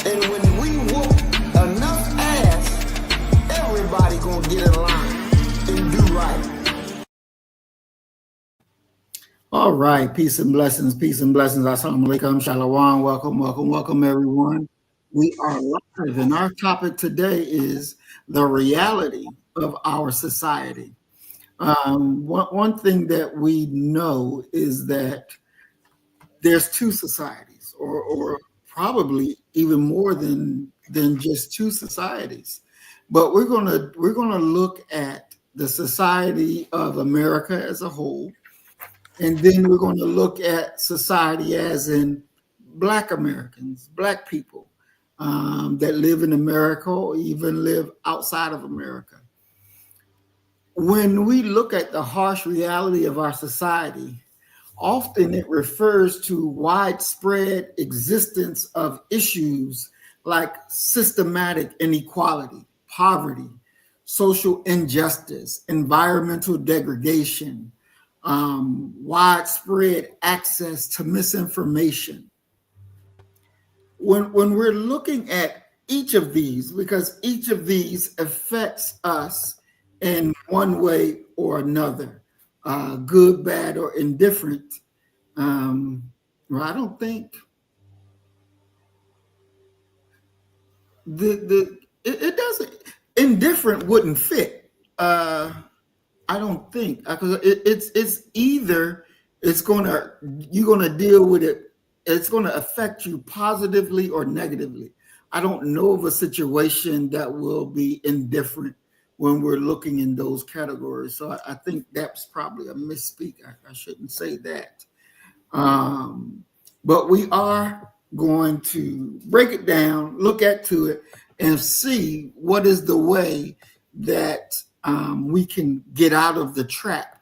And when we whoop enough ass, everybody gonna get in line and do right. All right, peace and blessings, Assalamu alaikum, shalom, welcome, everyone. We are live, and our topic today is the reality of our society. One thing that we know is that there's two societies, or probably even more than just two societies. But we're gonna look at the society of America as a whole. And then we're going to look at society as in Black Americans, Black people that live in America or even live outside of America. When we look at the harsh reality of our society, often it refers to widespread existence of issues like systematic inequality, poverty, social injustice, environmental degradation, widespread access to misinformation. When we're looking at each of these, because each of these affects us in one way or another, good, bad, or indifferent. Well, I don't think it doesn't. Indifferent wouldn't fit. I don't think, because it's either you're gonna deal with it. It's gonna affect you positively or negatively. I don't know of a situation that will be indifferent when we're looking in those categories. So I think that's probably a misspeak. I shouldn't say that. But we are going to break it down, look to it, and see what is the way that we can get out of the trap.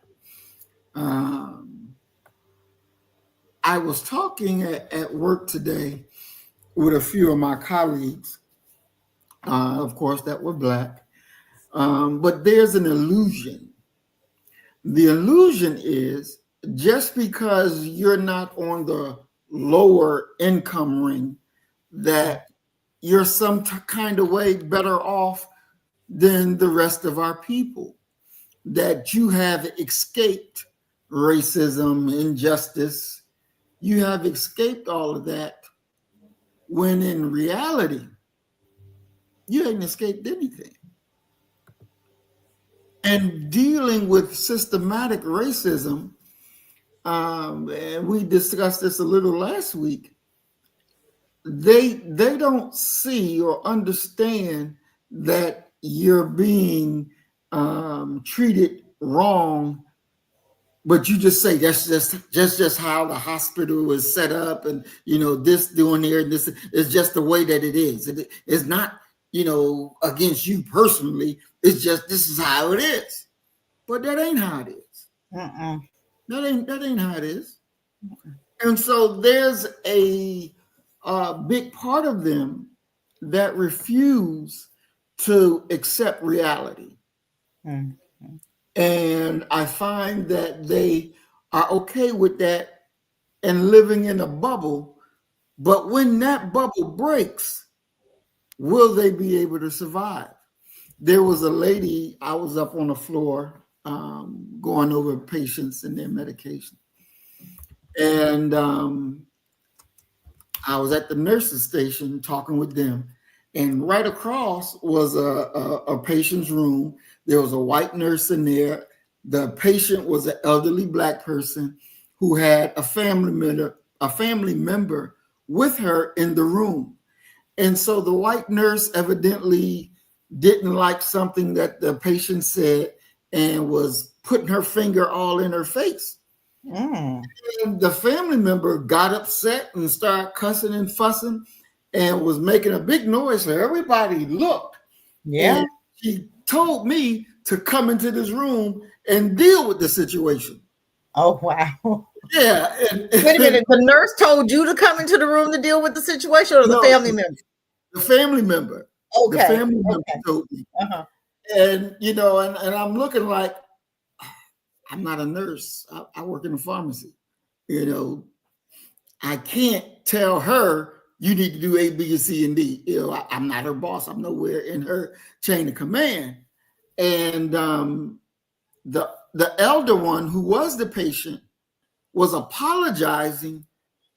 I was talking at work today with a few of my colleagues, of course, that were Black. But there's an illusion. The illusion is just because you're not on the lower income ring, that you're some kind of way better off than the rest of our people, that you have escaped racism, injustice. You have escaped all of that, when in reality, you ain't escaped anything. And dealing with systematic racism, and we discussed this a little last week, they don't see or understand that you're being treated wrong, but you just say that's just how the hospital is set up, and this doing here, and this is just the way that it is. It's not against you personally. It's just this is how it is. But that ain't how it is. That ain't how it is. And so there's a big part of them that refuse to accept reality. And I find that they are okay with that and living in a bubble. But when that bubble breaks, will they be able to survive? There was a lady, I was up on the floor going over patients and their medication. And I was at the nurse's station talking with them. And right across was a patient's room. There was a white nurse in there. The patient was an elderly Black person who had a family member with her in the room. And so the white nurse evidently didn't like something that the patient said and was putting her finger all in her face. And the family member got upset and started cussing and fussing and was making a big noise. So everybody looked. Yeah. And she told me to come into this room and deal with the situation. Oh, wow. Yeah. Wait a minute. The nurse told you to come into the room to deal with the situation, or the family member? The family member. Okay. The family member told me. And, and I'm looking like, I'm not a nurse. I work in a pharmacy. I can't tell her you need to do A, B, and C, and D. I'm not her boss. I'm nowhere in her chain of command. And the elder one, who was the patient, was apologizing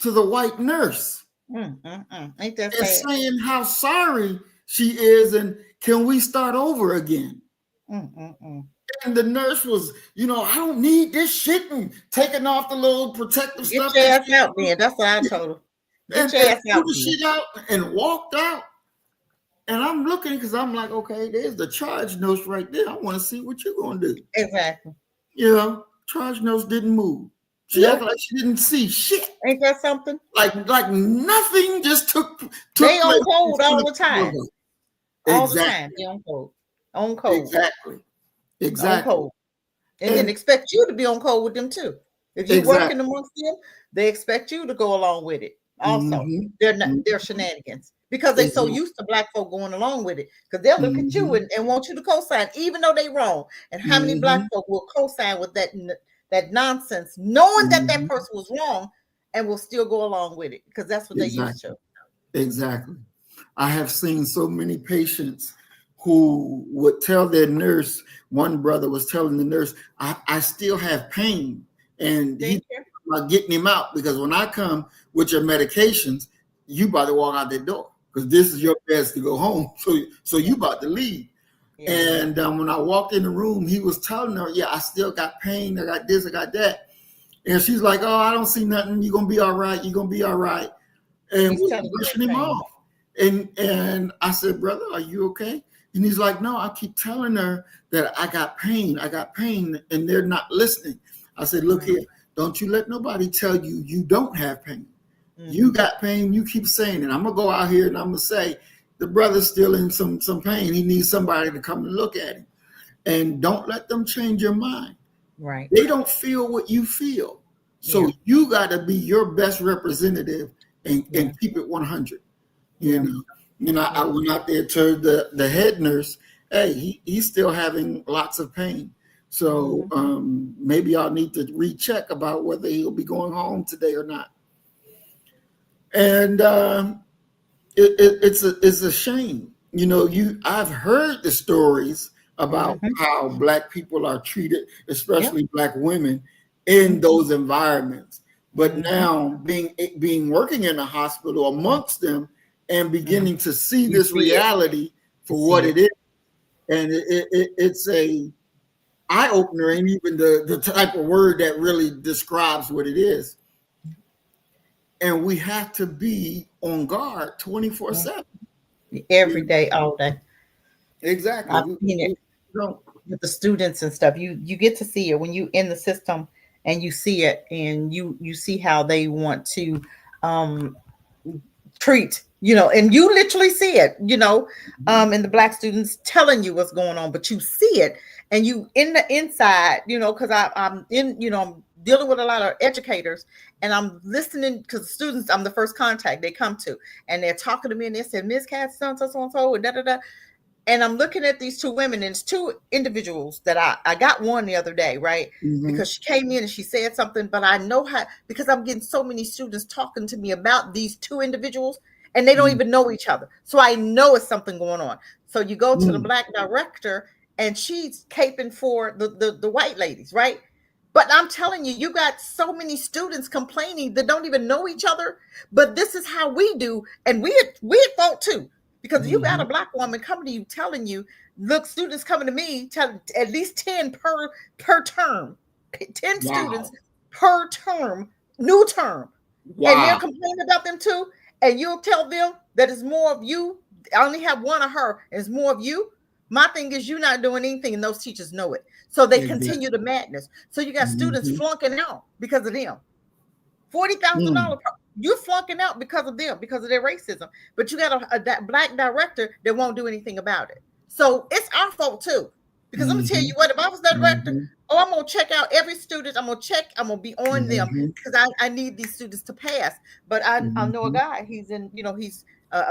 to the white nurse Ain't that and sad? saying how sorry she is and can we start over again. And the nurse was, I don't need this shit, and taking off the little protective Get stuff. your ass out, man. That's what I told her. Get your ass Threw out, the man. shit out and walked out. And I'm looking because I'm like, okay, there's the charge notes right there. I want to see what you're going to do. Exactly. Charge notes didn't move. She acted like she didn't see shit. Ain't that something? Like nothing just took They on place. code all the time. All Exactly. the time. They on code. On code. Exactly. On code. And then expect you to be on code with them too. If you're working amongst them, they expect you to go along with it. Also, they're shenanigans because they're so used to black folk going along with it. Because they'll look at you and want you to co-sign, even though they wrong. And how many black folk will co-sign with that nonsense, knowing that person was wrong, and will still go along with it because that's what they used to. Exactly. I have seen so many patients who would tell their nurse. One brother was telling the nurse, I still have pain. And he about getting him out because when I come with your medications, you about to walk out the door because this is your best to go home. So you about to leave. Yeah. And when I walked in the room, he was telling her, yeah, I still got pain. I got this, I got that. And she's like, oh, I don't see nothing. You're going to be all right. You're going to be all right. And we're pushing him off. And I said, brother, are you okay? And he's like, no, I keep telling her that I got pain, and they're not listening. I said, look here, don't you let nobody tell you you don't have pain. You got pain, you keep saying it. I'm going to go out here and I'm going to say, the brother's still in some pain. He needs somebody to come and look at him. And don't let them change your mind. Right. They don't feel what you feel. So you got to be your best representative and keep it 100. I went out there to the head nurse. Hey, he's still having lots of pain. So maybe I'll need to recheck about whether he'll be going home today or not. And it's a shame. I've heard the stories about how Black people are treated, especially Black women, in those environments. But now being working in a hospital amongst them and beginning to see this reality for what it is. And it's a eye opener, and even the type of word that really describes what it is. And we have to be on guard 24/7. Every day, all day. Exactly. I've seen it with the students and stuff. You get to see it when you in the system and you see it, and you see how they want to treat, and you literally see it, and the Black students telling you what's going on, but you see it, and you in the inside, because I'm in, I'm dealing with a lot of educators, and I'm listening because the students, I'm the first contact they come to, and they're talking to me, and they said, Miss Katz, so and so, and da da da. And I'm looking at these two women, and it's two individuals that I got one the other day, right? Because she came in and she said something, but I know how, because I'm getting so many students talking to me about these two individuals, and they don't even know each other. So I know it's something going on. So you go to the Black director, and she's caping for the white ladies, right? But I'm telling you, you got so many students complaining that don't even know each other. But this is how we do, and we at fault too. Because you got a Black woman coming to you telling you, look, students coming to me, tell at least 10 per term, 10 students per term, new term. And they're complaining about them too. And you'll tell them that it's more of you. I only have one of her, and it's more of you. My thing is, you're not doing anything, and those teachers know it. So they continue the madness. So you got students flunking out because of them. $40,000. You're flunking out because of them, because of their racism. But you got a Black director that won't do anything about it. So it's our fault too. Because let me tell you what, if I was the director, I'm going to check out every student. I'm going to be on them because I need these students to pass. But I know a guy, he's in, he's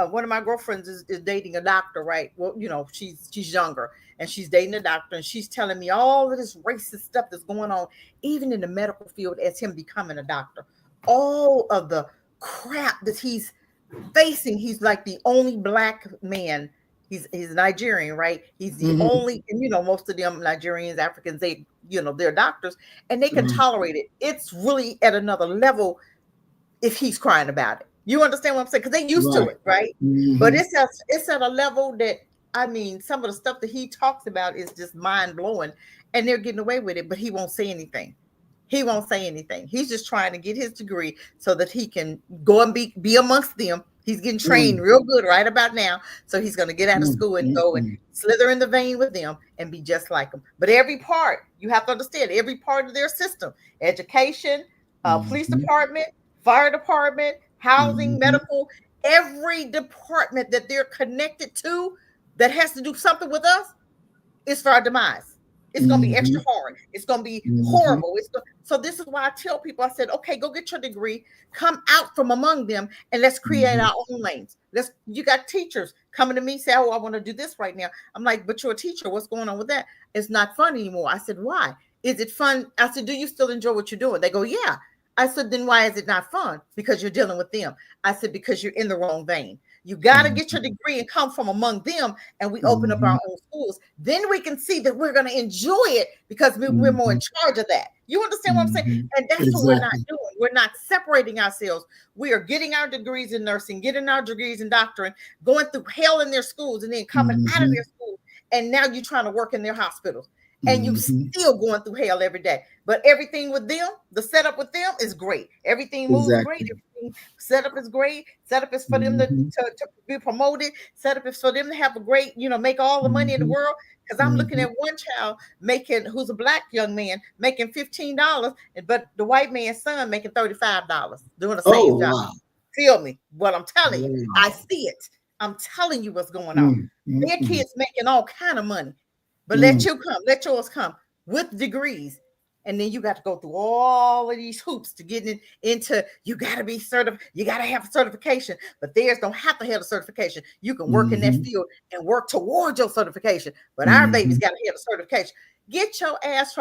one of my girlfriends is dating a doctor, right? Well, she's younger, and she's dating a doctor, and she's telling me all of this racist stuff that's going on, even in the medical field, as him becoming a doctor. All of the crap that he's facing, he's like the only black man. He's Nigerian, right? He's the Mm-hmm. only, and most of them Nigerians, Africans, they're doctors and they can tolerate it. It's really at another level if he's crying about it. You understand what I'm saying? Because they used to Right. it, right? But Mm-hmm. it's at a level that, I mean, some of the stuff that he talks about is just mind blowing, and they're getting away with it. But he won't say anything. He won't say anything. He's just trying to get his degree so that he can go and be amongst them. He's getting trained real good right about now. So he's going to get out of school and go and slither in the vein with them and be just like them. But every part, you have to understand, every part of their system, education, police department, fire department, housing, Mm-hmm. medical, every department that they're connected to that has to do something with us is for our demise. It's going to be Mm-hmm. extra hard. It's going to be Mm-hmm. horrible. So this is why I tell people, I said, okay, go get your degree, come out from among them, and let's create our own lanes. You got teachers coming to me, say, oh, I want to do this right now. I'm like, but you're a teacher. What's going on with that? It's not fun anymore. I said, why? Is it fun? I said, do you still enjoy what you're doing? They go, yeah. I said, then why is it not fun? Because you're dealing with them. I said, because you're in the wrong vein. You got to get your degree and come from among them, and we open up our own schools. Then we can see that we're going to enjoy it because we're more in charge of that. You understand what I'm saying? And that's what we're not doing. We're not separating ourselves. We are getting our degrees in nursing, getting our degrees in doctoring, going through hell in their schools, and then coming out of their schools. And now you're trying to work in their hospitals. And you still going through hell every day. But everything with them, the setup with them is great. Everything moves great. Everything setup is great. Setup is for them to be promoted. Setup is for them to have a great, make all the money in the world. Because I'm looking at one child who's a black young man, making $15, but the white man's son making $35 doing the same job. Wow. Feel me? What I'm telling you. I see it. I'm telling you what's going on. Their kids making all kind of money. But let yours come with degrees. And then you got to go through all of these hoops to get into, you got to be certified. You got to have a certification, but theirs don't have to have a certification. You can work in that field and work towards your certification. But our babies got to have a certification. Get your ass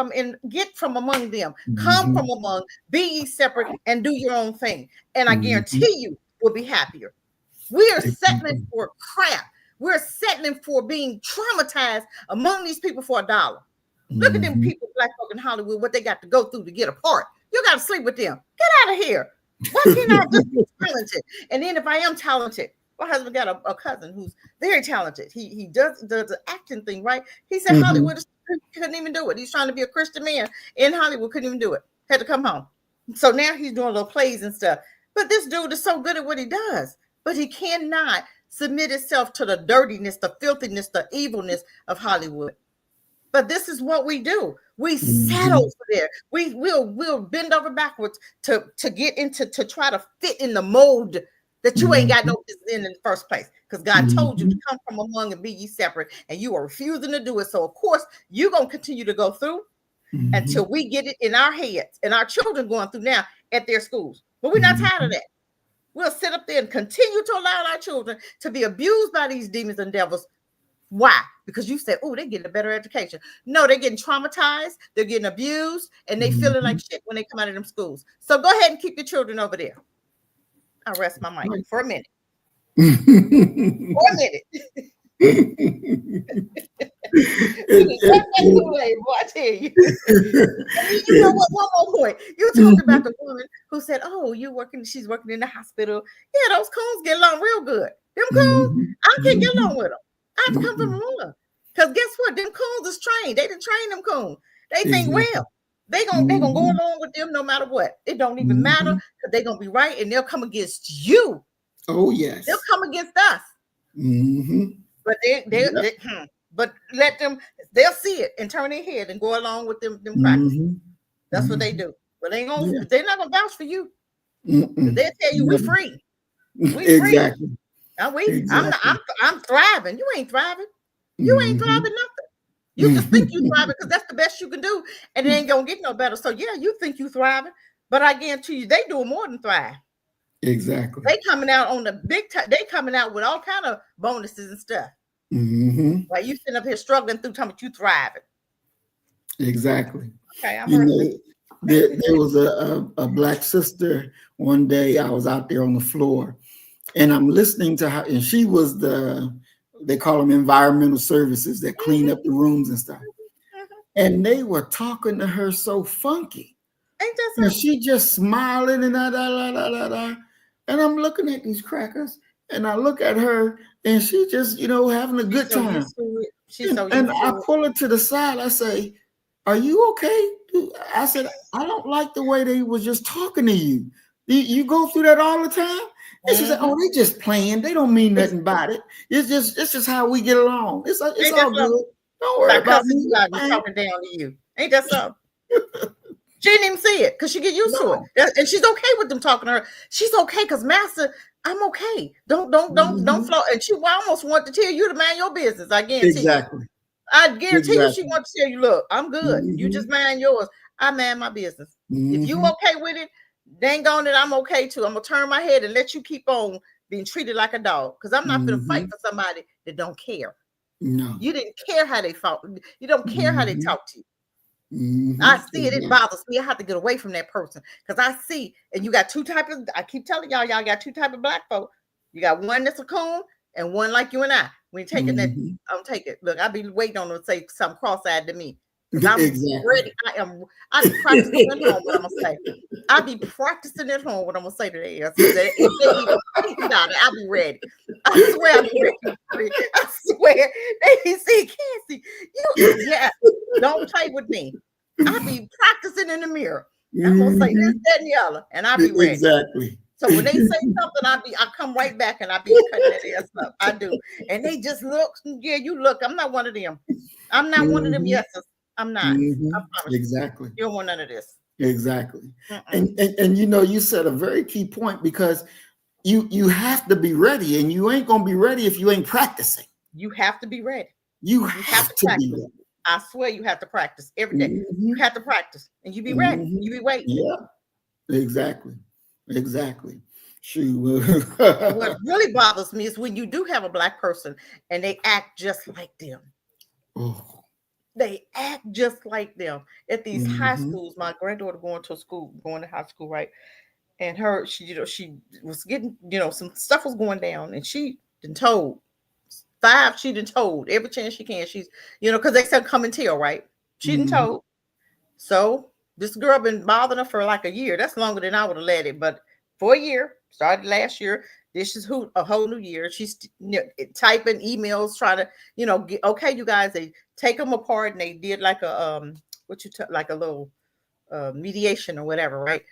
get from among them. Come from among, be ye separate and do your own thing. And I guarantee you will be happier. We are settling for crap. We're settling for being traumatized among these people for $1. Look at them people, black folk in Hollywood, what they got to go through to get apart. You got to sleep with them. Get out of here. Why can't I just be talented? And then if I am talented, my husband got a cousin who's very talented. He does the acting thing, right? He said Hollywood couldn't even do it. He's trying to be a Christian man in Hollywood, couldn't even do it. Had to come home. So now he's doing little plays and stuff. But this dude is so good at what he does. But he cannot submit himself to the dirtiness, the filthiness, the evilness of Hollywood. But this is what we do. We settle for there. We'll bend over backwards to get into, to try to fit in the mold that you ain't got no business in the first place. Because God told you to come from among and be ye separate, and you are refusing to do it. So of course you're gonna continue to go through until we get it in our heads, and our children going through now at their schools. But we're not tired of that. We'll sit up there and continue to allow our children to be abused by these demons and devils. Why? Because you said, oh, they're getting a better education. No, they're getting traumatized, they're getting abused, and they feeling like shit when they come out of them schools. So go ahead and keep your children over there. I'll rest my mic for a minute. For a minute. I tell you. You know what? One more point. You talked about the woman who said, "Oh, she's working in the hospital." Yeah, those coons get along real good. Them coons, I can't get along with them. I have to come from them. Because guess what? Them coons is trained. They didn't train them coons. They think, well, they gonna go along with them no matter what. It don't even matter, because they're gonna be right, and they'll come against you. Oh yes, they'll come against us. But but let them. They'll see it and turn their head and go along with them practices. That's what they do. But they're not gonna vouch for you. They'll tell you we free. We free. Exactly. I'm thriving. You ain't thriving. You ain't thriving nothing. You just think you thriving because that's the best you can do, and it ain't gonna get no better. So yeah, you think you thriving, but I guarantee you they doing more than thrive. Exactly. They coming out on the big time. They coming out with all kind of bonuses and stuff. While you sitting up here struggling through time, you thriving. Exactly. Okay, there was a black sister. One day I was out there on the floor, and I'm listening to her, and she was they call them environmental services that clean up the rooms and stuff. And they were talking to her so funky. Ain't that And something? she just smiling and da. And I'm looking at these crackers, and I look at her, and she just, having a good So time. used to it. She's so And used I to it. pull her to the side. I say, "Are you okay?" I said, "I don't like the way they was just talking to you. You go through that all the time." And she said, "Oh, they just playing. They don't mean nothing about it. It's just how we get along. It's all good. Don't worry Like about cussing me. you out and talking down to you. Ain't that something? She didn't even see it because she get used to it. And she's okay with them talking to her. She's okay because Master, I'm okay. Don't flow. And she almost want to tell you to mind your business. I guarantee Exactly. you. I guarantee you she wants to tell you, look, I'm good. You just mind yours. I mind my business. If you okay with it, dang on it, I'm okay too. I'm gonna turn my head and let you keep on being treated like a dog. Because I'm not gonna fight for somebody that don't care. No. You didn't care how they fought. You don't care how they talk to you. I see it. It bothers me. I have to get away from that person because I see, and you got two types of. I keep telling y'all got two types of black folk. You got one that's a coon and one like you and I. When you taking that, I'm taking. Look, I be waiting on them to say something cross-eyed to me. I'm ready. I be practicing at home what I'm gonna say. I be practicing at home what I'm gonna say to them. If they even think about it, I'll be ready. I swear I'll be ready. I swear. They see, can't see. Yeah, don't play with me. I be practicing in the mirror. I'm gonna say this, that, and the other, and I be ready. Exactly. So when they say something, I come right back and I be cutting that ass up. I do. And they just look, yeah, you look. I'm not one of them. I'm not one of them yeses. I'm not. I promise Exactly. You don't want none of this. Exactly. And you said a very key point because you have to be ready, and you ain't gonna be ready if you ain't practicing. You have to be ready. You have to be ready. I swear you have to practice every day. You have to practice and you be ready. You be waiting. Yeah, exactly. Shoot. What really bothers me is when you do have a black person and they act just like them. Oh. They act just like them at these high schools. My granddaughter going to high school, right? And she was getting, some stuff was going down, and she been told she done told every chance she can. She's, because they said come and tell, right? She done told. So this girl been bothering her for like a year. That's longer than I would have let it, but for a year, started last year. This is a whole new year. She's typing emails, trying to, get, okay, you guys, they take them apart and they did like a like a little mediation or whatever, right?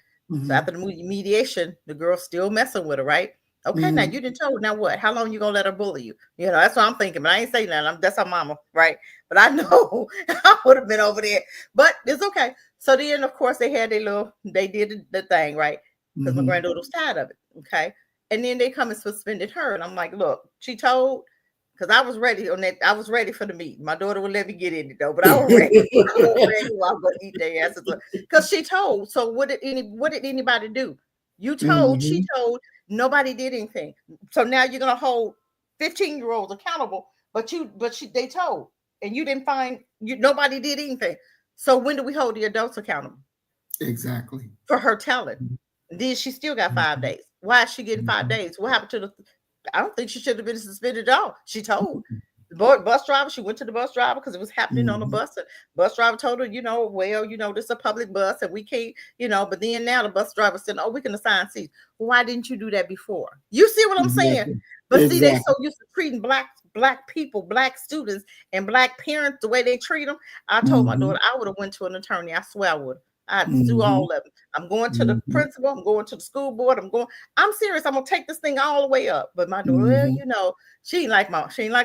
So after the mediation, the girl's still messing with her, right? Okay, now you didn't tell. Now what? How long you gonna let her bully you? That's what I'm thinking. But I ain't saying that. That's her mama, right? But I know I would have been over there. But it's okay. So then, of course, they did the thing, right? Because my granddaughter was tired of it. Okay, and then they come and suspended her, and I'm like, look, she told. Because I was ready on that. I was ready for the meeting. My daughter would let me get in it though, but I was ready. I'm gonna eat their asses. Because she told. So what did anybody do? You told, she told, nobody did anything. So now you're gonna hold 15-year-olds accountable, but they told, and you didn't find nobody did anything. So when do we hold the adults accountable? Exactly. For her telling. Then she still got 5 days. Why is she getting 5 days? What happened to I don't think she should have been suspended at all. She told the bus driver, she went to the bus driver because it was happening on the bus. And bus driver told her, this is a public bus and we can't, but then now the bus driver said, oh, we can assign seats. Well, why didn't you do that before? You see what I'm saying? But see, they so used to treating black people, black students, and black parents the way they treat them. I told my daughter I would have went to an attorney. I swear I would. I'd sue all of them. I'm going to the principal. I'm going to the school board. I'm serious. I'm gonna take this thing all the way up. But my daughter, she ain't like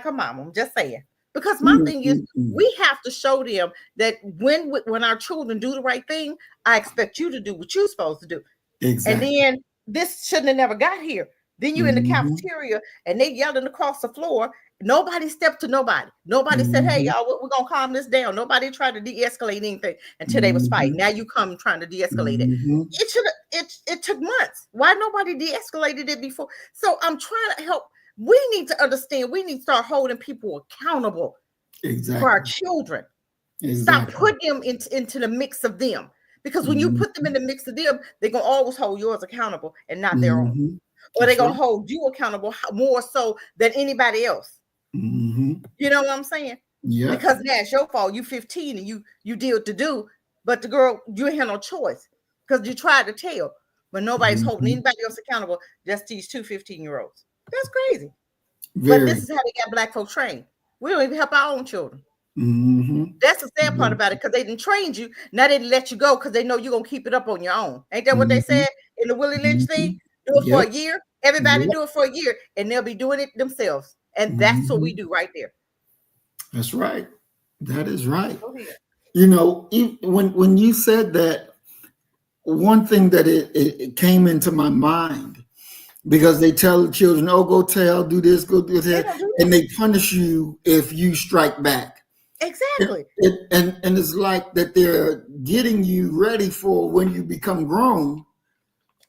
her mom. I'm just saying. Because my thing is, we have to show them that when our children do the right thing, I expect you to do what you're supposed to do. Exactly. And then this shouldn't have never got here. Then you in the cafeteria and they yelling across the floor. Nobody stepped to nobody. Nobody said, hey, y'all, we're going to calm this down. Nobody tried to de-escalate anything until they was fighting. Now you come trying to de-escalate it. It took months. Why nobody de-escalated it before? So I'm trying to help. We need to understand. We need to start holding people accountable for our children. Stop putting them into the mix of them. Because when you put them in the mix of them, they're going to always hold yours accountable and not their own. or they're That's gonna right. hold you accountable more so than anybody else. Mm-hmm. You know what I'm saying? Yeah. Because now it's your fault. You 15 and you did what to do, but the girl, you ain't had no choice because you tried to tell, but nobody's holding Mm-hmm. anybody else accountable. Just these two 15-year-olds. That's crazy. But this Very. is how they got black folks trained. We don't even help our own children. Mm-hmm. That's the sad part about it, because they didn't train you. Now they didn't let you go because they know you're gonna keep it up on your own. Ain't that what they Mm-hmm. said in the Willie Lynch Mm-hmm. thing? Do it for Yep. a year. Everybody Yep. do it for a year, and they'll be doing it themselves. And that's what Mm-hmm. we do right there. That's right. That is right. Go ahead. You know, when you said that, one thing that it came into my mind, because they tell the children, "Oh, go tell, do this, go do They that," don't do and that. they punish you if you strike back. Exactly. And it's like that they're getting you ready for when you become grown,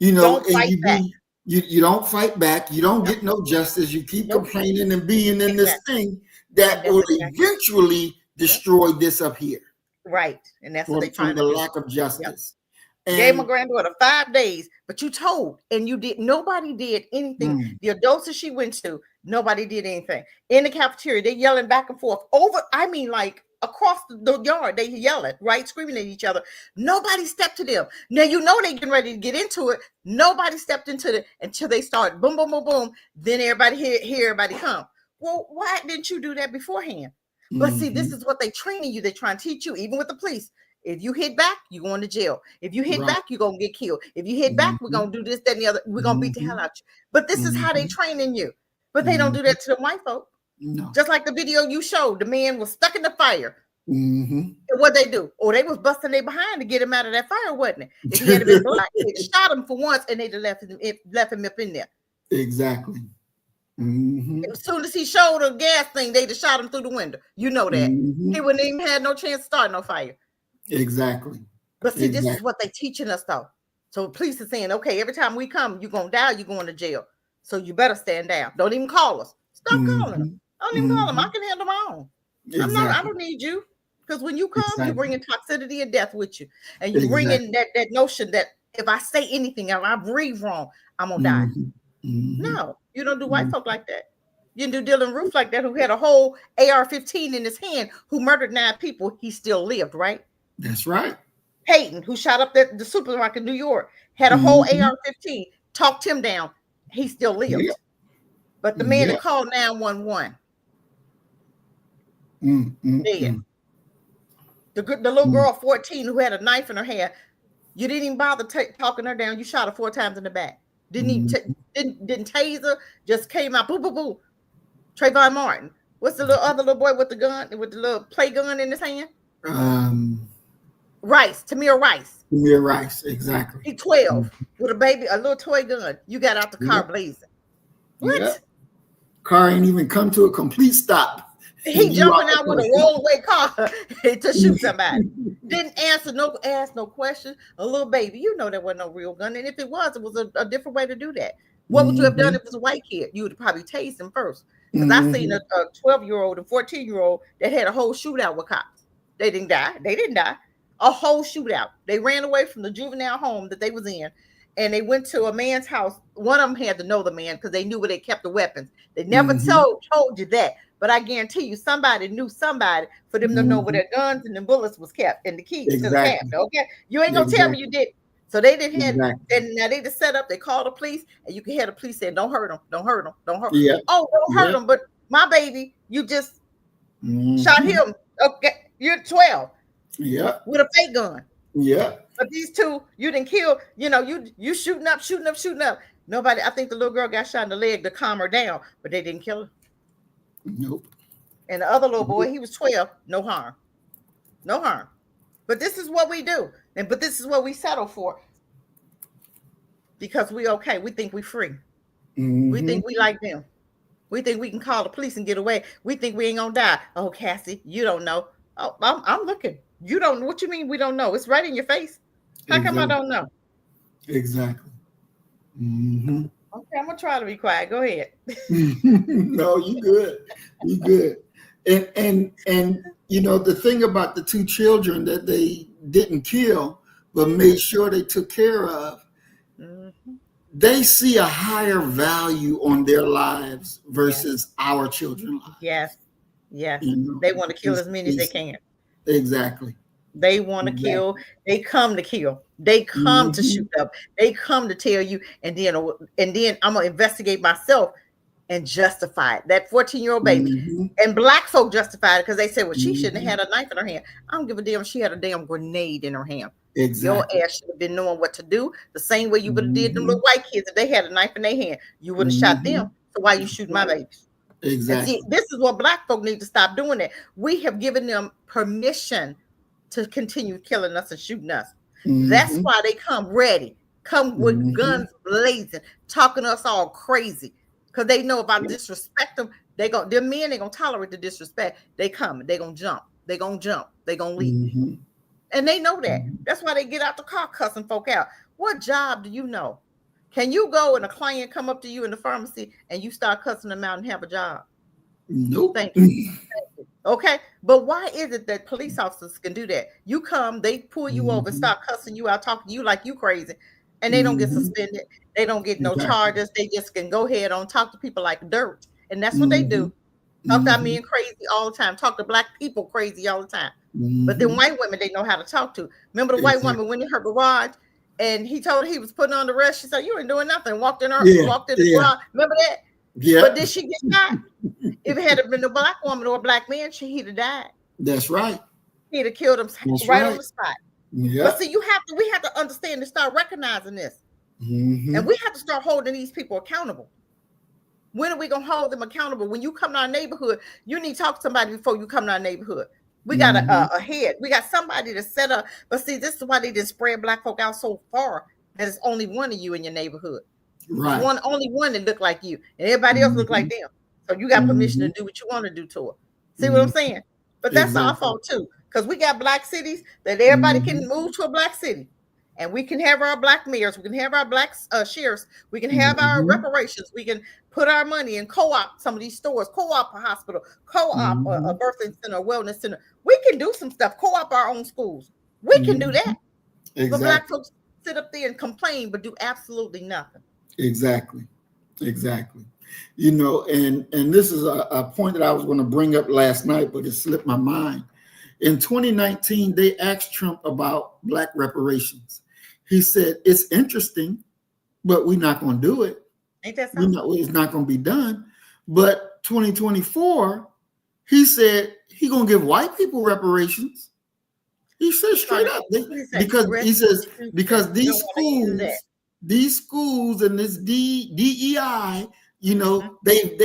you know, Don't and fight back. you don't fight back, you don't Yep. get no justice, you keep Nope. complaining and being in this Exactly. thing that And that's will exactly eventually yep. destroy this up here Right. And that's what they're from trying the to do. lack of Yep. justice. Gave my And granddaughter 5 days, but you told and you did. Nobody did anything. The adults that she went to, nobody did anything. In the cafeteria, they yelling back and forth over. I mean, like across the yard, they yelling, right, screaming at each other. Nobody stepped to them. Now you know they getting ready to get into it. Nobody stepped into it until they start boom, boom, boom, boom. Then everybody hear everybody come. Well, why didn't you do that beforehand? But see, this mm-hmm, is what they training you. They trying to teach you, even with the police. If you hit back, you're going to jail. If you hit right, back, you're going to get killed. If you hit back, we're mm-hmm, going to do this, that, and the other. We're going to beat the mm-hmm, hell out you. But this is how they mm-hmm, training you. But they don't do mm-hmm. that to the white folk. No. Just like the video you showed, the man was stuck in the fire. Mm-hmm. And what they do? Oh, they was busting their behind to get him out of that fire, wasn't it? If he had been black, they'd shot him for once and they'd have left him up in there. Exactly. Mm-hmm. As soon as he showed a gas thing, they'd have shot him through the window. You know that. Mm-hmm. He wouldn't even had no chance to start no fire. Exactly. But see, this is Exactly. what they teaching us though. So police are saying, okay, every time we come, you're gonna die, you're going to jail. So you better stand down. Don't even call us. Stop calling Mm-hmm. them. Don't even call them. I Mm-hmm. can handle my own. I Exactly. don't need you. Because when you come, you bring Exactly. in toxicity and death with you. And you bring in Exactly. that notion that if I say anything, if I breathe wrong, I'm gonna die. Mm-hmm. Mm-hmm. No, you don't do white Mm-hmm. folk like that. You didn't do Dylan Roof like that, who had a whole AR-15 in his hand, who murdered 9 people. He still lived, right? That's right. Peyton, who shot up the supermarket in New York, had a whole Mm-hmm. AR-15, talked him down. He still Yep. lived. But the man that Yep. called 911, dead. Mm-hmm. The little girl, 14, who had a knife in her hand, you didn't even bother talking her down. You shot her 4 times in the back. Didn't even Mm-hmm. didn't tase her. Just came out, boo, boo, boo. Trayvon Martin. What's the other little boy with the gun, with the little play gun in his hand? Rice, Tamir Rice. Tamir Rice. Exactly. He 12 with a little toy gun. You got out the car Yep. blazing. What? Yep. Car ain't even come to a complete stop. He And you jumping out out with a the rollaway car to shoot somebody. Didn't ask no question. A little baby, you know there wasn't no real gun. And if it was a different way to do that. What would you have done if it was a white kid? You would probably tased him first. Because I seen a 12-year-old and 14-year-old that had a whole shootout with cops. They didn't die. A whole shootout. They ran away from the juvenile home that they was in, and they went to a man's house. One of them had to know the man because they knew where they kept the weapons. They never told you that. But I guarantee you, somebody knew somebody for them to know where their guns and the bullets was kept and the keys to the Exactly. cabinet. Okay, you ain't gonna tell me Exactly. you did. So they didn't have, Exactly. and now they just set up. They called the police, and you can hear the police saying, "Don't hurt him, don't hurt him, don't hurt." Yeah. Oh, don't hurt Yeah. him, but my baby, you just shot Mm-hmm. him. Okay, you're 12 Yeah. with a fake gun. Yeah. But these two, you didn't kill. You know, you shooting up. Nobody. I think the little girl got shot in the leg to calm her down, but they didn't kill her. Nope. And the other little boy, he was 12, no harm. But this is what we do. But this is what we settle for. Because we okay. We think we free. We think we like them. We think we can call the police and get away. We think we ain't gonna die. Oh, Cassie, you don't know. Oh, I'm looking. You don't know. What you mean we don't know? It's right in your face. How come I don't know? Exactly. Mm-hmm. Okay, I'm gonna try to be quiet. Go ahead. No, you good. You good. And you know, the thing about the 2 children that they didn't kill but made sure they took care of, they see a higher value on their lives versus our children's lives. Yes. Yes. You know, They want to kill as many as they can. exactly. They want to Exactly. kill. They come to kill. They come to Mhm. shoot up. They come to tell you, and then I'm gonna investigate myself and justify it. That 14-year-old baby. Mhm. And black folk justify it because they say, well, she shouldn't Mhm. have had a knife in her hand. I don't give a damn. She had a damn grenade in her hand. Your Exactly. ass should have been knowing what to do. The same way you would have did them little Mhm. white kids if they had a knife in their hand. You wouldn't have shot them. Mhm. So why you shooting my babies? And see, Exactly. this is what black folk need to stop doing. That we have given them permission to continue killing us and shooting us. That's Mhm. why they come ready, come with Mhm. guns blazing, talking to us all crazy. Because they know if I disrespect them, them men ain't gonna tolerate the disrespect. They come, they gonna jump, they gonna jump, they gonna leap. Mhm. And they know that. Mhm. That's why they get out the car cussing folk out. What job do you know? Can you go and a client come up to you in the pharmacy and you start cussing them out and have a job? Nope. Thank you. Okay, but why is it that police officers can do that? You come, they pull you over, Mhm. start cussing you out, talking to you like you crazy, and they don't get Mhm. suspended. They don't get no Exactly. charges. They just can go ahead on talk to people like dirt, and that's what they do. Mhm. Talk to our Mhm. men crazy all the time. Talk to black people crazy all the time. But then Mhm. white women, they know how to talk to. Remember the white Exactly. woman went in her garage and he told her he was putting on the rest. She said, "You ain't doing nothing." Walked in Yeah. the Yeah. garage. Remember that? But Yep. did she get shot? If it had been a black woman or a black man, he'd have died. That's right. He'd have killed him That's right on right. the spot. But Yep. see, we have to understand and start recognizing this. And Mhm. we have to start holding these people accountable. When are we gonna hold them accountable? When you come to our neighborhood, you need to talk to somebody before you come to our neighborhood. We got Mhm. a head. We got somebody to set up. But see, this is why they just spread black folk out so far that it's only one of you in your neighborhood. It's Right. only one that look like you, and everybody else look like Mhm. them. So you got permission to Mhm. do what you want to do to her. See what I'm Mhm. saying? But that's our Exactly. fault too, because we got black cities that everybody can Mhm. move to a black city, and we can have our black mayors, we can have our black sheriffs, we can have our Mhm. reparations, we can put our money in co-op some of these stores, co-op a hospital, co-op a Mhm. birthing center, a wellness center. We can do some stuff, co-op our own schools. We can do that. Mhm. But black Exactly. folks sit up there and complain, but do absolutely nothing. Exactly. Exactly. You know, and this is a point that I was going to bring up last night, but it slipped my mind. In 2019, they asked Trump about black reparations. He said, it's interesting, but we're not going to do it. Ain't that We something? know it's not going to be done. But 2024, he said he going to give white people reparations. He said He's trying straight to, up, what do you say? because he says because We don't want to hear that. these schools and this DEI, you Mhm. know, they've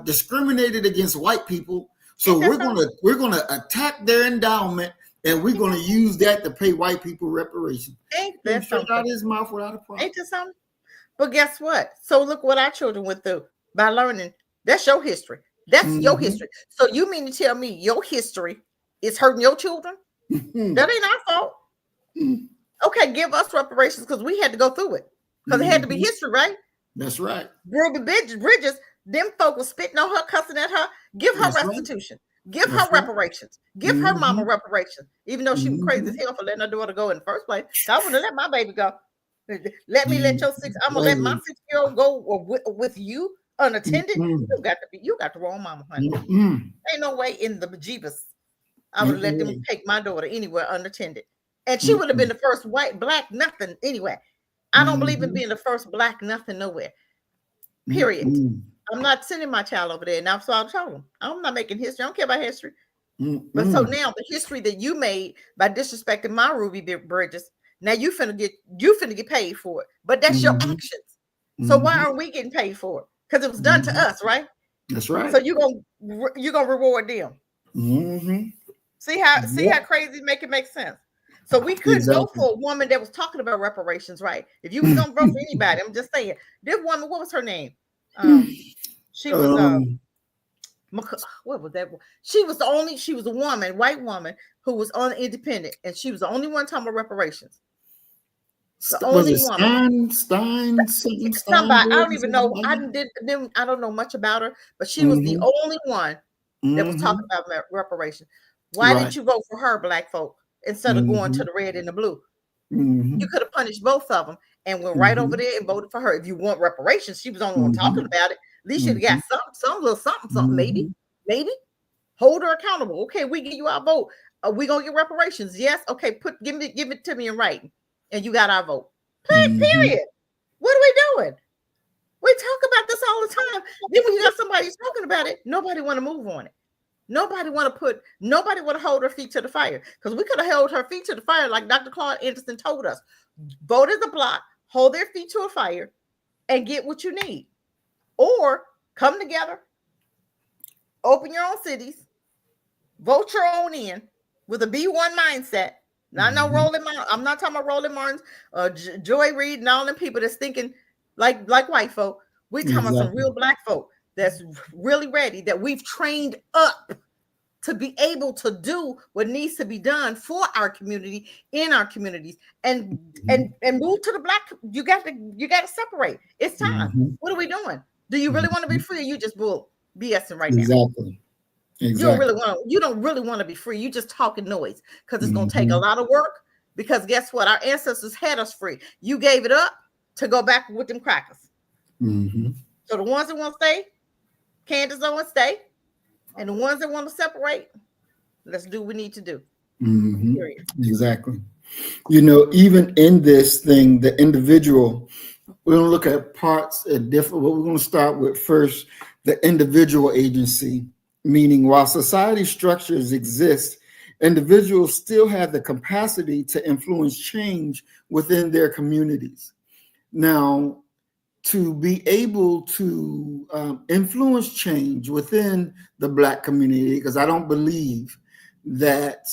discriminated against white people. So Ain't that something? we're gonna attack their endowment, and we're Ain't gonna that, use that to pay white people reparations. ain't Came that straight out something? of his mouth without a problem. Ain't that something? But guess what? So look what our children went through by learning. That's your history. That's your Mm-hmm. history. So you mean to tell me your history is hurting your children? That ain't our fault. Okay, give us reparations because we had to go through it. Because it had to be Mm-hmm. history, right? That's right. Ruby Bridges, them folk was spitting on her, cussing at her. Give her That's right. restitution. Give her That's right. reparations. Give her mama Mm-hmm. reparations. Even though she was crazy as Mm-hmm. hell for letting her daughter go in the first place. I wouldn't have let my baby go. Let me let your six. I'm gonna let my Baby. 6-year-old go with you unattended. Mm-mm. You got the wrong mama, honey. Mm-mm. Ain't no way in the bejeebus I would Ain't have no let them way. take my daughter anywhere unattended. And she would have been Mm-mm. the first white, black, nothing anyway. I don't believe in Mm-hmm. being the first black, nothing, nowhere. Period. Mm-mm. I'm not sending my child over there. Now, so I told him, I'm not making history. I don't care about history. But so Mm-mm. now the history that you made by disrespecting my Ruby Bridges, now you finna get paid for it. But that's your Mm-hmm. actions. So why Mm-hmm. aren't we getting paid for it? Because it was done to Mm-hmm. us, right? That's So right. you're gonna reward them. Mm-hmm. See how Yep. crazy make it make sense. So we couldn't vote Exactly. for a woman that was talking about reparations, right? If you was gonna vote for anybody, I'm just saying, this woman, what was her name? She was um, what was that? She was a woman, white woman, who was on independent, and she was the only one talking about reparations. The was only it woman. Stein Somebody, I don't Briggs or even something know. like that? I don't know much about her, but she was the Mm-hmm. only one that was talking Mm-hmm. about reparations. Why Right. didn't you vote for her, black folk, instead of going Mm-hmm. to the red and the blue? Mm-hmm. You could have punished both of them and went right over there and voted for her. If you want reparations, she was the only one talking about it. At least you'd got some little something, maybe. Hold her accountable. Okay, we give you our vote. We gonna get reparations. Yes. Okay, give it to me in writing, and you got our vote. Period. What are we doing? We talk about this all the time. Then when you got somebody talking about it, nobody want to move on it. Nobody want to hold her feet to the fire, because we could have held her feet to the fire like Dr. Claude Anderson told us. Vote as a block, hold their feet to a fire, and get what you need. Or come together, open your own cities, vote your own in with a B1 mindset. Not no Roland Martin. I'm not talking about Roland Martin's, Joy Reid, and all them people that's thinking like white folk. We talking about some real black folk that's really ready, that we've trained up to be able to do what needs to be done for our community, in our communities, and move to the black. You got to separate. It's time. What are we doing? Do you really want to be free, or you just BSing right now? Exactly. You don't really want to be free. You just talking noise, because it's going to take a lot of work. Because guess what? Our ancestors had us free. You gave it up to go back with them crackers. So the ones that want to stay, Candace don't stay, and the ones that want to separate, let's do what we need to do. Exactly. Even in this thing, the individual, we're going to look at parts at different. What we're going to start with first, the individual agency, meaning while society structures exist, individuals still have the capacity to influence change within their communities. Now, to be able to influence change within the Black community, because I don't believe that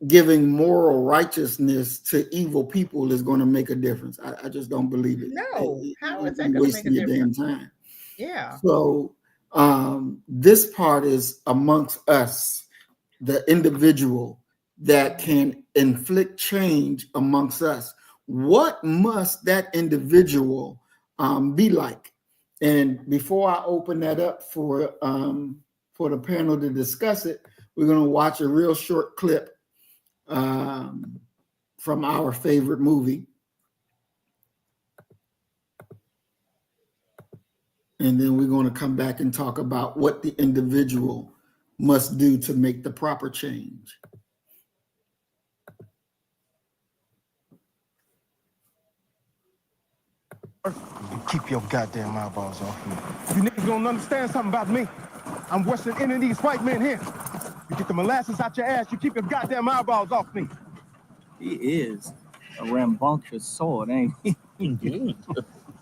giving moral righteousness to evil people is going to make a difference. I just don't believe it. No, how is that going to make a difference? Damn time. Yeah. So this part is amongst us, the individual that can inflict change amongst us. What must that individual be like? And before I open that up for the panel to discuss it, we're going to watch a real short clip from our favorite movie. And then we're going to come back and talk about what the individual must do to make the proper change. Keep your goddamn eyeballs off me. You niggas don't understand something about me. I'm worse than any of these white men here. You get the molasses out your ass, you keep your goddamn eyeballs off me. He is a rambunctious sword, ain't he? Indeed.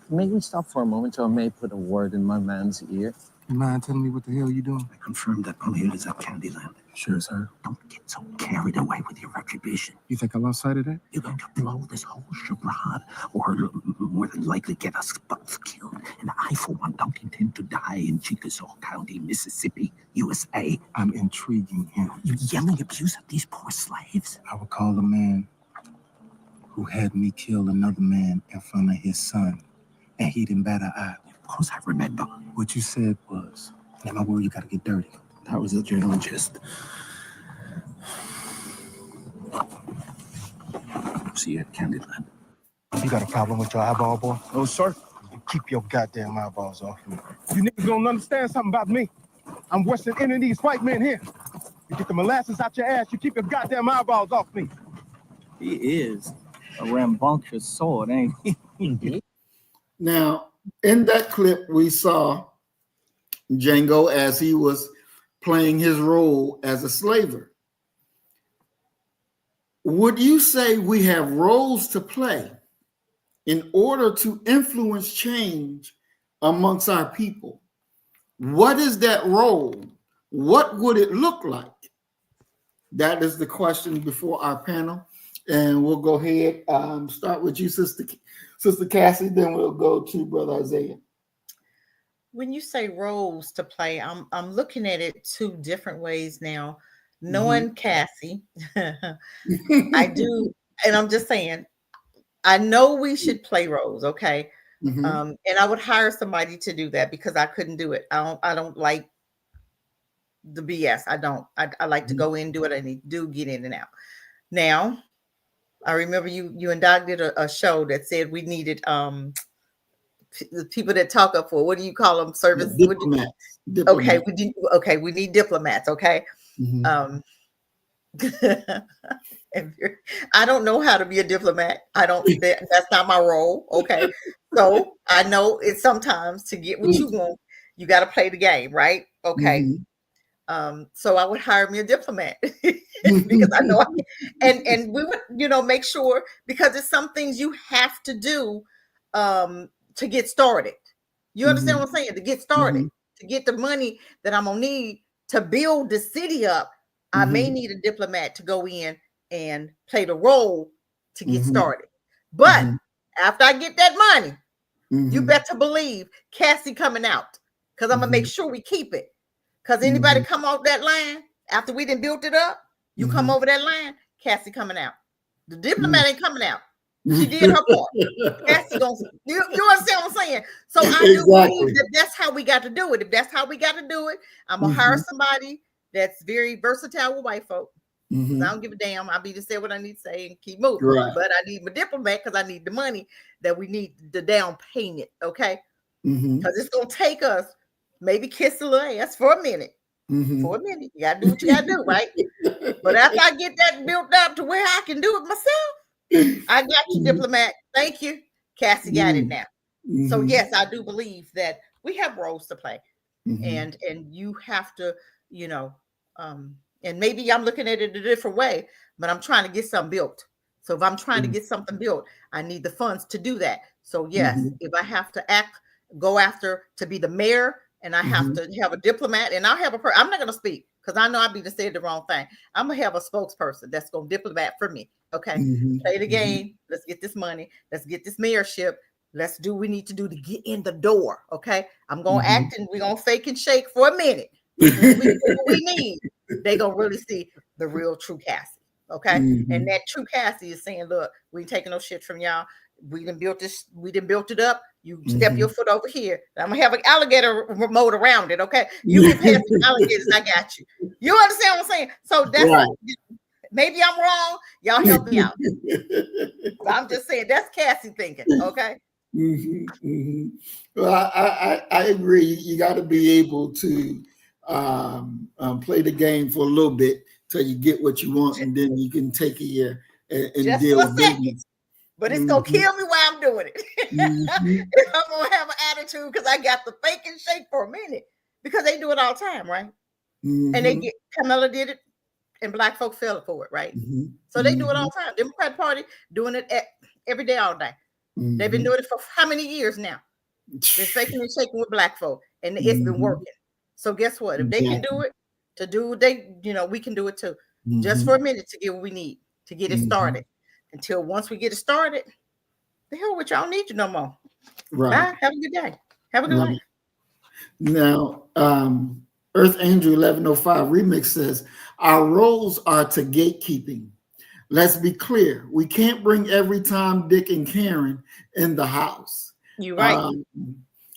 May we stop for a moment so I may put a word in my man's ear? You mind telling me what the hell you doing? I confirm that Pamir is at Candyland. Sure, sir. Don't get so carried away with your retribution. You think I lost sight of that? You're going to blow this whole charade, or more than likely get us both killed. And I, for one, don't intend to die in Chickasaw County, Mississippi, USA. I'm intriguing him. You yelling abuse at these poor slaves? I would call a man who had me kill another man in front of his son, and he didn't bat an eye. Of course I remember. What you said was, and my word, you gotta get dirty. That was a general gist. See you at Candyland. You got a problem with your eyeball, boy? Oh, sir. You keep your goddamn eyeballs off me. You niggas don't understand something about me. I'm worse than any of these white men here. You get the molasses out your ass, you keep your goddamn eyeballs off me. He is a rambunctious sword, ain't he? Indeed. Now, in that clip, we saw Django as he was playing his role as a slaver. Would you say we have roles to play in order to influence change amongst our people? What is that role? What would it look like? That is the question before our panel. And we'll go ahead, start with you, Sister Cassie, then we'll go to Brother Isaiah. When you say roles to play, I'm looking at it two different ways now. Knowing Cassie, I do, and I'm just saying, I know we should play roles, okay? And I would hire somebody to do that, because I couldn't do it. I don't like the BS. I don't. I like to go in, do what I need to do, get in and out. Now, I remember you and Doc did a show that said we needed the people that talk up for, what do you call them? Service. Diplomats. Okay, Diplomats. we need diplomats. Okay. Mhm. I don't know how to be a diplomat. That's not my role. Okay. So I know it's sometimes to get what you want, you got to play the game, right? Okay. Mhm. So I would hire me a diplomat because I know and we would, make sure, because it's some things you have to do to get started. You understand what I'm saying? To get started, Mhm. to get the money that I'm gonna need to build the city up, I may Mhm. need a diplomat to go in and play the role to get Mhm. started. But Mhm. after I get that money, you Mhm. better believe Cassie coming out, because I'm gonna make Mhm. sure we keep it. Because anybody Mhm. come off that line after we done built it up, you come Mhm. over that line, Cassie coming out. The Mhm. diplomat ain't coming out. She did her part. Cassie gonna, you understand what I'm saying? So I do believe Exactly. that that's how we got to do it. If that's how we got to do it, I'm gonna hire Mhm. somebody that's very versatile with white folk. I Mhm. don't give a damn. I'll be to say what I need to say and keep moving. Right. But I need my diplomat because I need the money that we need, the down payment. Okay. Mhm. Because it's gonna take us maybe kiss a little ass for a minute. For Mhm. a minute. You gotta do what you gotta do, right? But after I get that built up to where I can do it myself, I got you, Mhm. diplomat. Thank you. Cassie got it Mhm. now. So Mhm. yes, I do believe that we have roles to play, Mhm. and you have to, you know, and maybe I'm looking at it a different way, but I'm trying to get something built. So if I'm trying to get something built, I need the funds to do that. So yes, Mhm. if I have to go after to be the mayor, and I have Mhm. to have a diplomat, and I'll have I'm not gonna speak because I know I'd be to say the wrong thing. I'm gonna have a spokesperson that's gonna diplomat for me. Okay, Mhm. play the Mhm. game. Let's get this money. Let's get this mayorship. Let's do what we need to do to get in the door. Okay. I'm gonna Mhm. act and we're gonna fake and shake for a minute. As soon as we get what we need, they gonna really see the real true Cassie. Okay. And Mhm. that true Cassie is saying, look, we ain't taking no shit from y'all. We done built this, we done built it up. You step your Mhm. foot over here. I'm gonna have an alligator remote around it. Okay. You get past the alligators, I got you. You understand what I'm saying? So that's, Right. maybe I'm wrong. Y'all help me out. But I'm just saying that's Cassie thinking. Okay. Mhm. Mhm. Well, I agree. You got to be able to play the game for a little bit till you get what you want, and then you can take it here and Just for deal a with second. business. But it's gonna Mhm. kill me while I'm doing it. Mhm. I'm gonna have an attitude because I got the fake and shake for a minute, because they do it all the time, right? And they Mhm. get, Camilla did it, and black folk fell for it, right? Mhm. So they do it all the time. Democrat Party doing it every day, all day. They've been Mhm. doing it for how many years now? Been faking and shaking with black folk, and it's been Mhm. working. So guess what? If they can do Exactly. it, to do what they, we can do it too. Just for Mhm. a minute to get what we need to get it Mhm. started. Until once we get it started, the hell with y'all, need you no more. Right. Bye. Have a good day. Have a good Right. life. Now, Earth Angel 1105 Remix says, our roles are to gatekeeping. Let's be clear. We can't bring every Tom, Dick, and Karen in the house. You're right. Um,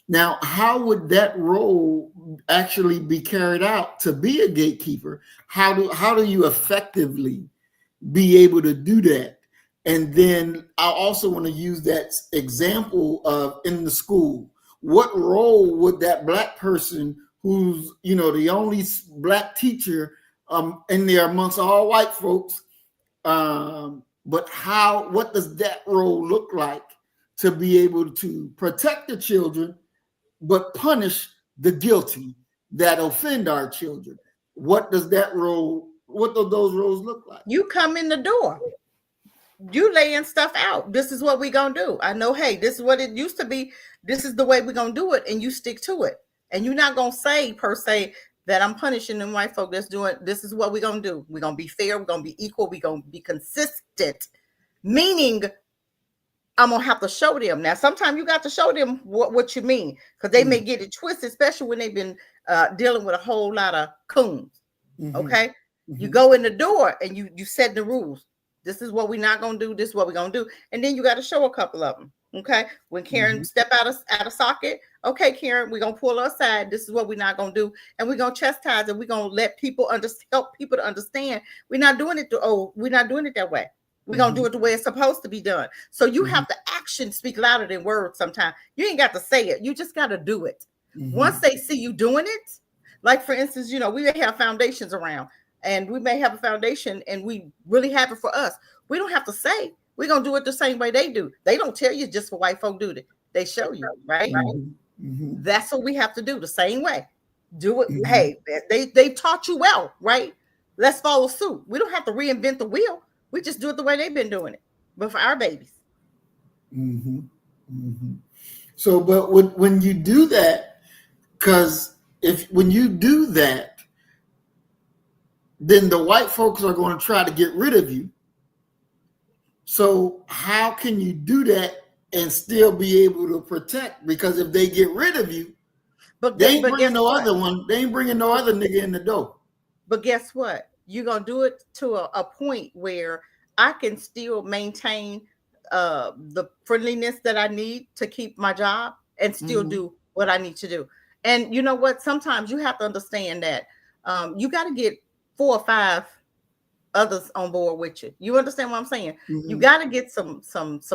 Now, how would that role actually be carried out to be a gatekeeper? How do you effectively be able to do that? And then I also want to use that example of in the school. What role would that black person who's the only black teacher in there amongst all white folks? But what does that role look like to be able to protect the children but punish the guilty that offend our children? What do those roles look like? You come in the door. You laying stuff out. This is what we gonna do. I know, hey, this is what it used to be. This is the way we're gonna do it, and you stick to it. And you're not gonna say per se that I'm punishing them white folk that's doing this. Is what we're gonna do. We're gonna be fair, we're gonna be equal, we're gonna be consistent. Meaning I'm gonna have to show them. Now, sometimes you got to show them what you mean, because they may get it twisted, especially when they've been dealing with a whole lot of coons. Mm-hmm. Okay, you Mm-hmm. go in the door and you set the rules. This is what we're not gonna do. This is what we're gonna do, and then you got to show a couple of them. Okay, when Karen step out of socket, okay, Karen, we're gonna pull her aside. This is what we're not gonna do, and we're gonna chastise, and we're gonna let people help people to understand we're not doing it. We're not doing it that way. We're going to do it the way it's supposed to be done. So you have to action speak louder than words sometimes. You ain't got to say it. You just got to do it. Once they see you doing it, like for instance, you know, we may have foundations around and we may have a foundation and we really have it for us. We don't have to say, we're going to do it the same way they do. They don't tell you just for white folk do it. They show you, right? That's what we have to do the same way. Do it. Hey, they taught you well, right? Let's follow suit. We don't have to reinvent the wheel. We just do it the way they've been doing it, but for our babies. So, but when you do that, because when you do that, then the white folks are going to try to get rid of you. So how can you do that and still be able to protect? Because if they get rid of you, they ain't bringing no other one. They ain't bringing no other nigga in the door. But guess what? You're going to do it to a point where I can still maintain the friendliness that I need to keep my job and still do what I need to do. And you know what? Sometimes you have to understand that you got to get 4 or 5 others on board with you. You understand what I'm saying? You got to get some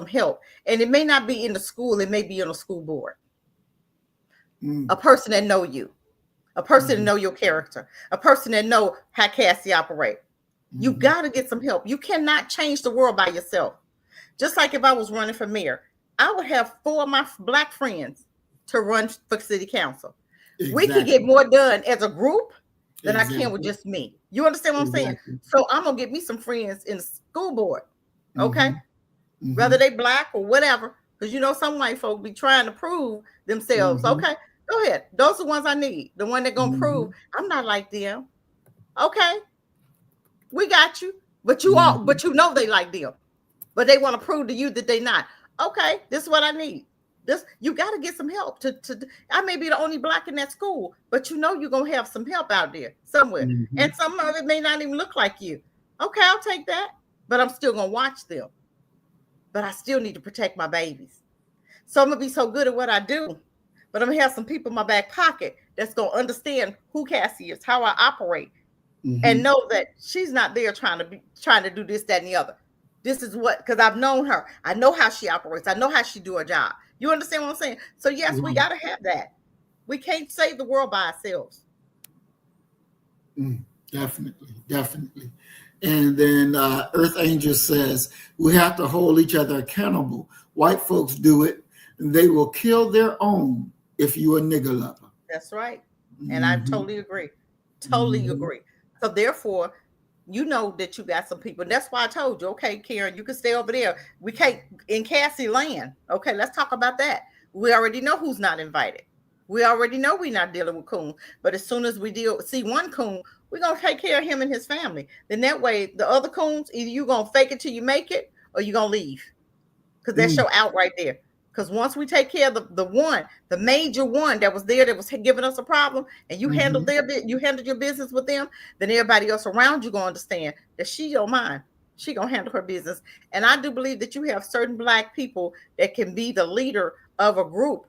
help. And it may not be in the school. It may be on a school board. A person that know you. A person that know your character, a person that know how Cassie operate. You got to get some help. You cannot change the world by yourself. Just like if I was running for mayor, I would have 4 of my black friends to run for city council. We could get more done as a group than I can with just me. You understand what I'm saying? So I'm going to get me some friends in the school board. Okay. Whether they black or whatever, because you know, some white folk be trying to prove themselves. Okay. Go ahead. Those are the ones I need. The one that gonna prove I'm not like them. Okay, we got you. But you all, but you know they like them. But they want to prove to you that they not. Okay, this is what I need. This you got to get some help. I may be the only black in that school, but you know you're gonna have some help out there somewhere. And some of it may not even look like you. Okay, I'll take that. But I'm still gonna watch them. But I still need to protect my babies. So I'm gonna be so good at what I do. But I'm gonna have some people in my back pocket that's gonna understand who Cassie is, how I operate, and know that she's not there trying to do this, that, and the other. This is what, because I've known her. I know how she operates. I know how she do her job. You understand what I'm saying? So yes, we gotta have that. We can't save the world by ourselves. Definitely. And then Earth Angel says we have to hold each other accountable. White folks do it, and they will kill their own. If you a nigga lover. That's right. And I totally agree. Totally agree. So therefore, you know that you got some people. And that's why I told you, okay, Karen, you can stay over there. We can't in Cassie land. Okay, let's talk about that. We already know who's not invited. We already know we're not dealing with coon. But as soon as we see one coon, we're gonna take care of him and his family. Then that way, the other coons, either you're gonna fake it till you make it, or you're gonna leave. Because that's your out right there. Because once we take care of the major one that was there that was giving us a problem, and you handled your business with them, then everybody else around you gonna understand that she don't mind. She gonna handle her business. And I do believe that you have certain black people that can be the leader of a group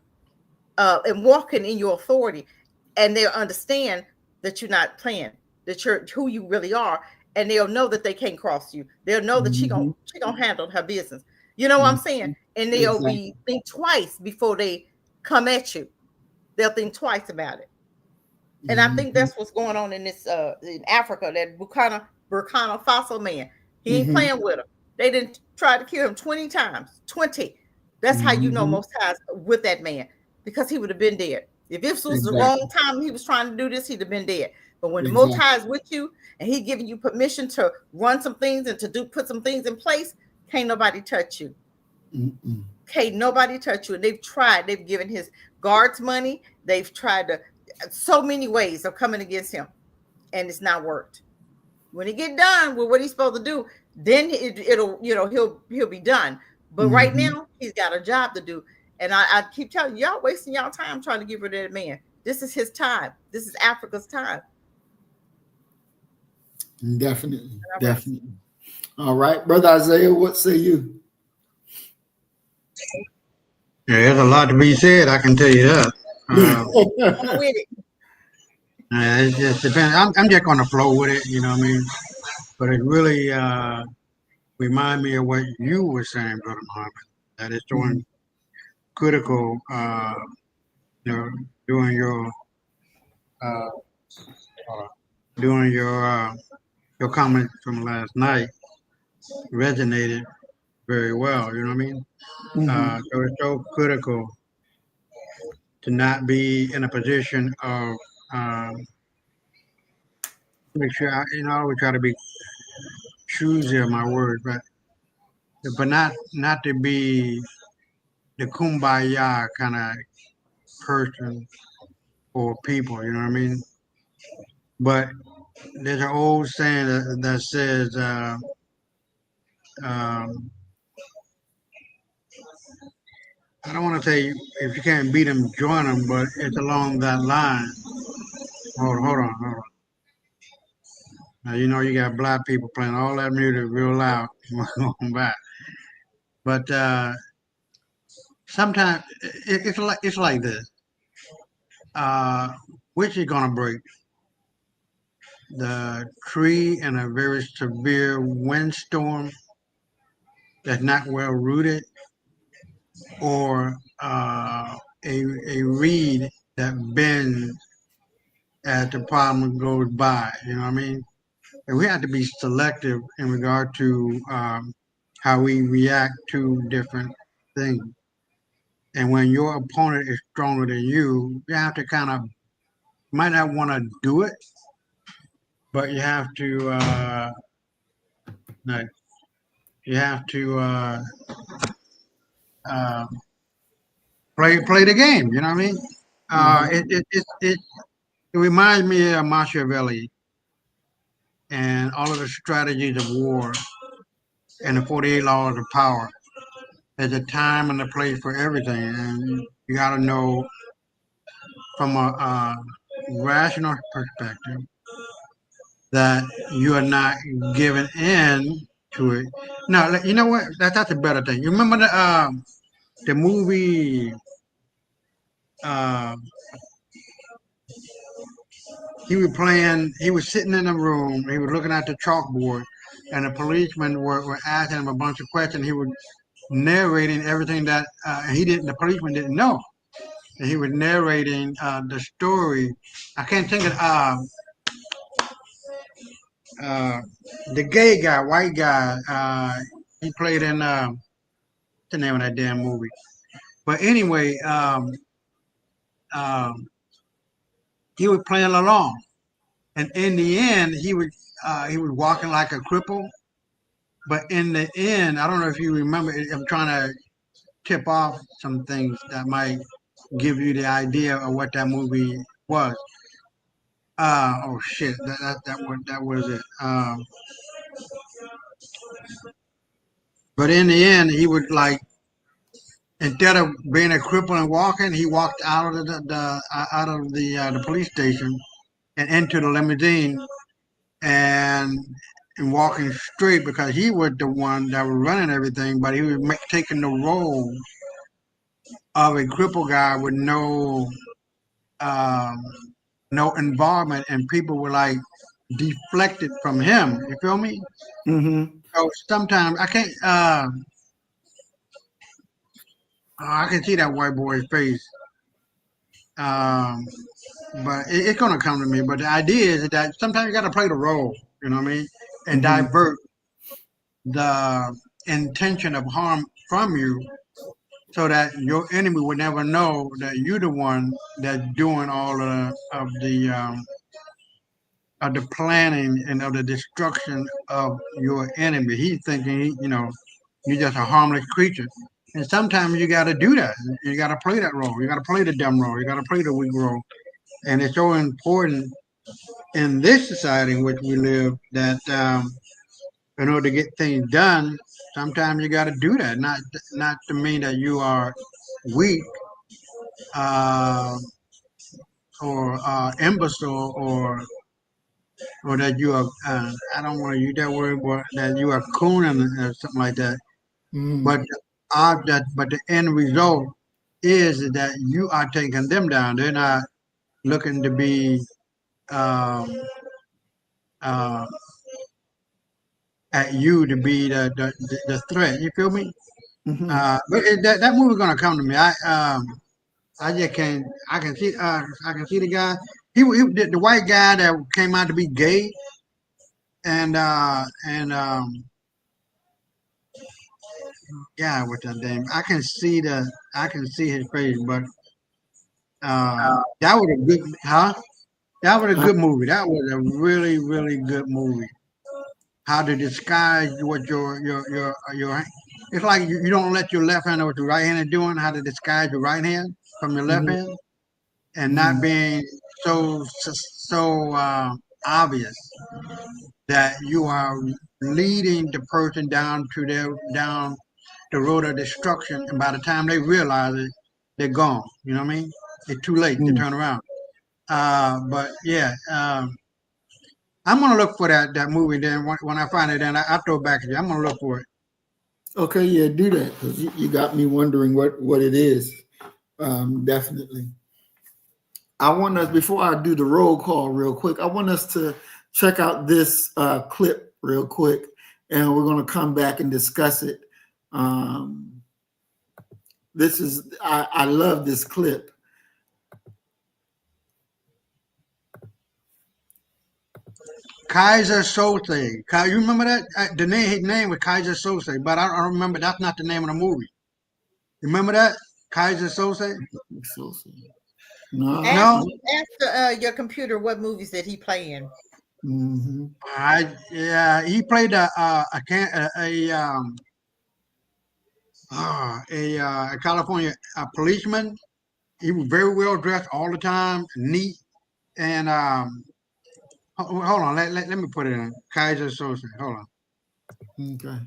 and walking in your authority, and they'll understand that you're not playing, that you're who you really are, and they'll know that they can't cross you. They'll know that she gonna handle her business. You know what I'm saying? And they'll think twice before they come at you. They'll think twice about it. And I think that's what's going on in this in Africa. That Burkina Faso man, he ain't playing with her. They didn't try to kill him 20 times. 20. That's how you know most times with that man, because he would have been dead. If this was the wrong time he was trying to do this, he'd have been dead. But when the Most High is with you and he giving you permission to run some things and to put some things in place, can't nobody touch you. Can't nobody touch you. And they've given his guards money. They've tried so many ways of coming against him, and it's not worked. When he get done with what he's supposed to do, then he'll be done. But right now he's got a job to do. And I keep telling you, y'all wasting y'all time trying to get rid of that man. This is his time. This is Africa's time. Definitely. All right, Brother Isaiah, what say you? Yeah, there's a lot to be said, I can tell you that. It just depends. I'm just going to flow with it, you know what I mean? But it really, remind me of what you were saying, Brother Muhammad. That is so critical. You know, during your uh, doing your comments from last night resonated very well. You know what I mean? So it's so critical to not be in a position of make sure I always try to be choosy of my words, but not to be the kumbaya kind of person or people. You know what I mean? But there's an old saying that says. Um, I don't want to say if you can't beat them, join them, but it's along that line. Hold on. Now you know you got black people playing all that music real loud. Going back, but sometimes it's like this. Uh, which is gonna break the tree in a very severe windstorm that's not well rooted, or a reed that bends as the problem goes by. You know what I mean? And we have to be selective in regard to how we react to different things. And when your opponent is stronger than you have to kind of might not want to do it, but you have to like you have to uh, play the game. You know what I mean? It reminds me of Machiavelli and all of the strategies of war and the 48 laws of power. There's a time and a place for everything, and you got to know from a rational perspective that you are not giving in to it. Now, you know what? That's a better thing. You remember the movie? Uh, he was playing. He was sitting in a room. He was looking at the chalkboard, and the policemen were asking him a bunch of questions. He was narrating everything that he didn't. The policeman didn't know. And he was narrating the story. I can't think of uh, the gay guy, white guy. He played in what's the name of that damn movie? But anyway, um, he was playing along, and in the end, he was walking like a cripple. But in the end, I don't know if you remember. I'm trying to tip off some things that might give you the idea of what that movie was. Oh shit, that was it. But in the end, he would like instead of being a cripple and walking, he walked out of the police station and into the limousine and walking straight because he was the one that was running everything, but he was taking the role of a cripple guy with um, no involvement, and people were like deflected from him. You feel me? So sometimes I can't. I can see that white boy's face. Um, but it's gonna come to me. But the idea is that sometimes you got to play the role. You know what I mean? And divert the intention of harm from you, so that your enemy would never know that you're the one that's doing all of the planning and of the destruction of your enemy. He's thinking, you know, you're just a harmless creature. And sometimes you got to do that. You got to play that role. You got to play the dumb role. You got to play the weak role. And it's so important in this society in which we live that in order to get things done, sometimes you got to do that. Not to mean that you are weak uh, or imbecile or that you are. I don't want to use that word, but that you are cooning or something like that. But but the end result is that you are taking them down. They're not looking to be um, uh, at you to be the threat. You feel me? Mhm. But that movie gonna come to me. I just can't. I can see the guy. The white guy that came out to be gay, and yeah, what's that name? I can see his face, but that was a good, huh? That was a Uh, good movie. That was a really, really good movie. How to disguise what your it's like you don't let your left hand know what your right hand is doing. How to disguise your right hand from your left mhm, hand, and not mhm. being so obvious that you are leading the person down the road of destruction, and by the time they realize it, they're gone. You know what I mean? It's too late to Mm. turn around. But yeah, I'm gonna look for that movie. Then when I find it, then I'll throw it back at you. I'm gonna look for it. Okay, yeah, do that because you got me wondering what it is. Definitely. I want us before I do the roll call real quick. I want us to check out this clip real quick, and we're going to come back and discuss it. This is I love this clip. Kaiser Sose. You remember that? His name was Kaiser Sose, but I don't remember. That's not the name of the movie. Remember that? Kaiser Sose? So, no. Ask No? your computer what movies did he play in. Mm-hmm. Yeah, he played a California policeman. He was very well dressed all the time, neat, and hold on, let me put it in. Kaiser Sose. Hold on. Okay.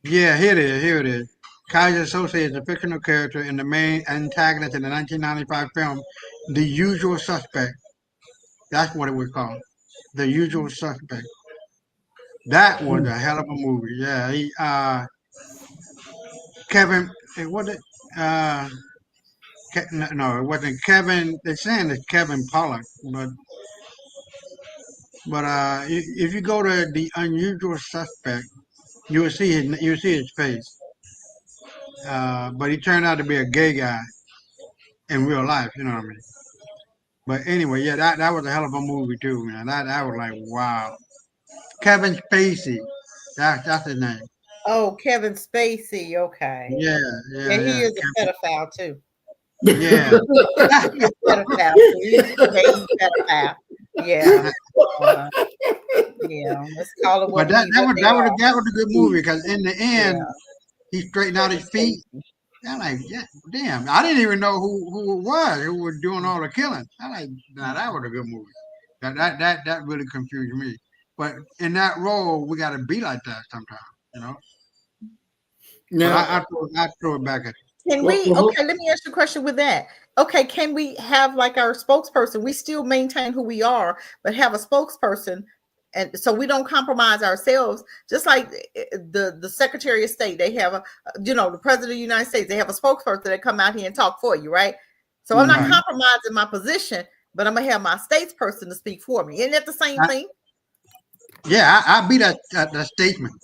Yeah, here it is. Here it is. Kaiser Sose is a fictional character in the main antagonist in the 1995 film The Usual Suspect. That's what it was called. The Usual Suspect. That was a hell of a movie. Yeah, Kevin. It wasn't. Uh, no, it wasn't Kevin. They're saying it's Kevin Pollak, but if you go to The Unusual Suspect, you will see his face. But he turned out to be a gay guy in real life. You know what I mean? But anyway, yeah, that was a hell of a movie too, man. That was like wow. Kevin Spacey, that's his name. Oh, Kevin Spacey. Okay. Yeah, Yeah, yeah, he yeah, is a pedophile too. yeah. He's a pedophile too. He's a gay pedophile. Yeah. Uh-huh. Yeah. Let's call it But what they are. that was a good movie because in the Yeah. end he straightened out Kevin his feet. Spacey. I'm like, yeah, damn, I didn't even know who it was who was doing all the killing. I'm like, nah, that was a good movie. That really confused me. But in that role, we got to be like that sometimes, you know. But Now, I throw it back at Can well, we, well, okay, let me ask you a question with that. Okay, can we have like our spokesperson? We still maintain who we are, but have a spokesperson, and so we don't compromise ourselves. Just like the Secretary of State, they have the President of the United States, they have a spokesperson that come out here and talk for you, right? So I'm you. not Right. compromising my position, but I'm gonna have my statesperson to speak for me. Isn't that the same I, thing? yeah, I beat that statement.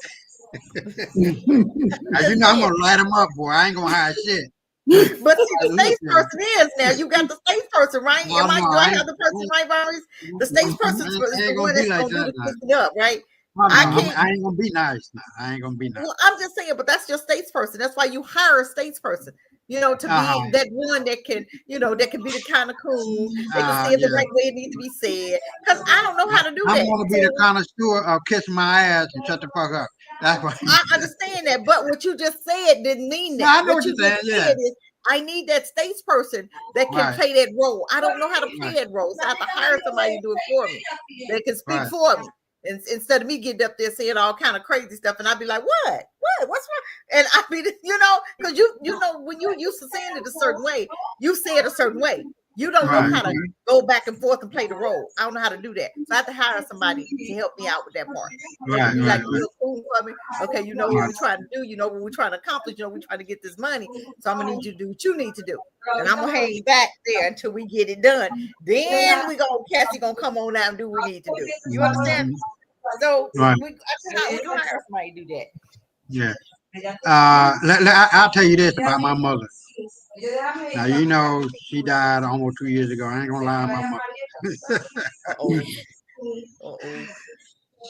As you Just know, I'm saying. gonna light them up, boy. I ain't gonna hide shit. But see, the Look, man. statesperson is now. You got the statesperson, right? No, no, Do I have the person right, Maurice? The statesperson is I the ain't gonna one be that's like gonna do that the now. twisting up, right? No, no, I can't. I ain't gonna be nice now. I ain't gonna be nice. Well, I'm just saying, but that's your statesperson. That's why you hire a statesperson. To Uh-huh. be that one that can, that can be the kind of cool. They can say it the Yeah. right way it needs to be said. Because I don't know how to do I'm that. gonna be the So connoisseur of kissing my ass and shut the fuck up. That's what. I understand that, but what you just said didn't mean No, that. I know What what you you're just saying. Yeah. said is, I need that statesperson that can Right. play that role. I don't know how to play Right. that role, so I have to hire somebody to do it for me, that can speak Right. for me. And instead of me getting up there saying all kind of crazy stuff, and I'd be like, what's wrong? And I mean, because you know when you used to saying it a certain way, you say it a certain way. You don't know Right. how to go back and forth and play the role. I don't know how to do that. So I have to hire somebody to help me out with that part. So Right, be right, like a right. little cool for me. Okay, you know what we're trying to do. You know what we're trying to accomplish. You know we're trying to get this money. So I'm gonna need you to do what you need to do. And I'm gonna hang back there until we get it done. Then Cassie gonna come on out and do what we need to do. You understand? So Right. we're gonna hire somebody to do that. Yeah. I'll tell you this about my mother. Now, you know, she died almost 2 years ago. I ain't gonna lie, my mother. Uh-oh. Uh-oh.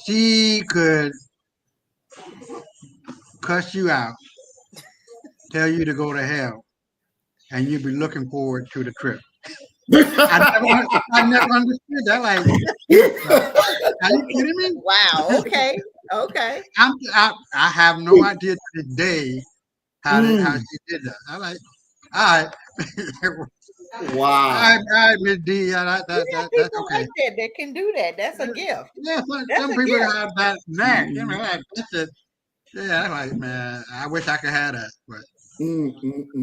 She could cuss you out, tell you to go to hell, and you'd be looking forward to the trip. I never understood that. Like, are you kidding me? Wow. Okay. Okay. I have no idea to this day how she did that. I like, all right. Wow. All right, Miss D. That's People okay. like that can do that. That's a gift. Yeah, That's some a people gift. have that knack. You know, that's it. Yeah, I'm like, man, I wish I could have that. But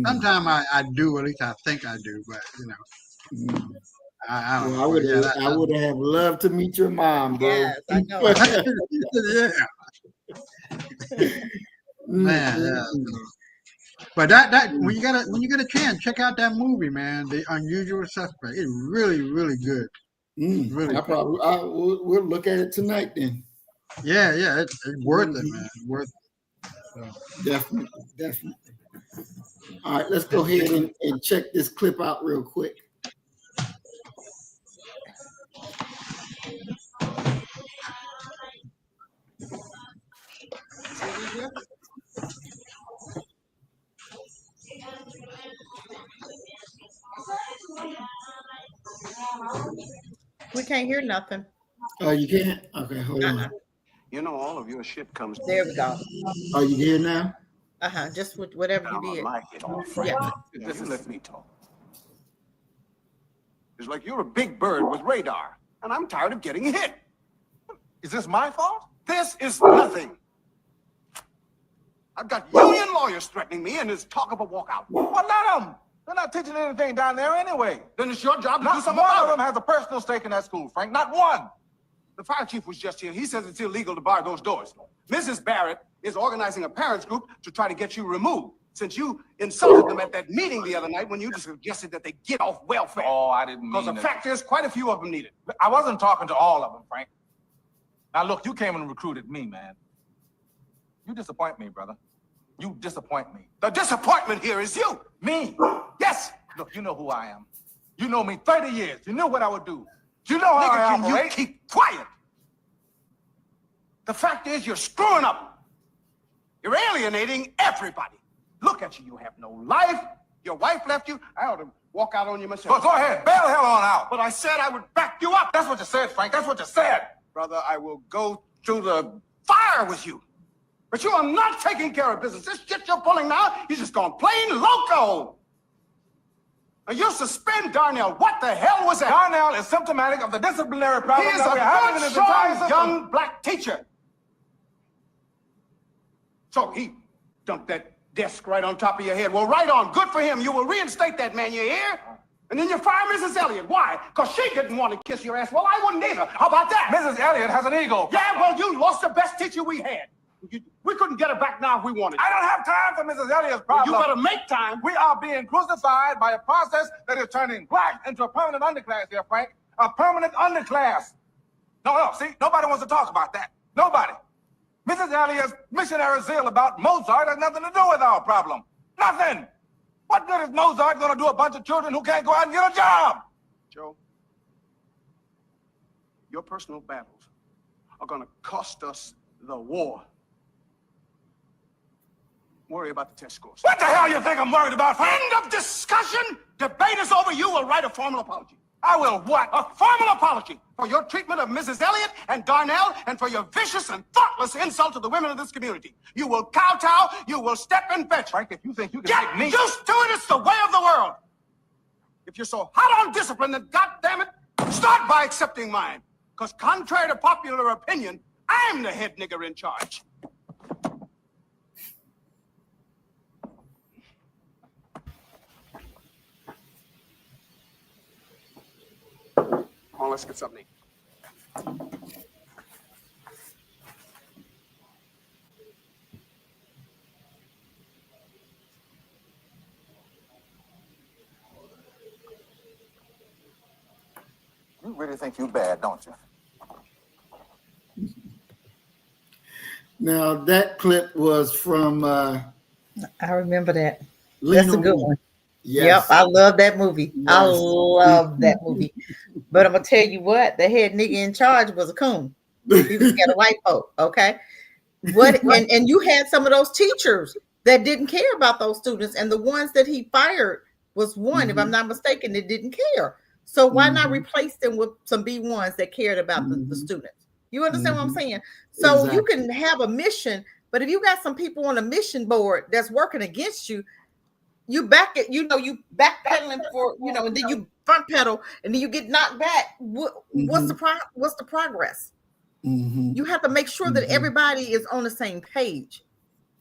sometimes I do, at least I think I do. But you know, I don't know. But yeah, I would have loved to meet your mom, bro. Yes, I know. yeah, man. Yeah. But that when you get a chance, check out that movie, man. The Unusual Suspect. It's really, really good. Really. We'll look at it tonight then. Yeah, it's worth it, man. It's worth it. So. Definitely. All right, let's go ahead and check this clip out real quick. We can't hear nothing. Oh, you can't? Okay, hold on. You know, all of your shit comes. There we go. Are you here now? Just with whatever you did. Like it all, Frank. Yeah. Listen, let me talk. It's like you're a big bird with radar, and I'm tired of getting hit. Is this my fault? This is nothing. I've got union lawyers threatening me, and there's talk of a walkout. Well, let them. They're not teaching anything down there anyway. Then it's your job to do Not something one about of them it. has a personal stake in that school, Frank. Not one. The fire chief was just here. He says it's illegal to bar those doors. Mrs. Barrett is organizing a parents group to try to get you removed, since you insulted them at that meeting the other night when you suggested that they get off welfare. Oh, I didn't mean Because the that. fact is, quite a few of them need it. I wasn't talking to all of them, Frank. Now, look, you came and recruited me, man. You disappoint me, brother. You disappoint me. The disappointment here is you. Me? Yes. Look, you know who I am. You know me 30 years. You knew what I would do. You know how I Nigga, can operate. you keep quiet? The fact is, you're screwing up. You're alienating everybody. Look at you. You have no life. Your wife left you. I ought to walk out on you myself. Go ahead. Bail the hell on out. But I said I would back you up. That's what you said, Frank. That's what you said. Brother, I will go through the fire with you. But you are not taking care of business. This shit you're pulling now, you just gone plain loco. Now, you suspend Darnell. What the hell was that? Darnell is symptomatic of the disciplinary He problem is that we're having in a this good, entire strong, system. young black teacher. So he dumped that desk right on top of your head. Well, right on. Good for him. You will reinstate that man, you hear? And then you fire Mrs. Elliott. Why? Because she didn't want to kiss your ass. Well, I wouldn't either. How about that? Mrs. Elliott has an ego. Yeah, well, you lost the best teacher we had. We couldn't get her back now if we wanted. I don't have time for Mrs. Elliott's problem. You better make time. We are being crucified by a process that is turning black into a permanent underclass here, Frank. A permanent underclass. No, see, nobody wants to talk about that. Nobody. Mrs. Elliott's missionary zeal about Mozart has nothing to do with our problem. Nothing. What good is Mozart going to do a bunch of children who can't go out and get a job? Joe, your personal battles are going to cost us the war. Worry about the test scores. What the hell you think I'm worried about, Frank? End of discussion. Debate is over. You will write a formal apology. I will what? A formal apology for your treatment of Mrs. Elliott and Darnell and for your vicious and thoughtless insult to the women of this community. You will kowtow. You will step and fetch. Frank, if you think you can Get make me... used to it. It's the way of the world. If you're so hot on discipline, then goddammit, start by accepting mine. Because contrary to popular opinion, I'm the head nigger in charge. Come on, let's get something to eat. You really think you bad, don't you? Now that clip was from I remember that. Lena That's a good Waithe. one. Yes. Yep, I love that movie. I Yes. love that movie. But I'm gonna tell you what, the head nigga in charge was a coon. He was scared of white folk. Okay. What and you had some of those teachers that didn't care about those students, and the ones that he fired was one, if I'm not mistaken, that didn't care. So why not replace them with some B1s that cared about the students? You understand what I'm saying? So you can have a mission, but if you got some people on a mission board that's working against you, you back it, you backpedaling for, and then you front pedal, and then you get knocked back. What's the progress? You have to make sure that everybody is on the same page.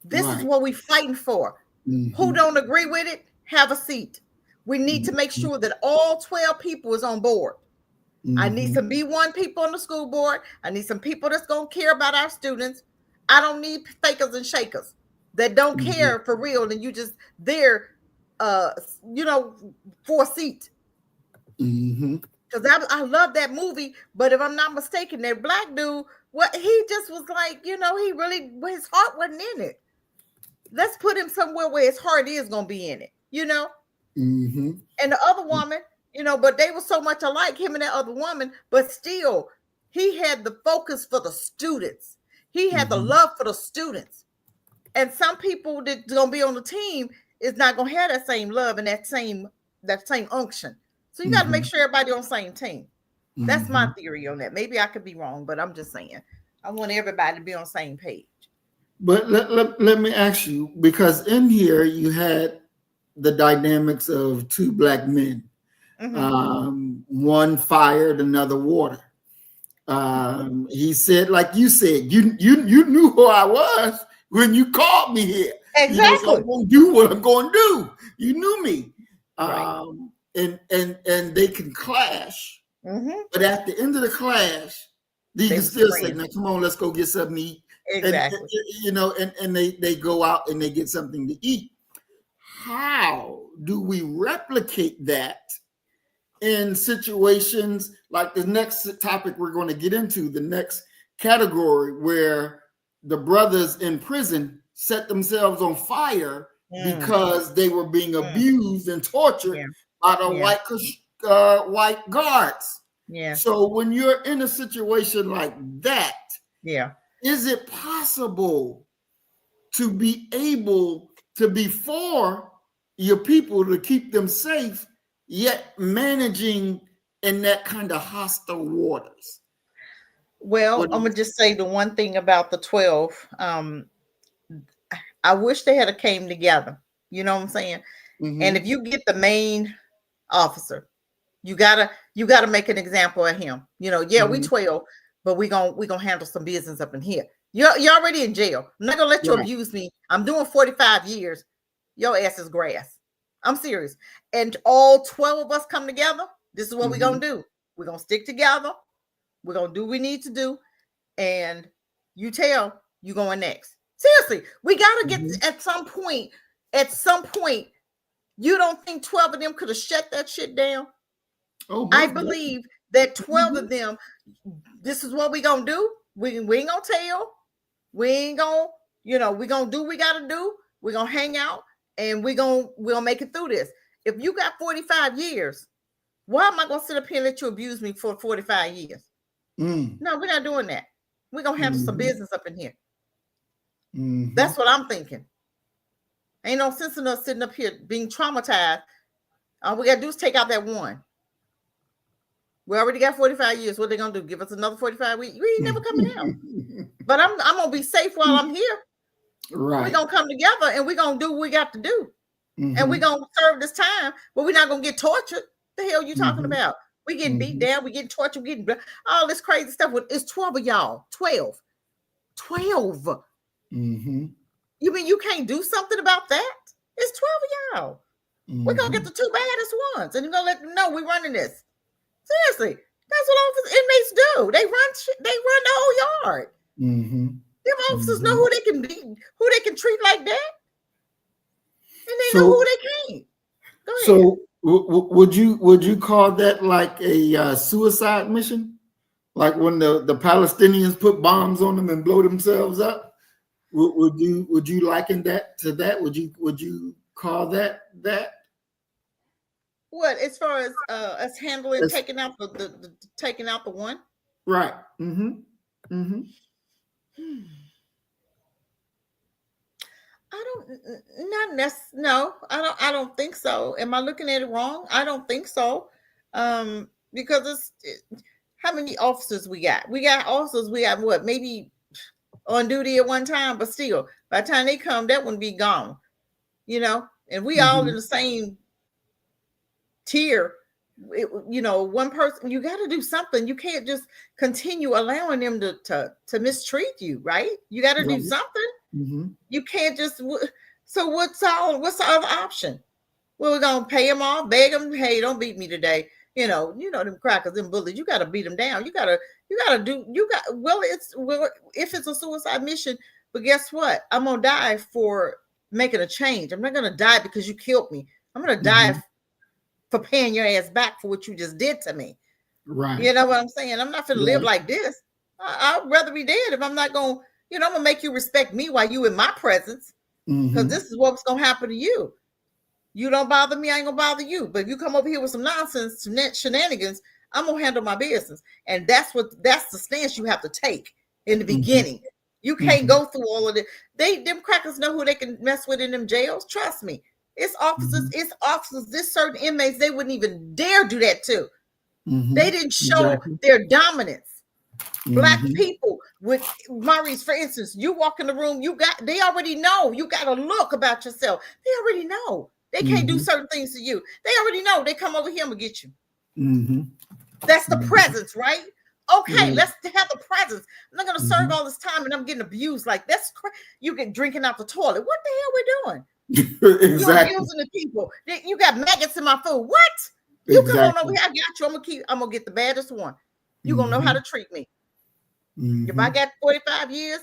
This is what we're fighting for. Who don't agree with it, have a seat. We need to make sure that all 12 people is on board. I need some B1 people on the school board. I need some people that's going to care about our students. I don't need fakers and shakers that don't care for real, and you just there, for a seat. Because I love that movie, but if I'm not mistaken, that black dude, he just was like, he really, his heart wasn't in it. Let's put him somewhere where his heart is going to be in it, And the other woman, but they were so much alike, him and that other woman, but still, he had the focus for the students. He had the love for the students. And some people that's going to be on the team is not going to have that same love and that same unction. So you got to make sure everybody on the same team. That's my theory on that. Maybe I could be wrong, but I'm just saying I want everybody to be on the same page. But let me ask you, because in here you had the dynamics of two black men. One fired, another water. He said, like you said, you knew who I was when you called me here. Exactly. So I'm going to do what I'm going to do. You knew me. Right. And they can clash, but at the end of the clash, you can still say, "Now, come on, let's go get something to eat." Exactly. And they go out and they get something to eat. How do we replicate that in situations like the next topic we're going to get into, the next category, where the brothers in prison set themselves on fire because they were being abused and tortured by the white guards. Yeah. So when you're in a situation like that, is it possible to be able to be for your people, to keep them safe, yet managing in that kind of hostile waters? Well, I'm gonna just say the one thing about the 12. I wish they had came together. You know what I'm saying? And if you get the main officer, you gotta make an example of him. We 12, but we gonna handle some business up in here. You're already in jail. I'm not gonna let you abuse me. I'm doing 45 years. Your ass is grass. I'm serious. And all 12 of us come together. This is what we're gonna do. We're gonna stick together. We're gonna do what we need to do. And you going next. Seriously, we gotta get at some point. You don't think 12 of them could have shut that shit down? I believe that 12 of them, this is what we gonna do. We ain't gonna tell. We ain't gonna, we gonna do what we gotta do. We're gonna hang out and we'll make it through this. If you got 45 years, why am I gonna sit up here and let you abuse me for 45 years? No, we're not doing that. We're gonna handle some business up in here. That's what I'm thinking. Ain't no sense in us sitting up here being traumatized. All we gotta do is take out that one. We already got 45 years. What they gonna do? Give us another 45 weeks? We ain't never coming out. But I'm gonna be safe while I'm here. Right. We're gonna come together and we're gonna do what we got to do. And we're gonna serve this time, but we're not gonna get tortured. The hell you talking about? We getting beat down, we getting tortured, we getting all this crazy stuff. It's 12 of y'all. 12. You mean you can't do something about that? It's 12 of y'all. We're gonna get the two baddest ones, and you're gonna let them know we're running this. Seriously, That's what office inmates do. They run the whole yard. Mm-hmm. Them officers know who they can be, who they can treat like that, and they know So, who they can't. Go ahead. so would you call that like a suicide mission? Like when the Palestinians put bombs on them and blow themselves up? Would you liken that to that? Would you call that? What, as far as us handling taking out the one? Right. Mm-hmm. Mm-hmm. No, I don't think so. Am I looking at it wrong? I don't think so. Because how many officers we got? We got officers, we got what, maybe on duty at one time, but still, by the time they come, that one be gone. And we all in the same tier. One person, you got to do something. You can't just continue allowing them to mistreat you, right? You got to do something. Mm-hmm. You can't just. So what's the other option? Well, we're gonna pay them off, beg them, hey, don't beat me today. Them crackers, them bullies. You got to beat them down. Well, if it's a suicide mission, but guess what? I'm gonna die for making a change. I'm not gonna die because you killed me. I'm gonna die for paying your ass back for what you just did to me. Right. You know what I'm saying? I'm not gonna live like this. I'd rather be dead if I'm not gonna. I'm gonna make you respect me while you in my presence, because this is what's gonna happen to you. You don't bother me, I ain't gonna bother you. But if you come over here with some nonsense, some shenanigans, I'm gonna handle my business. And that's the stance you have to take in the beginning. You can't go through all of it. Them crackers know who they can mess with in them jails. Trust me. It's officers, this certain inmates, they wouldn't even dare do that to. They didn't show their dominance. Black people with Maurice, for instance, you walk in the room, they already know. You got a look about yourself. They already know. They can't do certain things to you. They already know. They come over here and get you. That's the presence, right? Okay, let's have the presence. I'm not going to serve all this time and I'm getting abused. Like, that's you get drinking out the toilet. What the hell we doing? Exactly. You're abusing the people. You got maggots in my food. What? You come on over here. I got you. I'm gonna get the baddest one. You're gonna know how to treat me. If I got 45 years,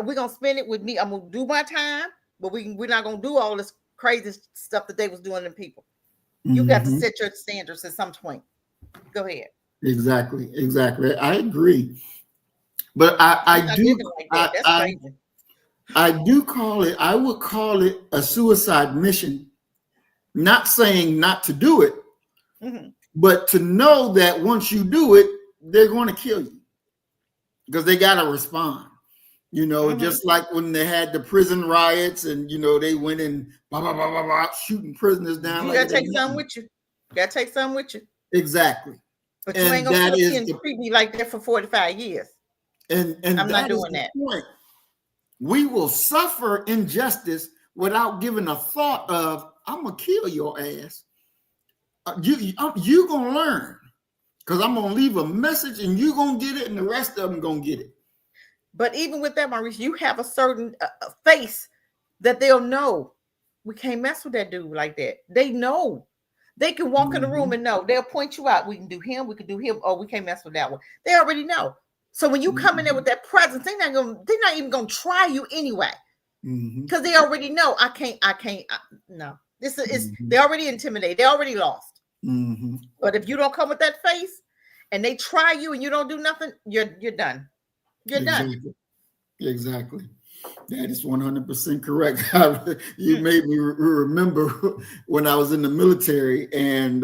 we're gonna spend it with me. I'm gonna do my time, but we're not gonna do all this crazy stuff that they was doing to people. You got to set your standards at some point. Go ahead. Exactly. I agree. But I do call it, I would call it a suicide mission, not saying not to do it, but to know that once you do it, they're going to kill you because they got to respond. Just like when they had the prison riots and, they went and shooting prisoners down. You got to take some with you. Exactly. But you ain't going to treat me like that for 45 years. And I'm not doing that. Point. We will suffer injustice without giving a thought of, I'm going to kill your ass. You're going to learn because I'm going to leave a message and you're going to get it and the rest of them going to get it. But even with that, Maurice, you have a certain face that they'll know. We can't mess with that dude like that. They know. They can walk in the room and know. They'll point you out. We can do him. We can do him. Oh, we can't mess with that one. They already know. So when you come in there with that presence, they're not even going to try you anyway. Because they already know. I can't. No. This is they're already intimidated. They already lost. But if you don't come with that face and they try you and you don't do nothing, you're done. You're done. Exactly. That is 100% correct. You made me remember when I was in the military and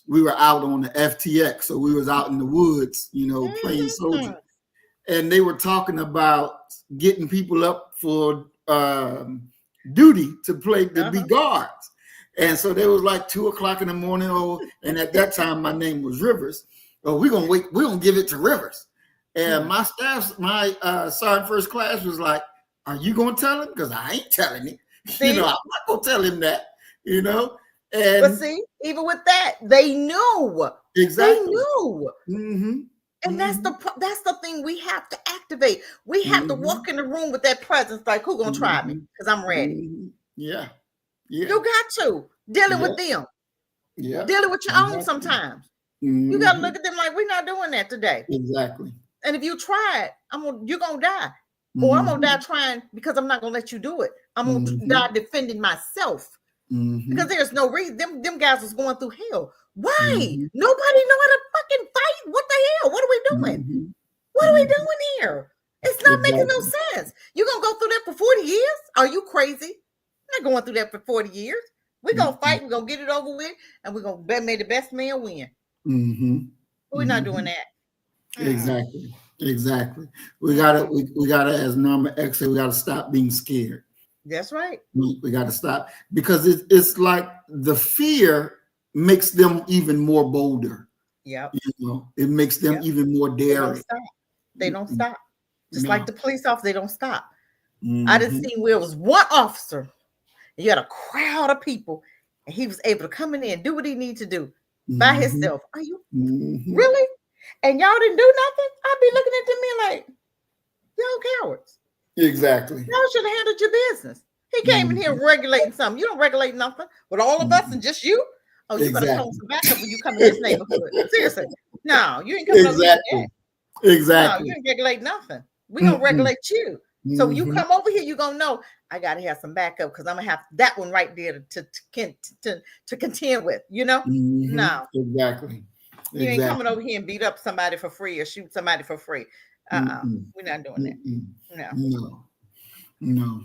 we were out on the FTX. So we was out in the woods, playing soldier. And they were talking about getting people up for duty to be guards. And so there was like 2:00 in the morning. And at that time, my name was Rivers. We're going to give it to Rivers. And my sergeant first class was like, are you going to tell him? Because I ain't telling him. I'm not going to tell him that, And, but see, even with that, they knew. Exactly. They knew. And that's the thing we have to activate. We have to walk in the room with that presence like, who going to try me? Because I'm ready. Yeah. You got to. Dealing with them. Yeah. Dealing with your own sometimes. You got to look at them like we're not doing that today. Exactly. And if you try it, you're gonna die, or I'm gonna die trying because I'm not gonna let you do it. I'm gonna die defending myself because there's no reason. Them guys was going through hell. Why? Nobody know how to fucking fight. What the hell? What are we doing? What are we doing here? It's not making no sense. You're gonna go through that for 40 years? Are you crazy? I'm not going through that for 40 years. We're gonna fight. We're gonna get it over with, and we're gonna make the best man win. We're not doing that. Exactly. We gotta, as Norma X said, we gotta stop being scared. That's right. We gotta stop, because it's like the fear makes them even more bolder. Yeah. It makes them even more daring. They don't stop. Just like the police officer, they don't stop. I didn't see where it was one officer. You had a crowd of people, and he was able to come in there and do what he needed to do by himself. Are you really? And y'all didn't do nothing? I'd be looking at them and like, y'all cowards. Exactly. Y'all should have handled your business. He came in here regulating something. You don't regulate nothing with all of us and just you. Oh, you better come some backup when you come in this neighborhood. Seriously. No, you ain't coming over here. Exactly. No, you ain't regulate nothing. We're going to regulate you. So when you come over here, you're going to know I got to have some backup because I'm going to have that one right there to contend with, No. Exactly. You ain't coming over here and beat up somebody for free or shoot somebody for free. We're not doing that. No.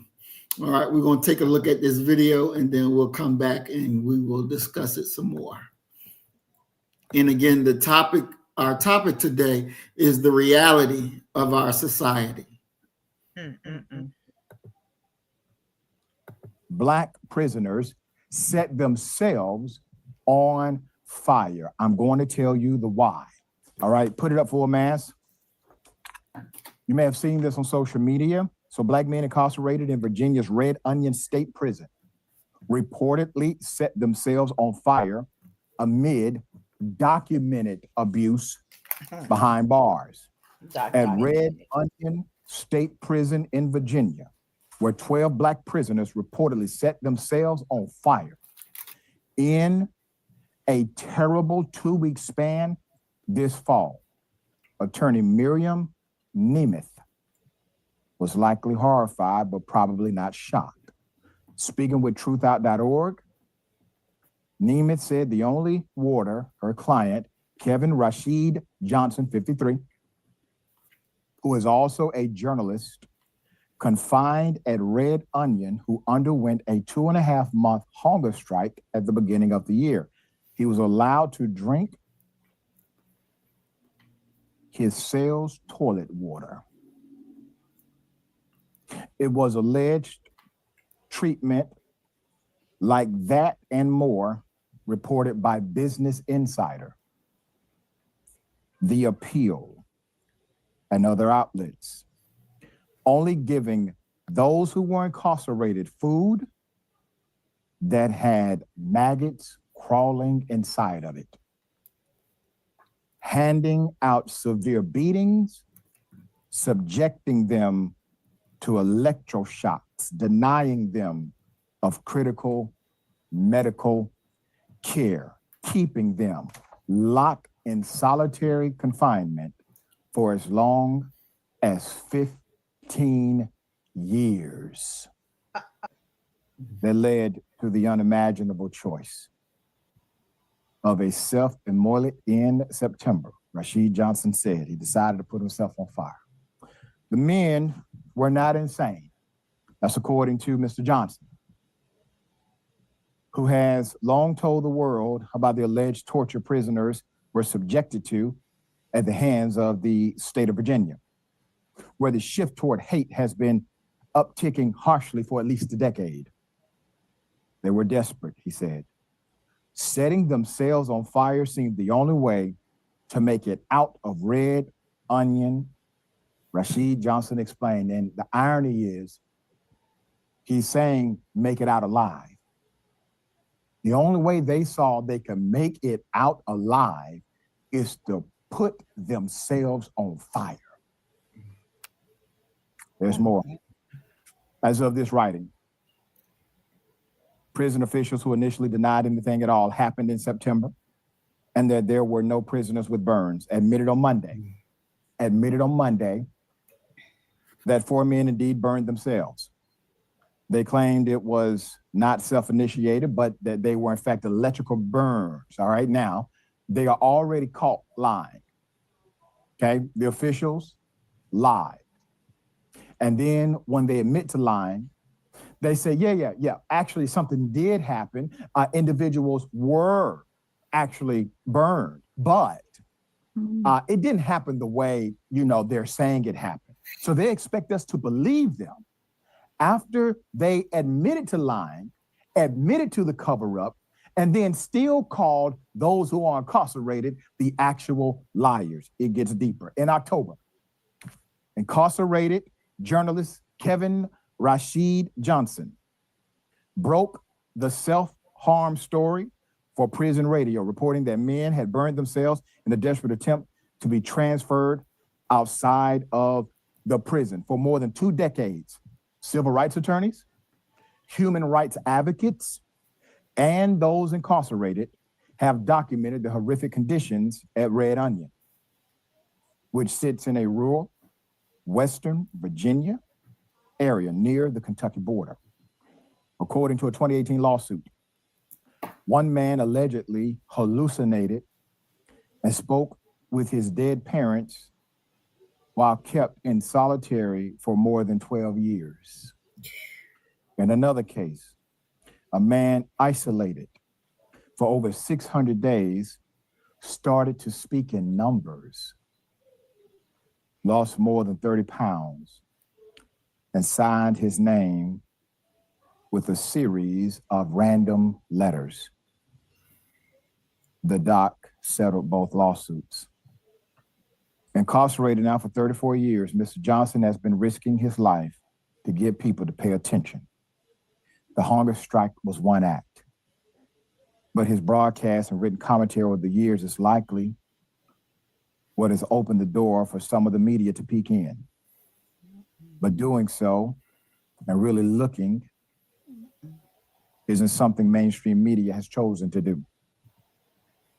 All right, we're going to take a look at this video, and then we'll come back and we will discuss it some more. And again, our topic today is the reality of our society. Black prisoners set themselves on fire. I'm going to tell you the why. All right, put it up for a mass. You may have seen this on social media. So black men incarcerated in Virginia's Red Onion State Prison reportedly set themselves on fire amid documented abuse behind bars. At Red Onion State Prison in Virginia, where 12 black prisoners reportedly set themselves on fire in a terrible 2-week span this fall. Attorney Miriam Nemeth was likely horrified, but probably not shocked. Speaking with truthout.org, Nemeth said the only warder, her client, Kevin Rashid Johnson, 53, who is also a journalist confined at Red Onion, who underwent a 2.5-month hunger strike at the beginning of the year. He was allowed to drink his cell's toilet water. It was alleged treatment like that and more reported by Business Insider, The Appeal, and other outlets, only giving those who were incarcerated food that had maggots crawling inside of it, handing out severe beatings, subjecting them to electroshocks, denying them of critical medical care, keeping them locked in solitary confinement for as long as 15 years. That led to the unimaginable choice of a self-immolate in September. Rashid Johnson said he decided to put himself on fire. The men were not insane. That's according to Mr. Johnson, who has long told the world about the alleged torture prisoners were subjected to at the hands of the state of Virginia, where the shift toward hate has been upticking harshly for at least a decade. They were desperate, he said. Setting themselves on fire seemed the only way to make it out of Red Onion, Rashid Johnson explained. And the irony is, he's saying make it out alive. The only way they saw they could make it out alive is to put themselves on fire. There's more. As of this writing, prison officials who initially denied anything at all happened in September and that there were no prisoners with burns. Admitted on Monday that 4 men indeed burned themselves. They claimed it was not self-initiated, but that they were in fact electrical burns. All right, now they are already caught lying. Okay, the officials lied. And then when they admit to lying, they say, yeah, actually something did happen. Individuals were actually burned, but it didn't happen the way, they're saying it happened. So they expect us to believe them after they admitted to lying, admitted to the cover-up, and then still called those who are incarcerated the actual liars. It gets deeper. In October, incarcerated journalist Kevin Rashid Johnson broke the self-harm story for Prison Radio, reporting that men had burned themselves in a desperate attempt to be transferred outside of the prison. For more than 2 decades, civil rights attorneys, human rights advocates, and those incarcerated have documented the horrific conditions at Red Onion, which sits in a rural Western Virginia area near the Kentucky border. According to a 2018 lawsuit, one man allegedly hallucinated and spoke with his dead parents while kept in solitary for more than 12 years. In another case, a man isolated for over 600 days started to speak in numbers, lost more than 30 pounds, and signed his name with a series of random letters. The doc settled both lawsuits. Incarcerated now for 34 years, Mr. Johnson has been risking his life to get people to pay attention. The hunger strike was one act, but his broadcast and written commentary over the years is likely what has opened the door for some of the media to peek in. But doing so and really looking isn't something mainstream media has chosen to do.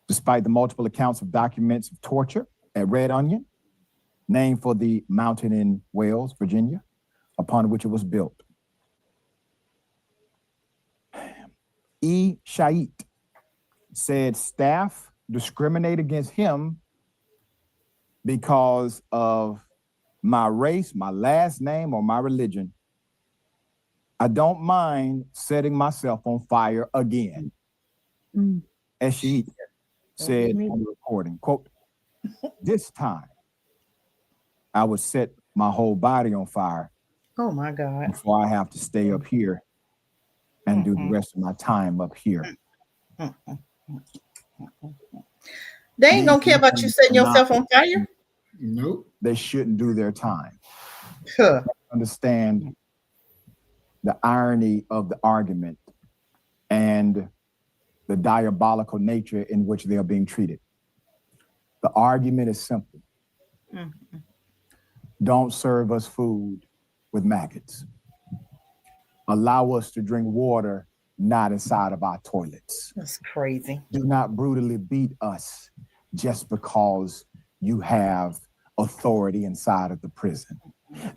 Despite the multiple accounts of documents of torture at Red Onion, named for the mountain in Wales, Virginia, upon which it was built. E. Shait said staff discriminate against him because of my race, my last name, or my religion. I don't mind setting myself on fire again. As she said on the recording, quote, this time I would set my whole body on fire. Oh my God. Before I have to stay up here and do the rest of my time up here. They ain't gonna care about you setting yourself on fire. Nope. They shouldn't do their time. Huh. Understand the irony of the argument and the diabolical nature in which they are being treated. The argument is simple. Don't serve us food with maggots. Allow us to drink water not inside of our toilets. That's crazy. Do not brutally beat us just because you have authority inside of the prison.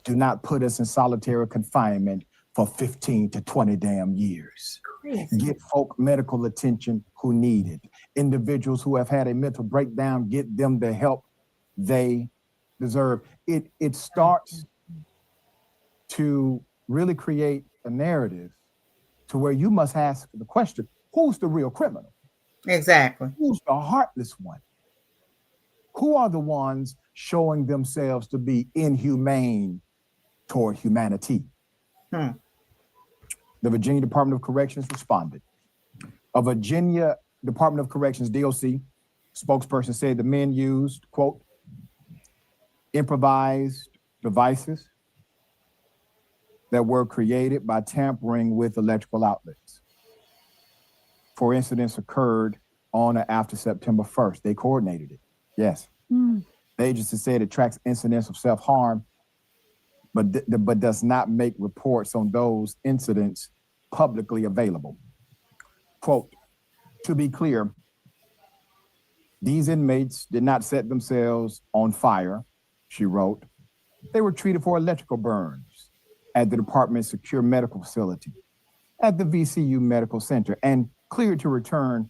Do not put us in solitary confinement for 15 to 20 damn years. Crazy. Get folk medical attention who need it. Individuals who have had a mental breakdown, get them the help they deserve. It starts to really create a narrative to where you must ask the question, who's the real criminal? Exactly. Who's the heartless one? Who are the ones showing themselves to be inhumane toward humanity? The Virginia Department of Corrections responded. A Virginia Department of Corrections, DOC, spokesperson said the men used, quote, improvised devices that were created by tampering with electrical outlets. 4 incidents occurred on or after September 1st. They coordinated it. Yes. The agency said it tracks incidents of self-harm, but does not make reports on those incidents publicly available. Quote, to be clear, These inmates did not set themselves on fire, she wrote. They were treated for electrical burns at the department's secure medical facility, at the VCU Medical Center, and cleared to return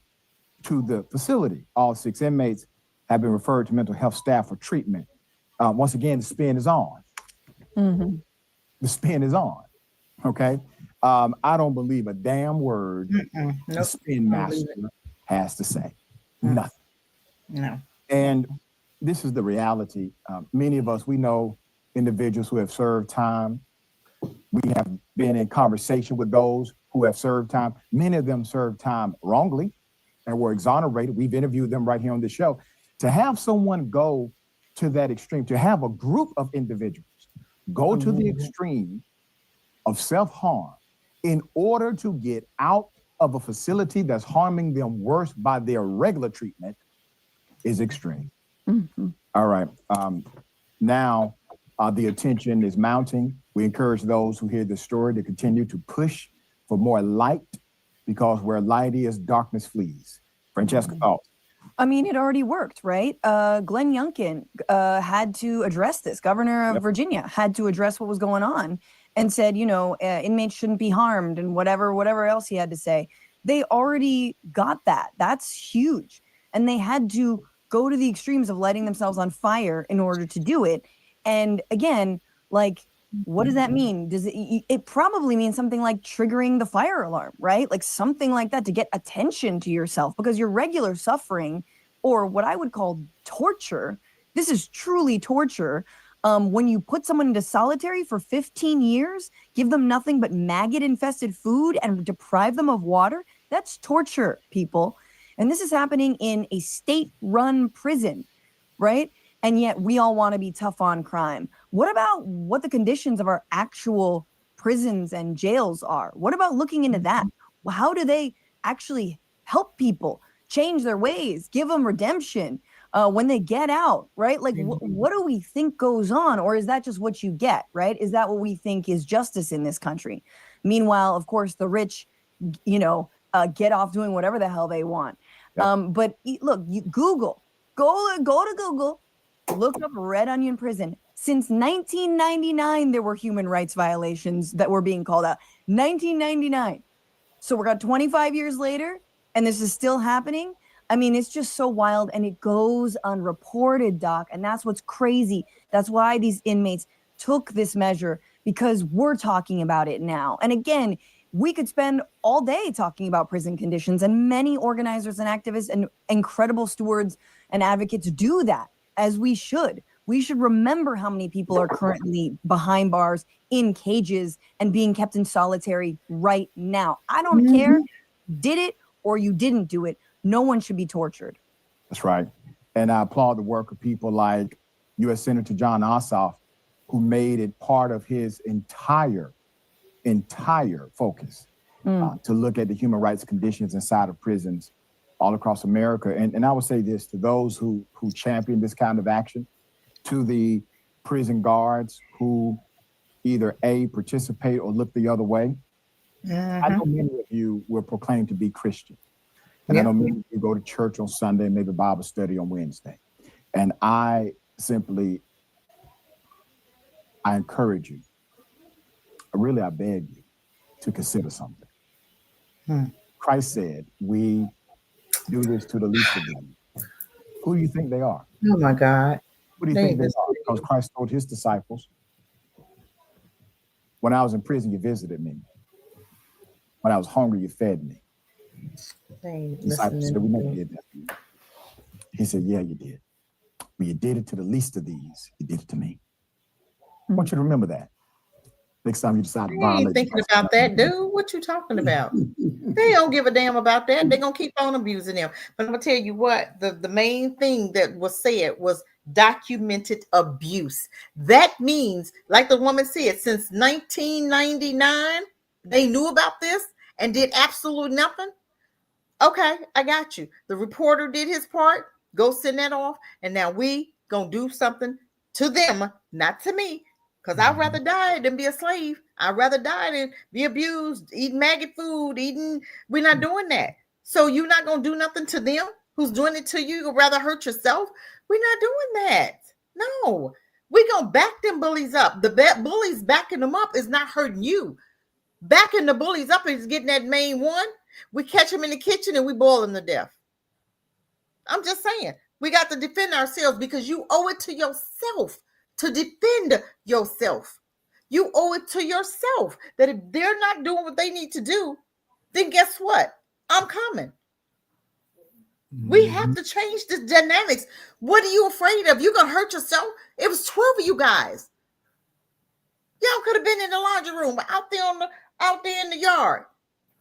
to the facility. All 6 inmates have been referred to mental health staff for treatment. Once again, the spin is on. Mm-hmm. The spin is on. Okay. I don't believe a damn word the spin master has to say. Nothing. No. And this is the reality. Many of us, we know individuals who have served time. We have been in conversation with those who have served time. Many of them served time wrongly and were exonerated. We've interviewed them right here on the show. To have someone go to that extreme, to have a group of individuals go to the extreme of self-harm in order to get out of a facility that's harming them worse by their regular treatment is extreme. Mm-hmm. All right. Now the attention is mounting. We encourage those who hear this story to continue to push for more light, because where light is, darkness flees. Francesca, thoughts? I mean, it already worked, right? Glenn Youngkin had to address this. Governor of Virginia had to address what was going on and said, you know, inmates shouldn't be harmed and whatever else he had to say. They already got that. That's huge. And they had to go to the extremes of lighting themselves on fire in order to do it. And again, like, what does that mean? Does it probably means something like triggering the fire alarm, right? Like something like that to get attention to yourself, because your regular suffering, or what I would call torture, this is truly torture. When you put someone into solitary for 15 years, give them nothing but maggot-infested food and deprive them of water, that's torture, people. And this is happening in a state-run prison, right? And yet we all want to be tough on crime. What about what the conditions of our actual prisons and jails are? What about looking into that? How do they actually help people change their ways, give them redemption when they get out, right? Like, what do we think goes on? Or is that just what you get, right? Is that what we think is justice in this country? Meanwhile, of course, the rich, you know, get off doing whatever the hell they want. But look, you Google, go to Google, look up Red Onion Prison. Since 1999, there were human rights violations that were being called out. 1999. So we're got 25 years later, and this is still happening. I mean, it's just so wild, and it goes unreported, Doc. And that's what's crazy. That's why these inmates took this measure, because we're talking about it now. And again, we could spend all day talking about prison conditions, and many organizers and activists and incredible stewards and advocates do that, as we should. We should remember how many people are currently behind bars, in cages, and being kept in solitary right now. I don't care, did it or you didn't do it. No one should be tortured. That's right. And I applaud the work of people like U.S. Senator John Ossoff, who made it part of his entire focus to look at the human rights conditions inside of prisons all across America. And I would say this to those who champion this kind of action, to the prison guards who either A, participate or look the other way. I know many of you will proclaim to be Christian. And I know many of you go to church on Sunday, maybe Bible study on Wednesday. And I encourage you, I beg you to consider something. Christ said, we do this to the least of them. Who do you think they are? Oh my God. Who do you think they are? Because Christ told his disciples, when I was in prison, you visited me. When I was hungry, you fed me. Disciples said, we never did that for you. He said, yeah, you did. When you did it to the least of these, you did it to me. I want you to remember that. Next time you decide to violate. You ain't thinking about that, dude. What you talking about? They don't give a damn about that. They're going to keep on abusing them. But I'm going to tell you what, the main thing that was said was documented abuse. That means, like the woman said, since 1999, they knew about this and did absolutely nothing. Okay, I got you. The reporter did his part. Go send that off. And now we going to do something to them, not to me. Because I'd rather die than be a slave. I'd rather die than be abused, eating maggot food, we're not doing that. So you're not going to do nothing to them who's doing it to you, you'd rather hurt yourself. We're not doing that. No, we're going to back them bullies up. The bullies backing them up is not hurting you. Backing the bullies up is getting that main one. We catch them in the kitchen and we boil them to death. I'm just saying, we got to defend ourselves because you owe it to yourself to defend yourself. You owe it to yourself that if they're not doing what they need to do, then guess what? I'm coming. We have to change the dynamics. What are you afraid of? You're going to hurt yourself? It was 12 of you guys. Y'all could have been in the laundry room, out there in the yard.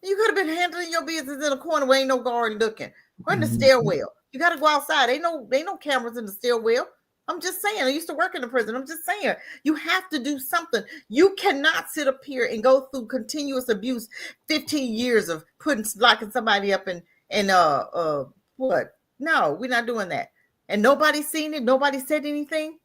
You could have been handling your business in a corner where ain't no guard looking. Or in the stairwell. You got to go outside. Ain't no cameras in the stairwell. I'm just saying. I used to work in the prison. I'm just saying. You have to do something. You cannot sit up here and go through continuous abuse, 15 years of locking somebody up and what? No, we're not doing that. And nobody's seen it. Nobody said anything.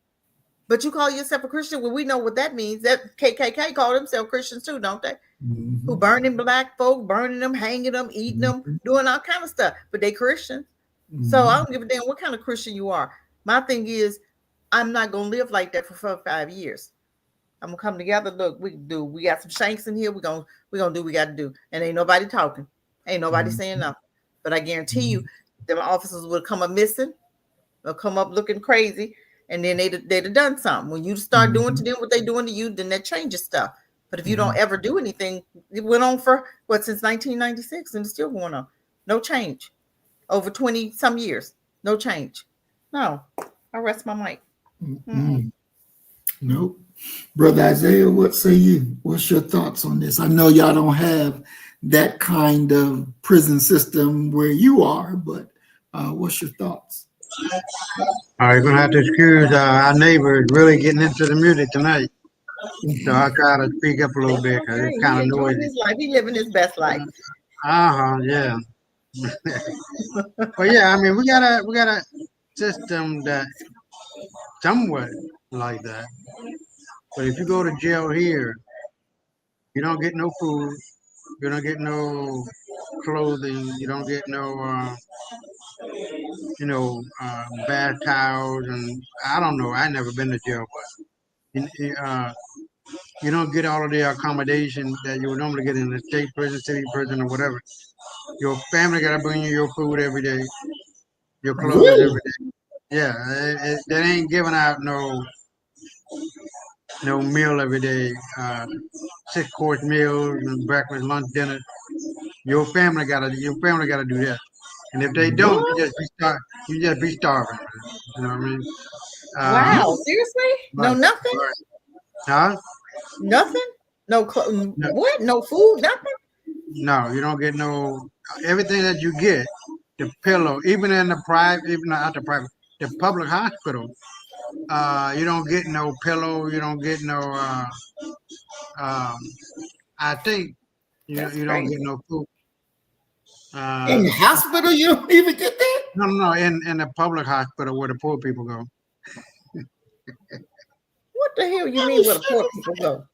But you call yourself a Christian? Well, we know what that means. That KKK call themselves Christians too, don't they? Mm-hmm. Who burning black folk, burning them, hanging them, eating them, doing all kind of stuff. But they Christians. Mm-hmm. So I don't give a damn what kind of Christian you are. My thing is, I'm not going to live like that for 4 or 5 years. I'm going to come together. Look, we got some shanks in here. We're going to do what we got to do. And ain't nobody talking. Ain't nobody saying nothing. But I guarantee you, them officers would come up missing. They'll come up looking crazy. And then they'd have done something. When you start doing to them what they're doing to you, then that changes stuff. But if you don't ever do anything, it went on for since 1996 and it's still going on. No change. Over 20 some years. No change. No. I rest my mic. Nope. Brother Isaiah, what say you? What's your thoughts on this? I know y'all don't have that kind of prison system where you are, but what's your thoughts? All right, you're gonna have to excuse our neighbor is really getting into the music tonight. So I try to speak up a little bit because it's kind of noisy. His life. He living his best life. Yeah. But yeah, I mean, we got a system that somewhat like that. But if you go to jail here, you don't get no food, you don't get no clothing, you don't get no bath towels, and I don't know. I never been to jail, but you don't get all of the accommodation that you would normally get in the state prison, city prison, or whatever. Your family got to bring you your food every day, your clothes every day. Yeah, they ain't giving out no meal every day. 6-course meals and breakfast, lunch, dinner. Your family gotta do that. And if they don't, you just be starving. You know what I mean? Wow, seriously? No, nothing? Right. Huh? Nothing? No, what? No food? Nothing? No, you don't get no. Everything that you get, the pillow, even in the private, even not the private, the public hospital, you don't get no pillow. You don't get no. I think you don't get no food. In the hospital, you don't even get that? No. In the public hospital where the poor people go. What the hell you mean where the poor people go?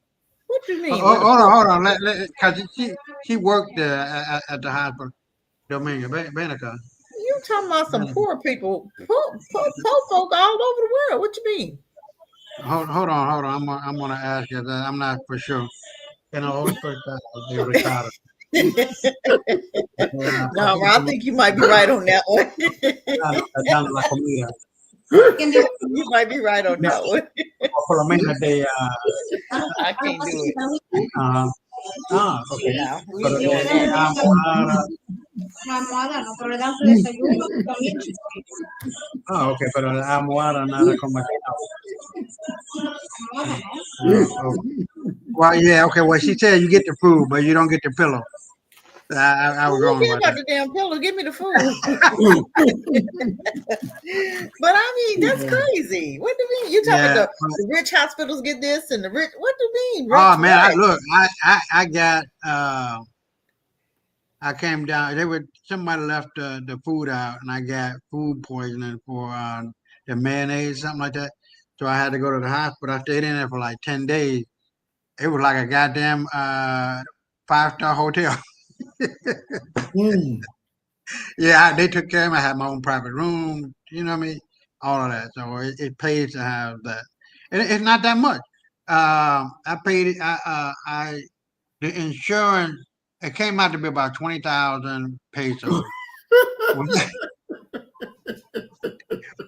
What do you mean? Hold on. Because she worked at the hospital. Domingo Benica. You talking about some poor people, poor folk all over the world. What you mean? Hold on. I'm gonna ask you that. I'm not for sure. No, I think you might be right on that one. You might be right on that one. I can't do it. Okay. No, we ain't doing that. Okay, pero la almohada nada como Well, yeah, okay. Well, she said you get the food, but you don't get the pillow. I was wrong about that. The damn pillow. Give me the food. But I mean, that's crazy. What do you mean? You talking about the rich hospitals get this and the rich? What do you mean? Oh man, look, I got. I came down. Somebody left the food out, and I got food poisoning for the mayonnaise, something like that. So I had to go to the hospital. I stayed in there for like 10 days. It was like a goddamn 5-star hotel. Yeah, they took care of me. I had my own private room. You know what I mean? All of that. So it pays to have that, and it's not that much. I paid it. The insurance. It came out to be about 20,000 pesos.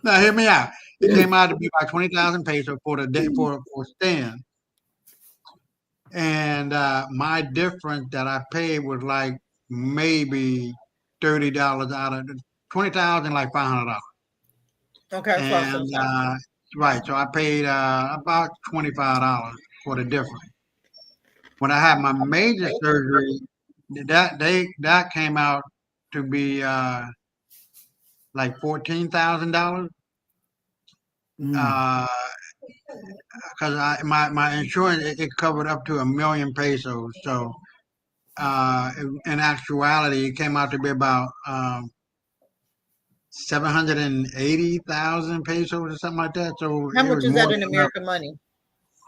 Now hear me out. It came out to be about 20,000 pesos for the day for staying, and my difference that I paid was like maybe $30 out of 20,000, like $500. Okay, that's what I was And gonna say. right, so I paid about $25 for the difference. When I had my major surgery, that came out to be like $14,000. Mm, Because my insurance it covered up to 1,000,000 pesos. So in actuality, it came out to be about 780,000 pesos or something like that. So How it much was is more that in than enough. American money?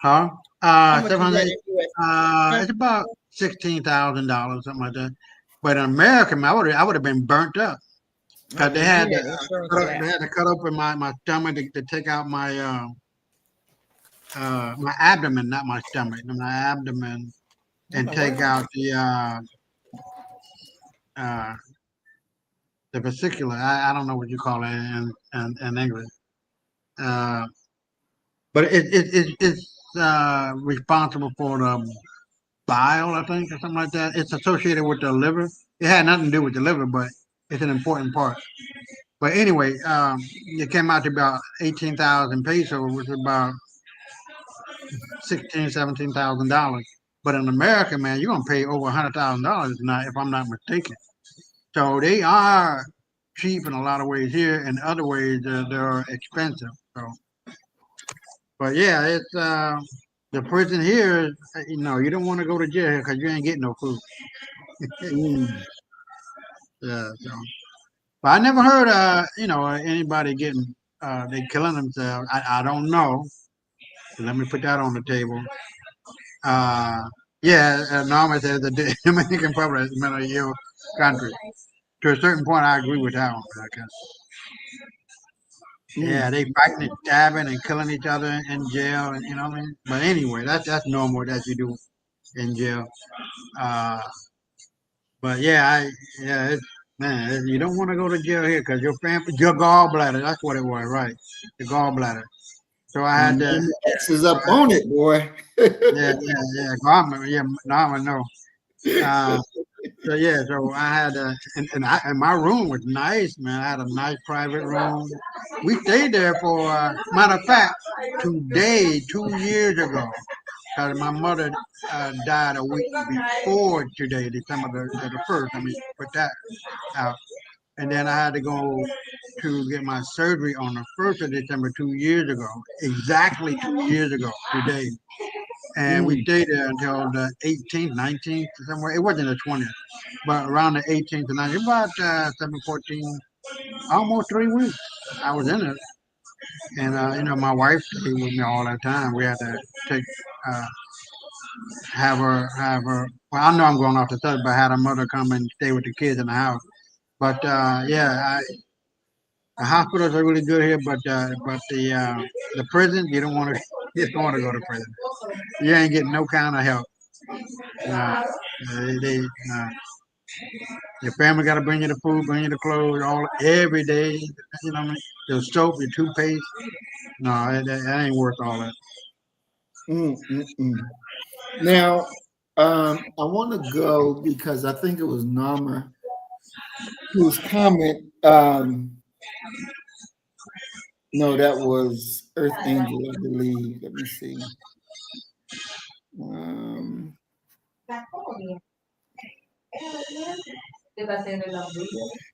Huh? How much is that 700. in US? It's about $16,000, something like that. But in America, man, I would have been burnt up Oh because yeah, you had insurance for they that. had to cut open my stomach to take out my abdomen, not my stomach, my abdomen, Oh and my take word. out uh, the vesicular. I don't know what you call it in English. Uh, but it's responsible for the bile, I think, or something like that. It's associated with the liver. It had nothing to do with the liver, but it's an important part. But anyway, it came out to about 18,000 pesos, which is about 17,000 $18,000. But in America, man, you're gonna pay over $100,000 now, if I'm not mistaken. So they are cheap in a lot of ways here, and other ways they're expensive. So, but yeah, it's the prison here. You don't want to go to jail because you ain't getting no food. mm, Yeah. So, but I never heard anybody getting they killing themselves. I don't know. Let me put that on the table. Uh, yeah, Norma says the Dominican Republic is a mentally ill country. To a certain point, I agree with that one. I guess. Yeah, mm, they fighting and stabbing and killing each other in jail, and you know what I mean. But anyway, that's normal that you do in jail. Uh, but yeah, man, you don't want to go to jail here because your gallbladder. That's what it was, right? The gallbladder. So I had and to, Mama X is up on it, boy. yeah, Garmin, yeah, Garmin, no. Uh, so yeah, so I had and my room was nice, man. I had a nice private room. We stayed there for matter of fact, today, 2 years ago, because my mother died a week before today, December the 1st. I mean, put that out. And then I had to go to get my surgery on the 1st of December 2 years ago, exactly 2 years ago today. And we Mm, stayed there until the 18th, 19th, somewhere. It wasn't the 20th, but around the 18th to 19th, about 7, 14, almost 3 weeks. I was in it. And, my wife stayed with me all that time. We had to take, uh, well, I know I'm going off the subject, but I had her mother come and stay with the kids in the house. But, yeah, the hospitals are really good here, but the prison, you don't want to you don't want to go to prison. You ain't getting no kind of help. Your family got to bring you the food, bring you the clothes, all every day. You know what I mean? Your soap, your toothpaste. No, that ain't worth all that. mm, mm, mm. Now, I want to go because I think it was Nama whose comment. No, that was Earth Angel, I believe. Let me see. Um,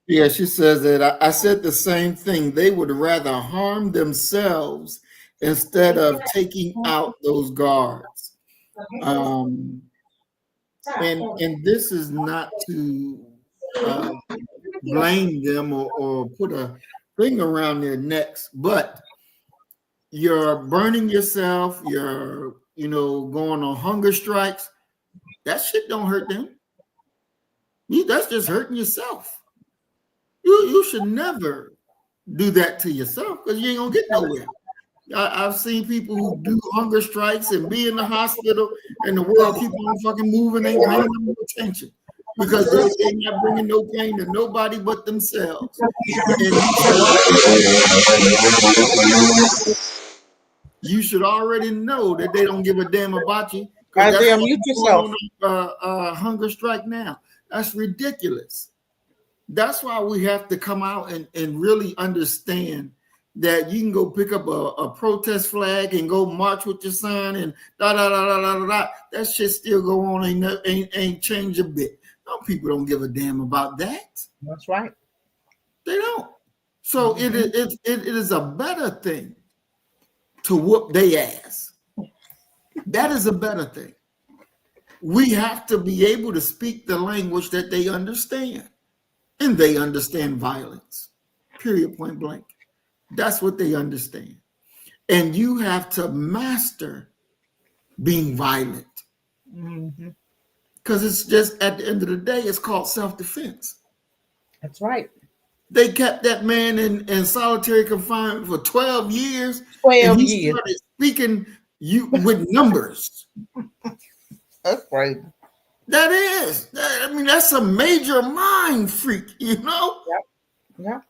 yeah, she says that I said the same thing. They would rather harm themselves instead of taking out those guards. Um, and this is not to uh, blame them or put a thing around their necks, but you're burning yourself, you're going on hunger strikes. That shit don't hurt them. That's just hurting yourself. You should never do that to yourself because you ain't gonna get nowhere. I've seen people who do hunger strikes and be in the hospital, and the world keep on fucking moving, ain't paying them no attention because they're not bringing no pain to nobody but themselves. And you should already know that they don't give a damn about you because that's Isaiah, mute yourself. on hunger strike now. That's ridiculous. That's why we have to come out and really understand that you can go pick up a protest flag and go march with your son and da da da da da da da. That shit still go on, ain't change a bit. Some people don't give a damn about that. That's right. They don't. So it is a better thing to whoop their ass. That is a better thing. We have to be able to speak the language that they understand. And they understand violence. Period, point blank. That's what they understand. And you have to master being violent. Because it's just, at the end of the day, it's called self-defense. That's right. They kept that man in solitary confinement for 12 years. 12 and he years. started speaking with numbers. That's right. That is. I mean, that's a major mind freak, you know? Yep. Yeah.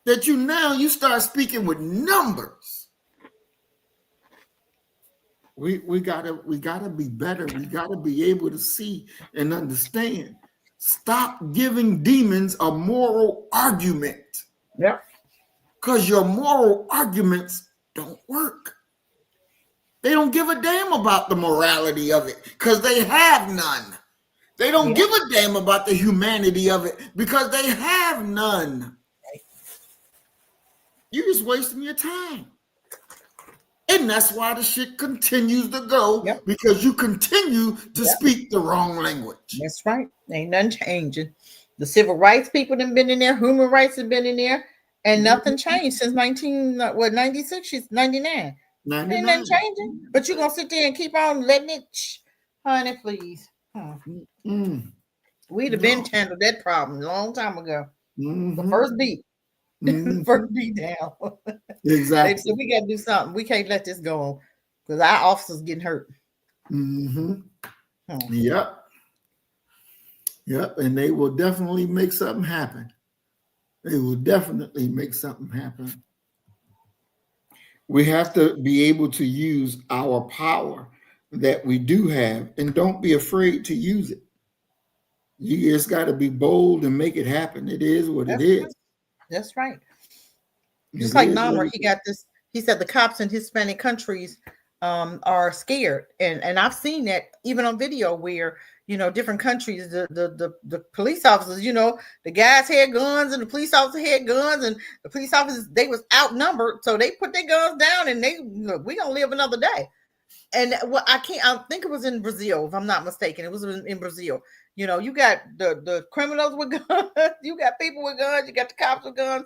That you start speaking with numbers. We gotta be better. We gotta be able to see and understand. Stop giving demons a moral argument. Yeah. Because your moral arguments don't work. They don't give a damn about the morality of it because they have none. They don't give a damn about the humanity of it because they have none. You're just wasting your time. And that's why the shit continues to go because you continue to speak the wrong language. That's right. Ain't nothing changing. The civil rights people have been in there. Human rights have been in there. And nothing changed since 96? She's 99. 99. Ain't nothing changing. But you're going to sit there and keep on letting it, honey, please. We'd have been handled that problem a long time ago. The first beat. First beat down. Exactly. So we got to do something. We can't let this go on because our officers getting hurt. Yep. And they will definitely make something happen. They will definitely make something happen. We have to be able to use our power that we do have, and don't be afraid to use it. You just got to be bold and make it happen. It is what it is. That's right. Just like Namor, he got this. He said the cops in Hispanic countries are scared, and I've seen that even on video where different countries, the police officers, the guys had guns and the police officers had guns, and the police officers, they was outnumbered, so they put their guns down and we gonna live another day. And I think it was in Brazil, if I'm not mistaken. It was in Brazil. You got the criminals with guns, you got people with guns, you got the cops with guns,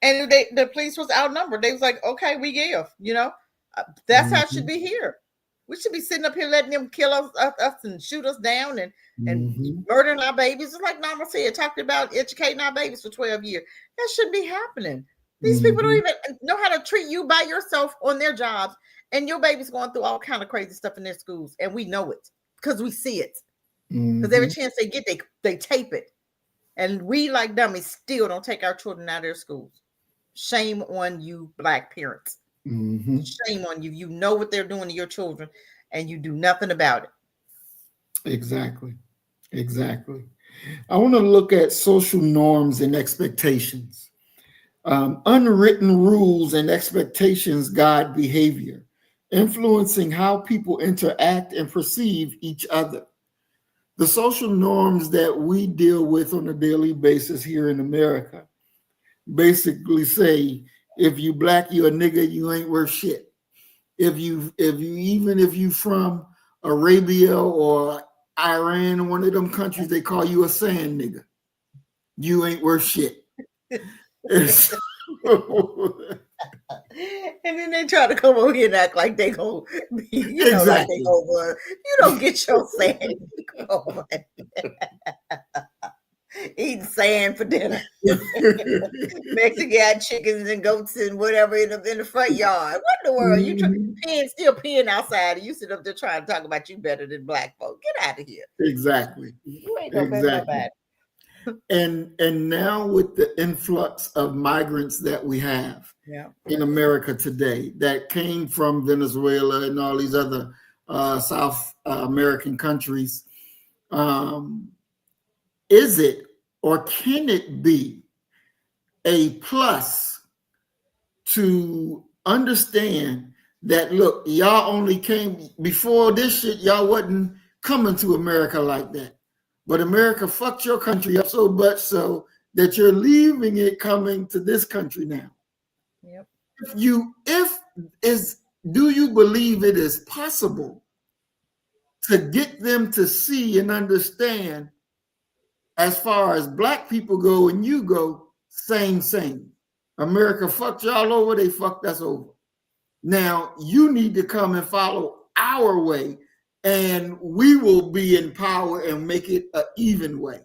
and the police was outnumbered. They was like, okay, we give, that's how it should be here. We should be sitting up here letting them kill us and shoot us down and murdering our babies. It's like Nama said, talked about educating our babies for 12 years. That shouldn't be happening. These people don't even know how to treat you by yourself on their jobs. And your baby's going through all kind of crazy stuff in their schools. And we know it because we see it. Because every chance they get, they tape it. And we, like dummies, still don't take our children out of their schools. Shame on you, Black parents. Shame on you. You know what they're doing to your children, and you do nothing about it. Exactly. I want to look at social norms and expectations. Unwritten rules and expectations guide behavior, influencing how people interact and perceive each other. The social norms that we deal with on a daily basis here in America basically say, if you Black, you a nigga, you ain't worth shit. If you from Arabia or Iran, one of them countries, they call you a sand nigga. You ain't worth shit. And then they try to come over here and act like they go, like they go, you don't get your sand. eating sand for dinner. Mexican got chickens and goats and whatever in the front yard. What in the world? You still peeing outside, and you sit up there trying to talk about you better than black folk. Get out of here. Exactly. You ain't no better than nobody. And now with the influx of migrants that we have in America today that came from Venezuela and all these other South American countries, is it or can it be a plus to understand that, look, y'all only came before this shit, y'all wasn't coming to America like that. But America fucked your country up so much so that you're leaving it coming to this country now. Yep. Do you believe it is possible to get them to see and understand, as far as black people go and you go, same. America fucked y'all over, they fucked us over. Now you need to come and follow our way, and we will be in power and make it an even way.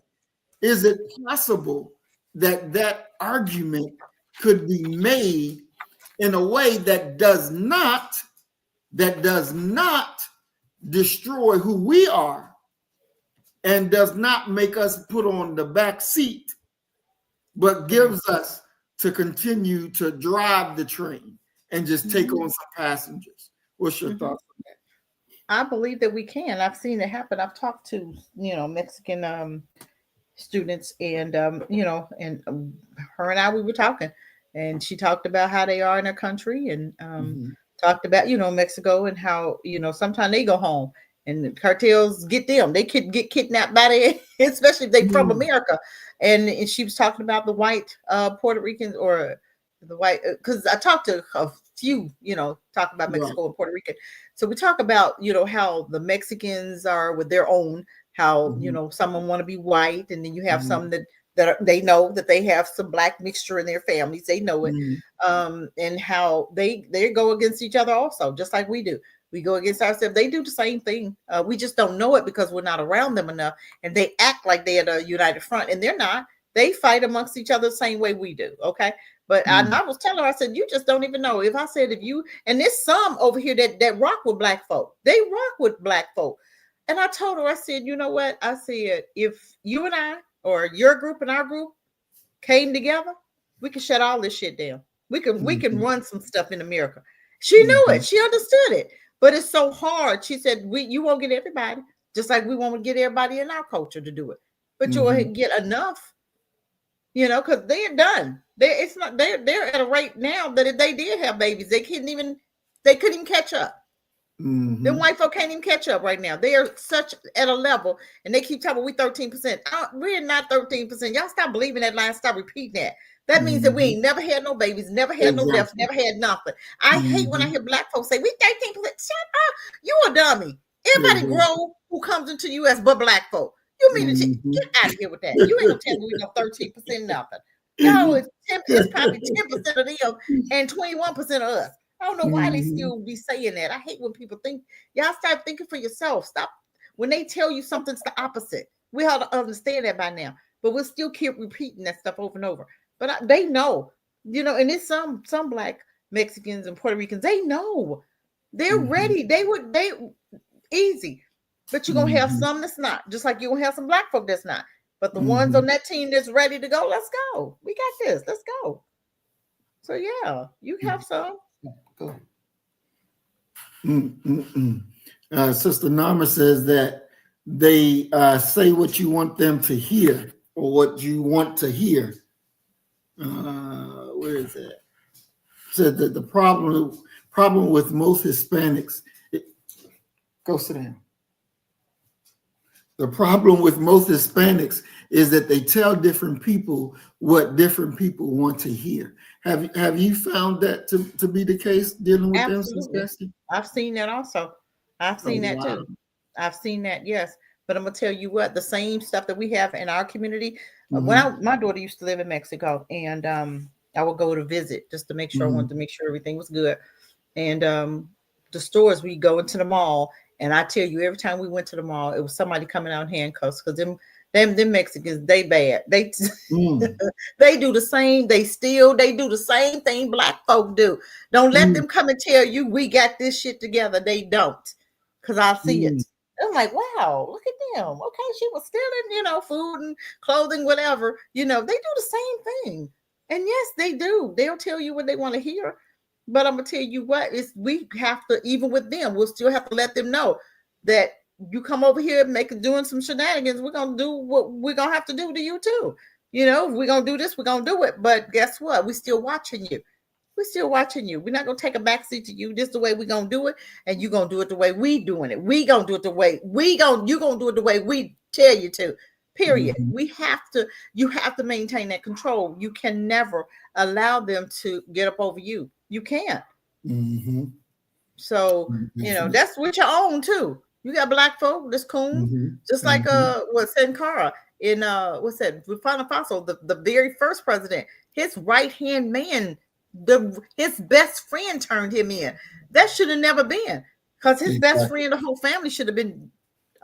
Is it possible that that argument could be made in a way that does not destroy who we are and does not make us put on the back seat, but gives us to continue to drive the train and just take on some passengers? What's your thoughts on that? I believe that we can. I've seen it happen. I've talked to, Mexican students, and and her and I, we were talking, and she talked about how they are in their country, and talked about, Mexico, and how, sometimes they go home and the cartels get them. They could get kidnapped by the, especially if they from America. And she was talking about the white Puerto Ricans, or the white, because I talked to a few, talk about Mexico and Puerto Rican. So we talk about, how the Mexicans are with their own, how, some of them want to be white, and then you have some they know that they have some black mixture in their families. They know it. And how they go against each other also, just like we do. We go against ourselves. They do the same thing. We just don't know it because we're not around them enough, and they act like they're the united front, and they're not. They fight amongst each other the same way we do. Okay. But I was telling her, I said, you just don't even know. If I said, and there's some over here that rock with black folk. They rock with black folk. And I told her, I said, you know what? I said, if you and I, or your group and our group, came together, we can shut all this shit down. We can run some stuff in America. She knew it. She understood it. But it's so hard. She said, you won't get everybody, just like we won't get everybody in our culture to do it. But you'll get enough, because they're done. They're at a rate now that if they did have babies, they couldn't even catch up. The white folk can't even catch up right now. They are such at a level, and they keep talking, we 13%. We're not 13%. Y'all stop believing that lie. Stop repeating that. That means that we ain't never had no babies, never had no deaths, never had nothing. I hate when I hear black folks say, we 13%. Shut up. You a dummy. Everybody grow who comes into the U.S. but black folk. You mean to get out of here with that. You ain't gonna tell me we know 13% nothing. No, it's probably 10% of them and 21% of us. I don't know why they still be saying that. I hate when people think. Y'all start thinking for yourself. Stop. When they tell you something's the opposite, we ought to understand that by now. But we'll still keep repeating that stuff over and over. But they know, and it's some black Mexicans and Puerto Ricans. They know. They're ready. They easy. But you're going to have some that's not. Just like you're going to have some black folk that's not. But the ones on that team that's ready to go, let's go. We got this. Let's go. So, yeah, you have some. Go. Sister Norma says that they say what you want them to hear, or what you want to hear. Where is that? Said that the problem with most Hispanics. Go sit down. The problem with most Hispanics is that they tell different people what different people want to hear. Have you found that to be the case dealing with Absolutely. them? I've seen that also. I've seen that too. I've seen that, yes. But I'm gonna tell you what, the same stuff that we have in our community. When my daughter used to live in Mexico, and I would go to visit just to make sure. I wanted to make sure everything was good. And the stores, we go into the mall, and I tell you, every time we went to the mall, it was somebody coming out in handcuffs, because them Them Mexicans, they bad. They Mm. they do the same. They do the same thing black folk do. Don't let Mm. them come and tell you we got this shit together. They don't, because I see Mm. it. I'm like, wow, look at them. Okay, she was stealing, food and clothing, whatever. They do the same thing. And yes, they do. They'll tell you what they want to hear. But I'm gonna tell you what, we have to, even with them, we'll still have to let them know that you come over here doing some shenanigans, we're gonna do what we're gonna have to do to you too. If we're gonna do this, we're gonna do it. But guess what? We're still watching you. We're still watching you. We're not gonna take a backseat to you. This is the way we're gonna do it, and you're gonna do it the way we doing it. We gonna do it the way you gonna do it the way we tell you to. Period. Mm-hmm. You have to maintain that control. You can never allow them to get up over you. You can't. Mm-hmm. So, that's with your own too. You got black folk, this coon, Mm-hmm. just like Sankara in what's that? Burkina Faso, the very first president, his right hand man, his best friend turned him in. That should have never been, because his best friend, the whole family should have been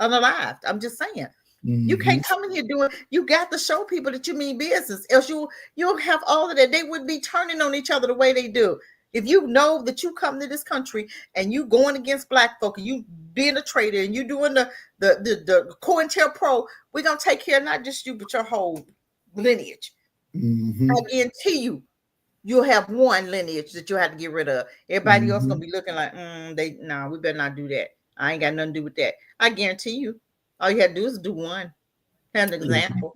unalived. I'm just saying. Mm-hmm. You can't come in here you got to show people that you mean business, else you'll have all of that. They would be turning on each other the way they do. If you know that you come to this country and you going against black folk and you being a traitor and you doing the COINTELPRO, we're gonna take care of not just you but your whole lineage. Mm-hmm. I guarantee you'll have one lineage that you'll have to get rid of. Everybody else gonna be looking like we better not do that. I ain't got nothing to do with that. I guarantee you. All you have to do is do one. Have an example.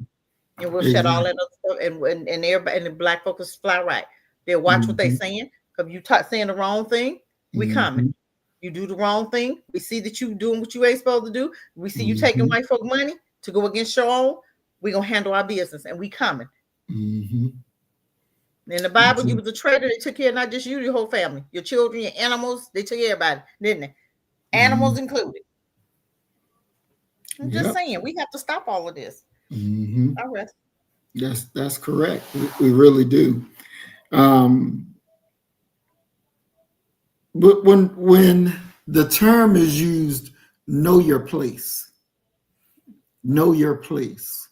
And we'll shut all that other stuff, and everybody and the black folks fly right. They'll watch what they saying. If you saying the wrong thing, we coming. You do the wrong thing, we see that you doing what you ain't supposed to do. We see you taking white folk money to go against your own. We gonna handle our business, and we coming. In the Bible, you was a traitor. They took care of not just you, your whole family, your children, your animals. They took care of everybody, didn't they? Animals included. I'm just saying, we have to stop all of this. I rest. That's correct. We really do. But when the term is used, know your place. Know your place.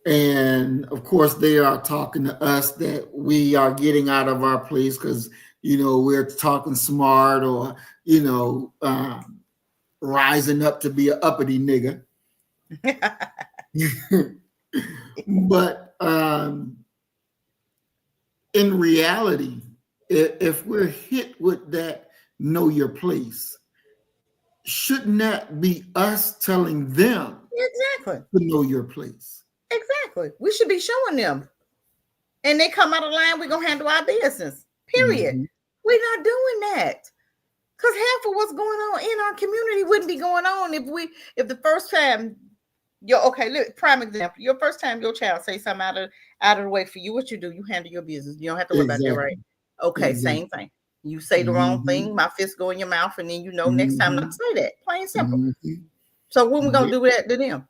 And of course, they are talking to us that we are getting out of our place because we're talking smart or rising up to be an uppity nigga. But in reality, if we're hit with that know your place, shouldn't that be us telling them exactly to know your place? Exactly. We should be showing them. And they come out of line, we're gonna handle our business. Period. We're not doing that. Because half of what's going on in our community wouldn't be going on if the first time look, prime example, your first time your child say something out of the way for you, what you do, you handle your business. You don't have to worry about that, right? Okay, same thing. You say the wrong thing, my fist go in your mouth, and then next time not to say that. Plain simple. So when we gonna do that to them?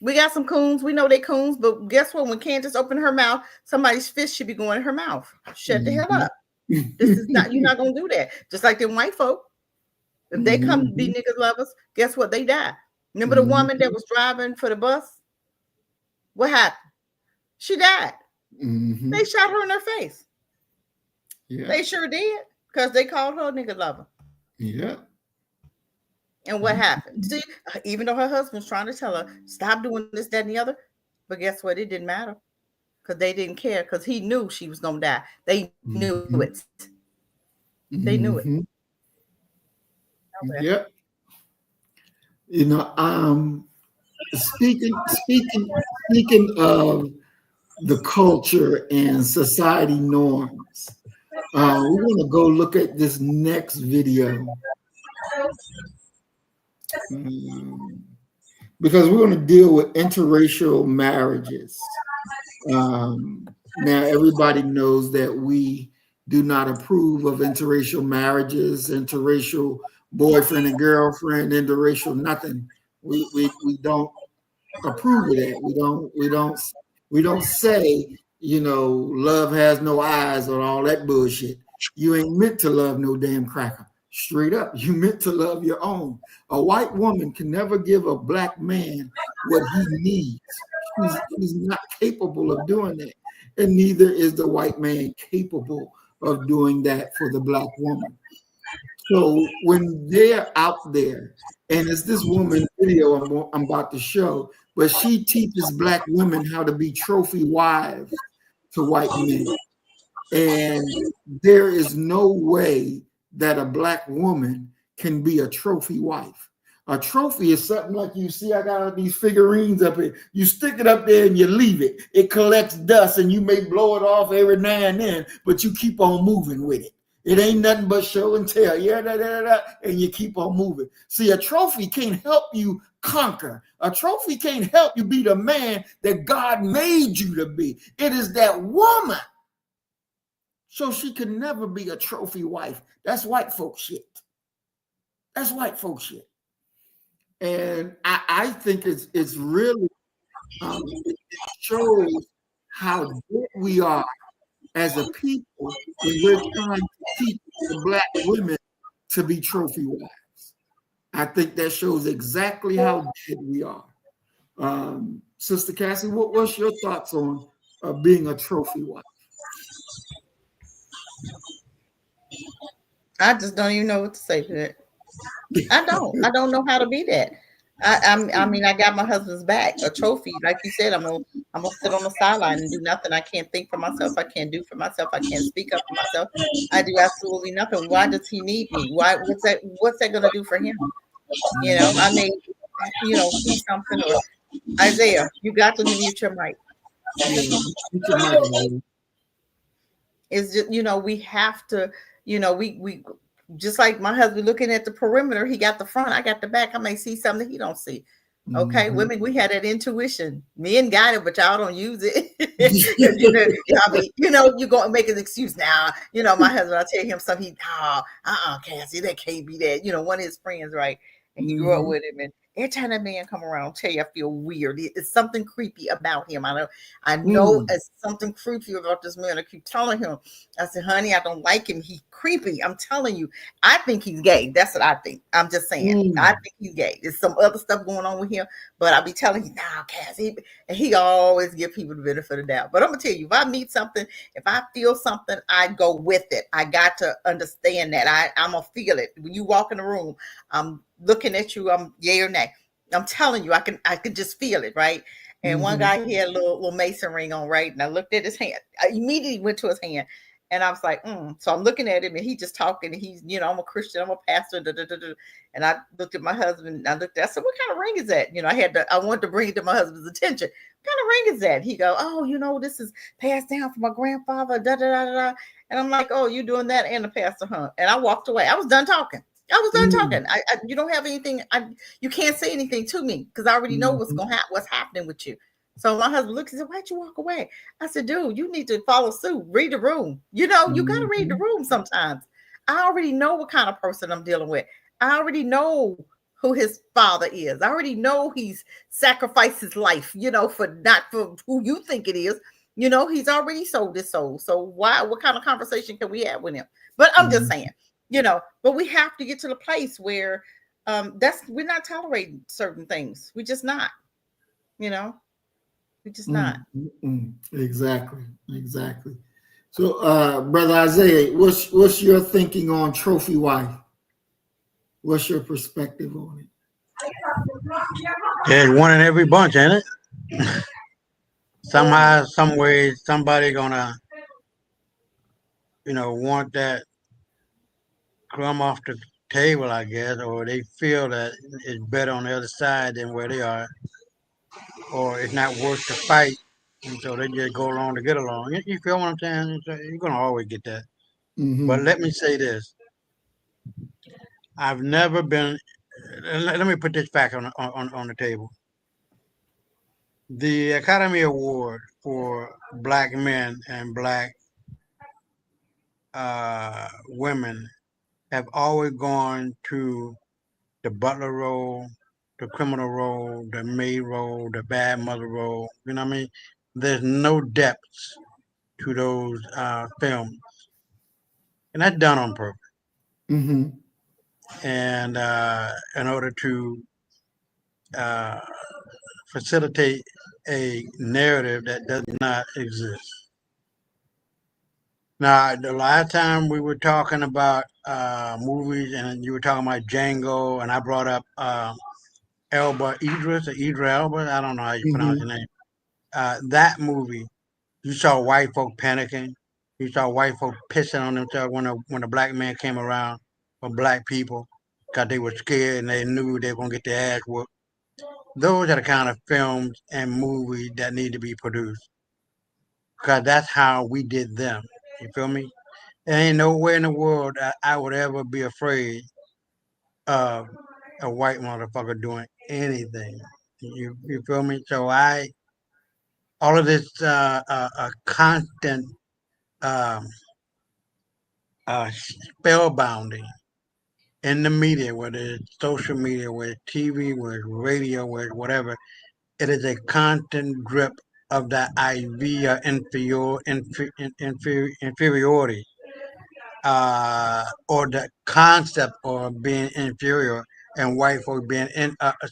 We got some coons, we know they coons, but guess what? When Candace opened her mouth, somebody's fist should be going in her mouth. Shut the hell up. This is not, you're not gonna do that. Just like them white folk. If they come to be niggas lovers, guess what? They die. Remember the woman that was driving for the bus? What happened? She died. They shot her in her face. Yeah. They sure did, because they called her a nigga lover. Yeah. And what happened? See, even though her husband's trying to tell her, stop doing this, that, and the other, but guess what? It didn't matter, because they didn't care, because he knew she was going to die. They knew it. They knew it. Okay. Yep. Speaking of the culture and society norms, we're going to go look at this next video. Because we're going to deal with interracial marriages. Now, everybody knows that we do not approve of interracial marriages, interracial boyfriend and girlfriend, interracial nothing. We don't approve of that. We don't say, love has no eyes or all that bullshit. You ain't meant to love no damn cracker. Straight up, you meant to love your own. A white woman can never give a black man what he needs. She's not capable of doing that. And neither is the white man capable of doing that for the black woman. So when they're out there, and it's this woman video I'm about to show, but she teaches black women how to be trophy wives to white men. And there is no way that a black woman can be a trophy wife. A trophy is something like, you see, I got all these figurines up here. You stick it up there and you leave it. It collects dust and you may blow it off every now and then, but you keep on moving with it. It ain't nothing but show and tell. Yeah, and you keep on moving. See, a trophy can't help you conquer. A trophy can't help you be the man that God made you to be. It is that woman. So she could never be a trophy wife. That's white folk shit. That's white folk shit. And I think it's really, it shows how good we are as a people when we're trying to teach the black women to be trophy wives. I think that shows exactly how dead we are. Sister Cassie, what's your thoughts on being a trophy wife? I just don't even know what to say to that. I don't know how to be that. I mean, I got my husband's back, a trophy. Like you said, I'm gonna sit on the sideline and do nothing. I can't think for myself. I can't do for myself. I can't speak up for myself. I do absolutely nothing. Why does he need me? Why? What's that gonna do for him? You know, I may, see something. Or Isaiah, you got to mute your mic. It's just, we have to, we just like my husband looking at the perimeter, he got the front, I got the back. I may see something he don't see. Okay, Mm-hmm. Women, we had that intuition. Men got it, but y'all don't use it. You're gonna make an excuse now. My husband, I tell him something, Cassie, that can't be that. One of his friends, right? And he grew up with him, and every time that man come around, I'll tell you, I feel weird. It's something creepy about him. I know it's something creepy about this man. I keep telling him. I said, honey, I don't like him. He's creepy. I'm telling you. I think he's gay. That's what I think. I'm just saying. I think he's gay. There's some other stuff going on with him, but I'll be telling you, nah, Cassie. And he always give people the benefit of the doubt. But I'm gonna tell you, if I meet something, if I feel something, I go with it. I got to understand that. I'm gonna feel it. When you walk in the room, I'm looking at you, I'm yay or nay. I'm telling you, I can just feel it, right? And one guy, he had a little mason ring on, right? And I looked at his hand. I immediately went to his hand. And I was like, So I'm looking at him, and he just talking. And he's, I'm a Christian, I'm a pastor. And I looked at my husband. I said, what kind of ring is that? I wanted to bring it to my husband's attention. What kind of ring is that? He go, oh, this is passed down from my grandfather. And I'm like, oh, you doing that and the pastor, huh? And I walked away. I was done talking. Talking. You don't have anything. You can't say anything to me because I already know what's happening with you. So my husband looked and said, why'd you walk away? I said, dude, you need to follow suit. Read the room. You got to read the room sometimes. I already know what kind of person I'm dealing with. I already know who his father is. I already know he's sacrificed his life, not for who you think it is. He's already sold his soul. So what kind of conversation can we have with him? But I'm just saying, but we have to get to the place where we're not tolerating certain things. We're just not, we're just not. Exactly. So, Brother Isaiah, what's your thinking on trophy wife? What's your perspective on it? There's one in every bunch, ain't it? Somehow, some way, somebody gonna, want that crumb off the table, I guess, or they feel that it's better on the other side than where they are, or it's not worth the fight, and so they just go along to get along. You feel what I'm saying? You're gonna always get that. But let me say this: I've never been. Let me put this fact on the table. The Academy Award for Black men and Black women have always gone to the butler role, the criminal role, the maid role, the bad mother role. You know what I mean? There's no depth to those films, and that's done on purpose. and in order to uh, facilitate a narrative that does not exist. Now, the last time we were talking about movies, and you were talking about Django, and I brought up Elba Idris or Idris Elba. I don't know how you pronounce your name. That movie, you saw white folk panicking. You saw white folk pissing on themselves when a black man came around, or black people, because they were scared and they knew they were gonna get their ass whooped. Those are the kind of films and movies that need to be produced, because that's how we did them. You feel me? There ain't nowhere in the world that I would ever be afraid of a white motherfucker doing anything. You feel me? So all of this constant um, spellbounding in the media, whether it's social media, whether it's TV, whether it's radio, whether it's whatever, it is a constant drip of that idea inferiority, or the concept of being inferior, and white folk being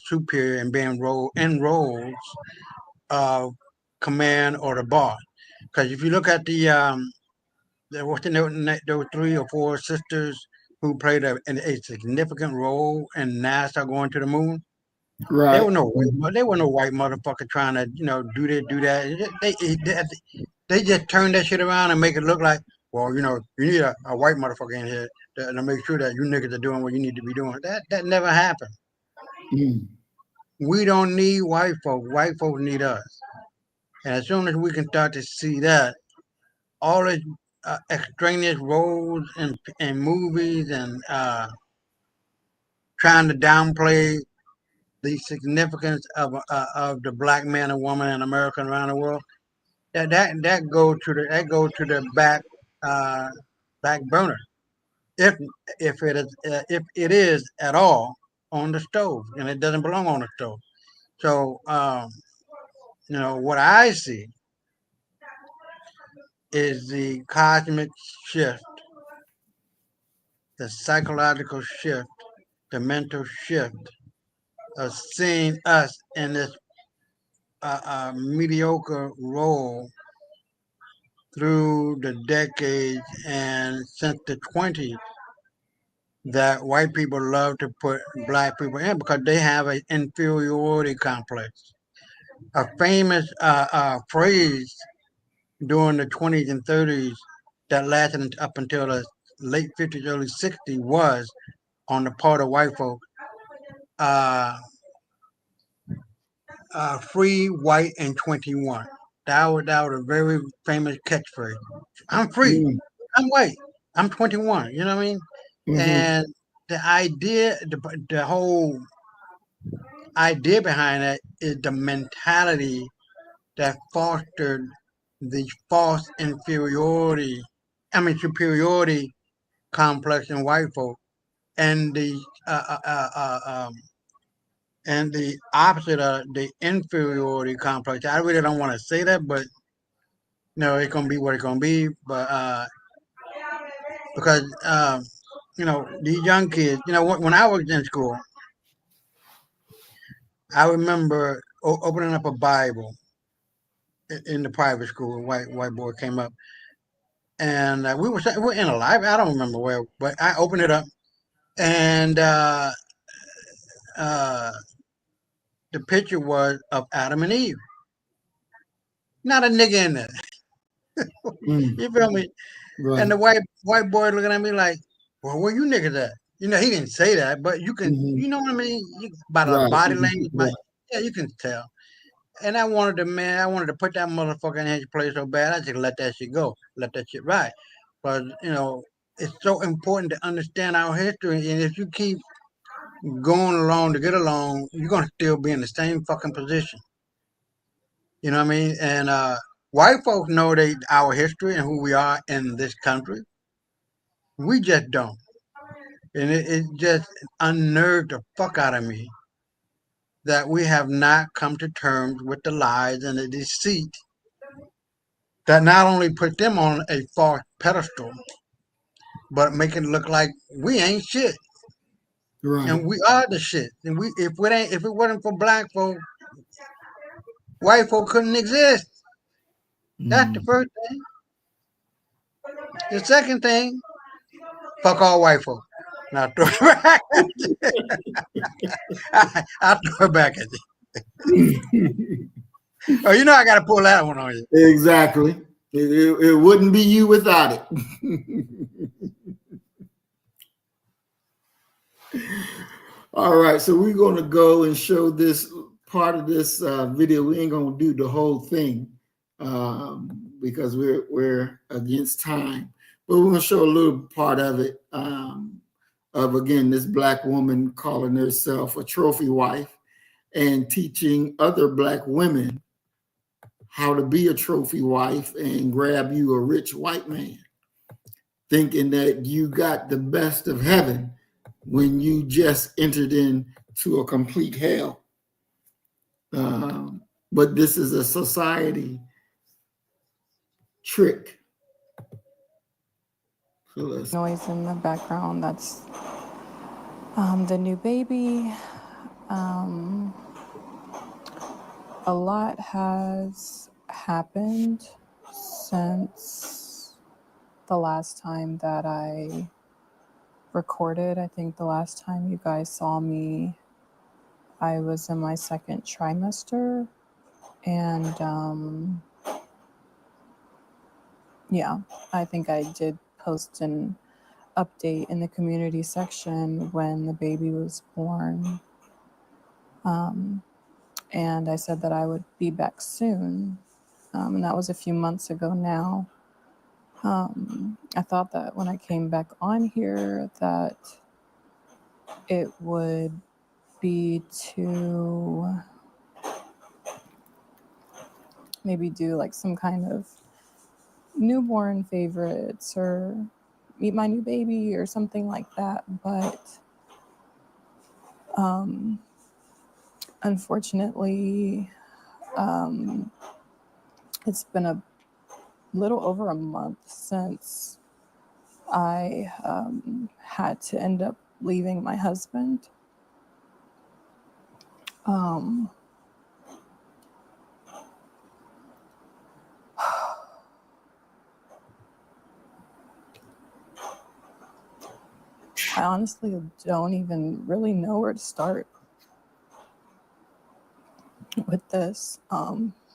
superior and being in roles of command or the boss. Because if you look at what's the those 3 or 4 sisters who played a significant role in NASA going to the moon. There Right. were no white, there were no white motherfucker trying to do this, do that. They just turn that shit around and make it look like, well, you need a white motherfucker in here to make sure that you niggas are doing what you need to be doing. That never happened. Mm. We don't need white folk. White folk need us. And as soon as we can start to see that, all these extraneous roles in movies and trying to downplay the significance of the black man and woman in America and around the world, that go to the back burner, if if it is at all on the stove, and it doesn't belong on the stove. So what I see is the cosmic shift, the psychological shift, the mental shift of seeing us in this mediocre role through the decades and since the 20s, that white people love to put black people in because they have an inferiority complex. A famous phrase during the 20s and 30s that lasted up until the late 50s, early 60s was on the part of white folk, uh, free, white, and 21. That was a very famous catchphrase. I'm free. Mm. I'm white. I'm 21. You know what I mean? Mm-hmm. And the idea, the whole idea behind it is the mentality that fostered the false inferiority, superiority complex in white folk, and the opposite of the inferiority complex. I really don't want to say that, but it's gonna be what it's gonna be. But because these young kids, when I was in school, I remember opening up a Bible in the private school. A white boy came up, and we were in a library. I don't remember where, but I opened it up, and uh, the picture was of Adam and Eve. Not a nigga in there. Mm. You feel me? And Right. the white boy looking at me like, "Well, where you niggas at?" He didn't say that, but you can, Mm-hmm. you know what I mean? By the Right. body Mm-hmm. language, Right. yeah, you can tell. And I wanted to put that motherfucker in his place so bad. I just let that shit go, let that shit ride. But it's so important to understand our history. And if you keep going along to get along, you're gonna still be in the same fucking position. You know what I mean? And white folks know our history and who we are in this country. We just don't. And it just unnerved the fuck out of me that we have not come to terms with the lies and the deceit that not only put them on a false pedestal, but make it look like we ain't shit. Right. And we are the shit. And if it wasn't for black folk, white folk couldn't exist. That's the first thing. The second thing, fuck all white folk. Now throw it back. I'll throw it back at you. Oh, you know I gotta pull that one on you. Exactly. It wouldn't be you without it. All right, so we're going to go and show this part of this video. We ain't going to do the whole thing because we're against time, but we're going to show a little part of it. Of again, this black woman calling herself a trophy wife and teaching other black women how to be a trophy wife and grab you a rich white man, thinking that you got the best of heaven when you just entered into a complete hell. But this is a society trick. So noise in the background, that's the new baby. A lot has happened since the last time that I recorded. I think the last time you guys saw me, I was in my second trimester, and yeah, I think I did post an update in the community section when the baby was born. And I said that I would be back soon. And that was a few months ago now. I thought that when I came back on here that it would be to maybe do like some kind of newborn favorites or meet my new baby or something like that. But unfortunately, it's been a little over a month since I had to end up leaving my husband. I honestly don't even really know where to start with this,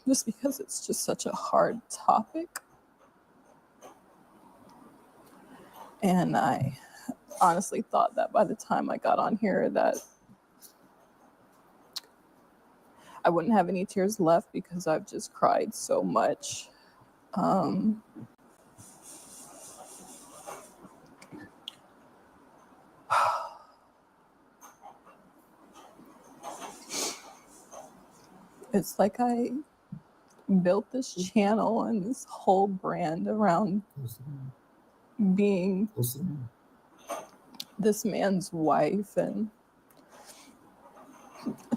just because it's just such a hard topic. And I honestly thought that by the time I got on here that I wouldn't have any tears left because I've just cried so much. It's like I built this channel and this whole brand around being this man's wife and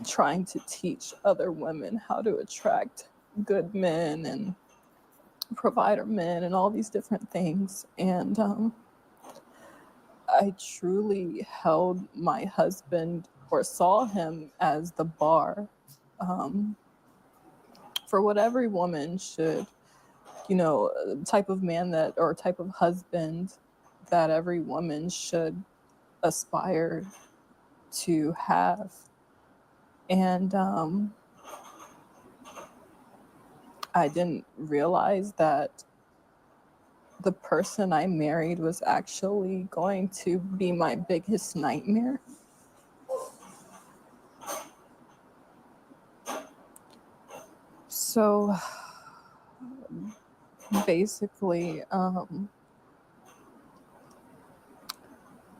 trying to teach other women how to attract good men and provider men and all these different things. And I truly held my husband or saw him as the bar for what every woman should, type of man that, or type of husband that every woman should aspire to have. And I didn't realize that the person I married was actually going to be my biggest nightmare. So basically,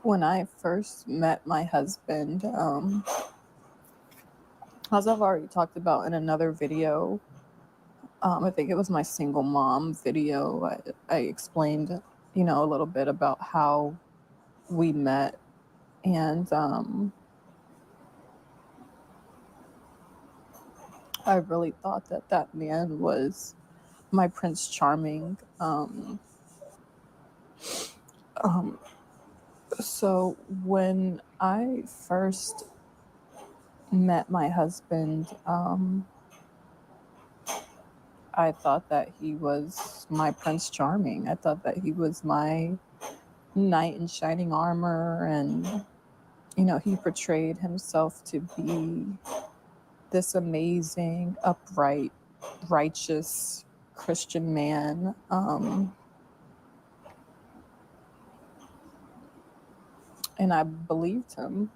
when I first met my husband, as I've already talked about in another video, I think it was my single mom video, I explained, a little bit about how we met. And I really thought that man was my Prince Charming. So when I first met my husband, I thought that he was my Prince Charming. I thought that he was my knight in shining armor, and he portrayed himself to be this amazing, upright, righteous Christian man. And I believed him.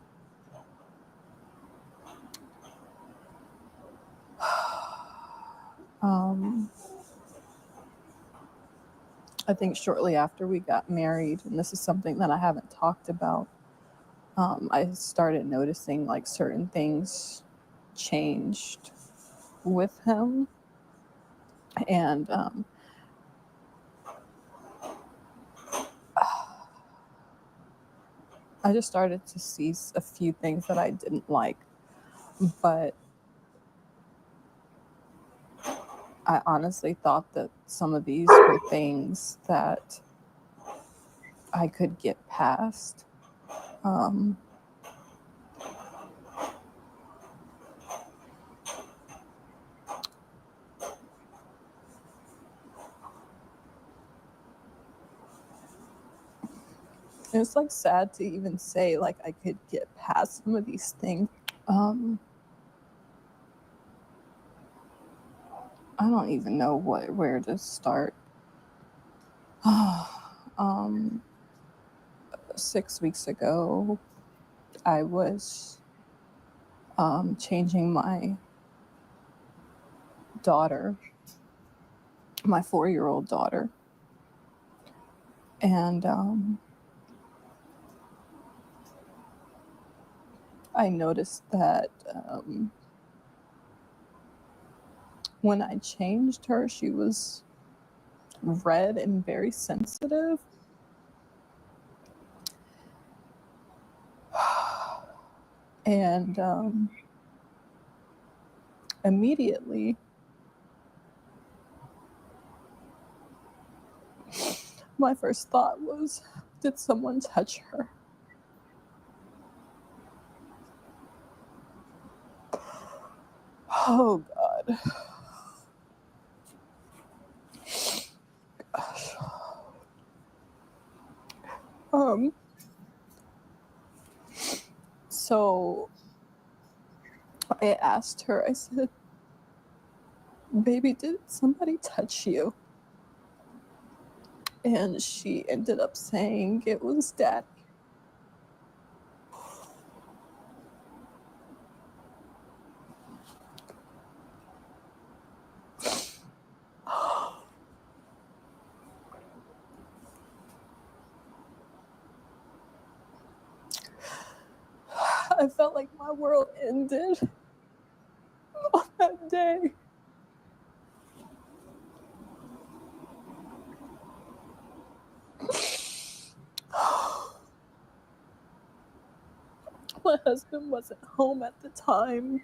I think shortly after we got married, and this is something that I haven't talked about, I started noticing like certain things changed with him. And I just started to see a few things that I didn't like. But I honestly thought that some of these were things that I could get past. It's like sad to even say like I could get past some of these things. I don't even know where to start. 6 weeks ago, I was changing my daughter, my 4-year-old daughter, and I noticed that when I changed her, she was red and very sensitive. And immediately, my first thought was, did someone touch her? Oh, God. Gosh. So I asked her, I said, baby, did somebody touch you? And she ended up saying it was Daddy. I felt like my world ended on that day. My husband wasn't home at the time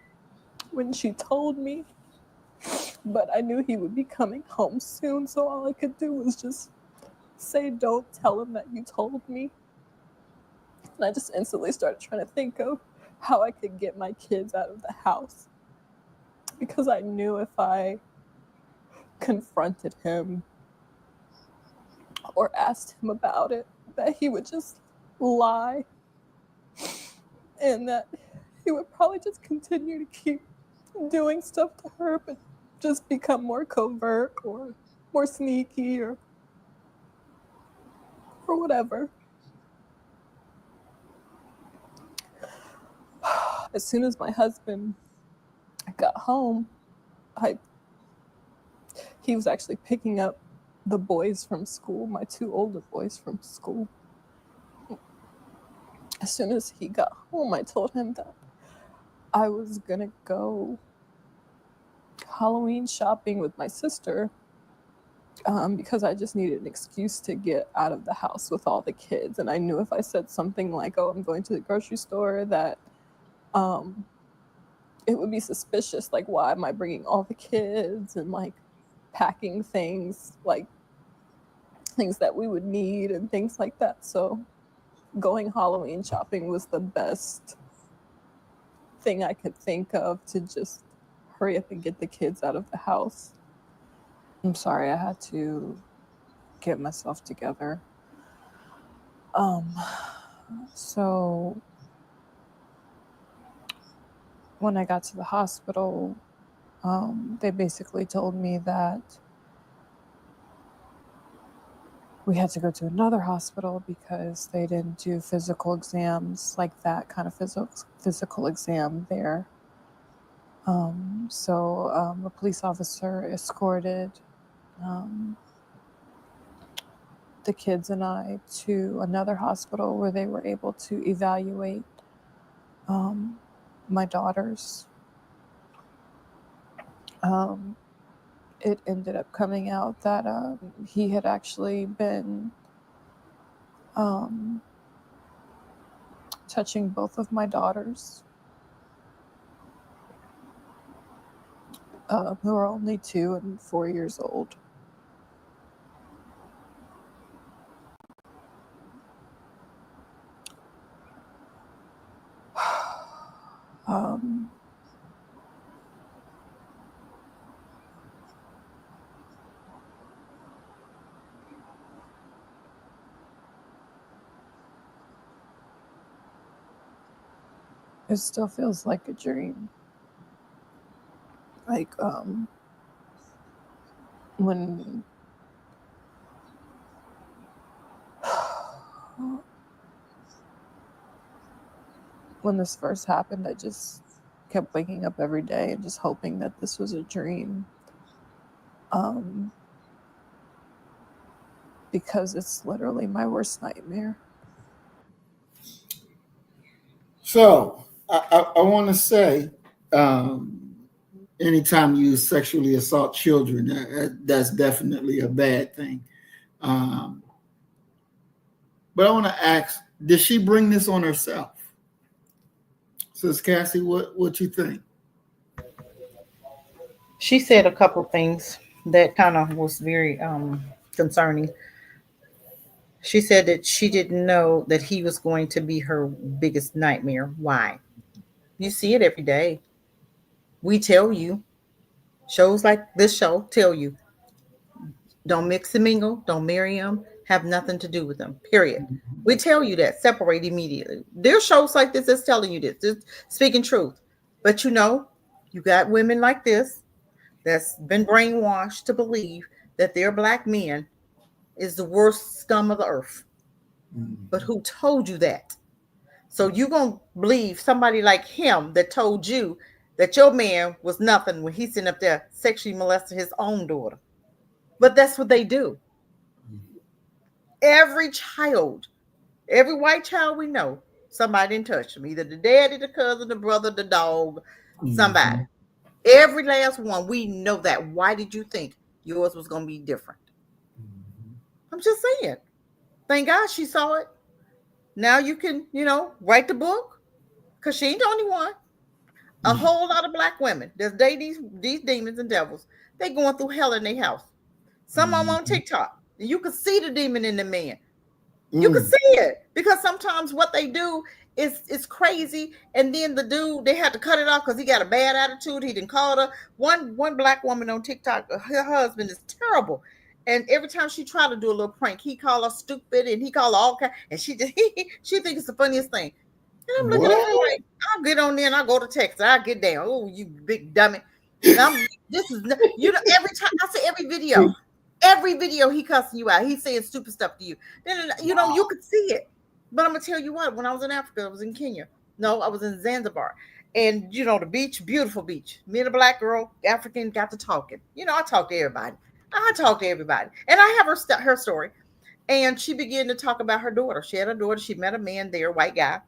when she told me, but I knew he would be coming home soon, so all I could do was just say, don't tell him that you told me. And I just instantly started trying to think of how I could get my kids out of the house, because I knew if I confronted him or asked him about it, that he would just lie, and that he would probably just continue to keep doing stuff to her, but just become more covert or more sneaky or whatever. As soon as my husband got home, he was actually picking up the boys from school, my 2 older boys from school. As soon as he got home, I told him that I was gonna go Halloween shopping with my sister, because I just needed an excuse to get out of the house with all the kids. And I knew if I said something like, oh, I'm going to the grocery store, that it would be suspicious. Like, why am I bringing all the kids and like packing things, like things that we would need and things like that. So going Halloween shopping was the best thing I could think of to just hurry up and get the kids out of the house. I'm sorry, I had to get myself together. So when I got to the hospital, they basically told me that we had to go to another hospital because they didn't do physical exams, like that kind of physical exam there. So a police officer escorted the kids and I to another hospital where they were able to evaluate my daughters. It ended up coming out that he had actually been touching both of my daughters, who are only 2 and 4 years old. It still feels like a dream. Like when this first happened, I just kept waking up every day and just hoping that this was a dream. Because it's literally my worst nightmare. So I want to say, anytime you sexually assault children, that's definitely a bad thing. But I want to ask, did she bring this on herself? Sis Cassie, what you think? She said a couple things that kind of was very concerning. She said that she didn't know that he was going to be her biggest nightmare. Why? You see it every day. We tell you, shows like this show tell you, don't mix and mingle, don't marry him, have nothing to do with them, period. We tell you that, separate immediately. There's shows like this that's telling you this, just speaking truth. But you got women like this that's been brainwashed to believe that their black men is the worst scum of the earth. But who told you that? So you gonna believe somebody like him that told you that your man was nothing when he's sitting up there sexually molesting his own daughter. But that's what they do. Every child, every white child we know, somebody didn't touch them. Either the daddy, the cousin, the brother, the dog, somebody. Every last one. We know that. Why did you think yours was gonna be different? I'm just saying. Thank God she saw it. Now you can, write the book because she ain't the only one. A whole lot of black women that's dating these demons and devils. They going through hell in their house. Some of them on TikTok. You can see the demon in the man. You can see it because sometimes what they do is crazy. And then the dude, they had to cut it off because he got a bad attitude. He didn't call her. One black woman on TikTok, her husband is terrible. And every time she try to do a little prank, he call her stupid and he call her all kind. And she just she thinks it's the funniest thing. And I'm looking at her like, I'll get on there and I'll go to Texas. I'll get down. Oh, you big dummy. This is every time I see every video he cussing you out. He's saying stupid stuff to you. Then you could see it. But I'm gonna tell you what, when I was in Africa, I was in Kenya. No, I was in Zanzibar. And the beach, beautiful beach. Me and a black girl, African, got to talking. I talk to everybody. And I have her story. And she began to talk about her daughter. She had a daughter. She met a man there, white guy.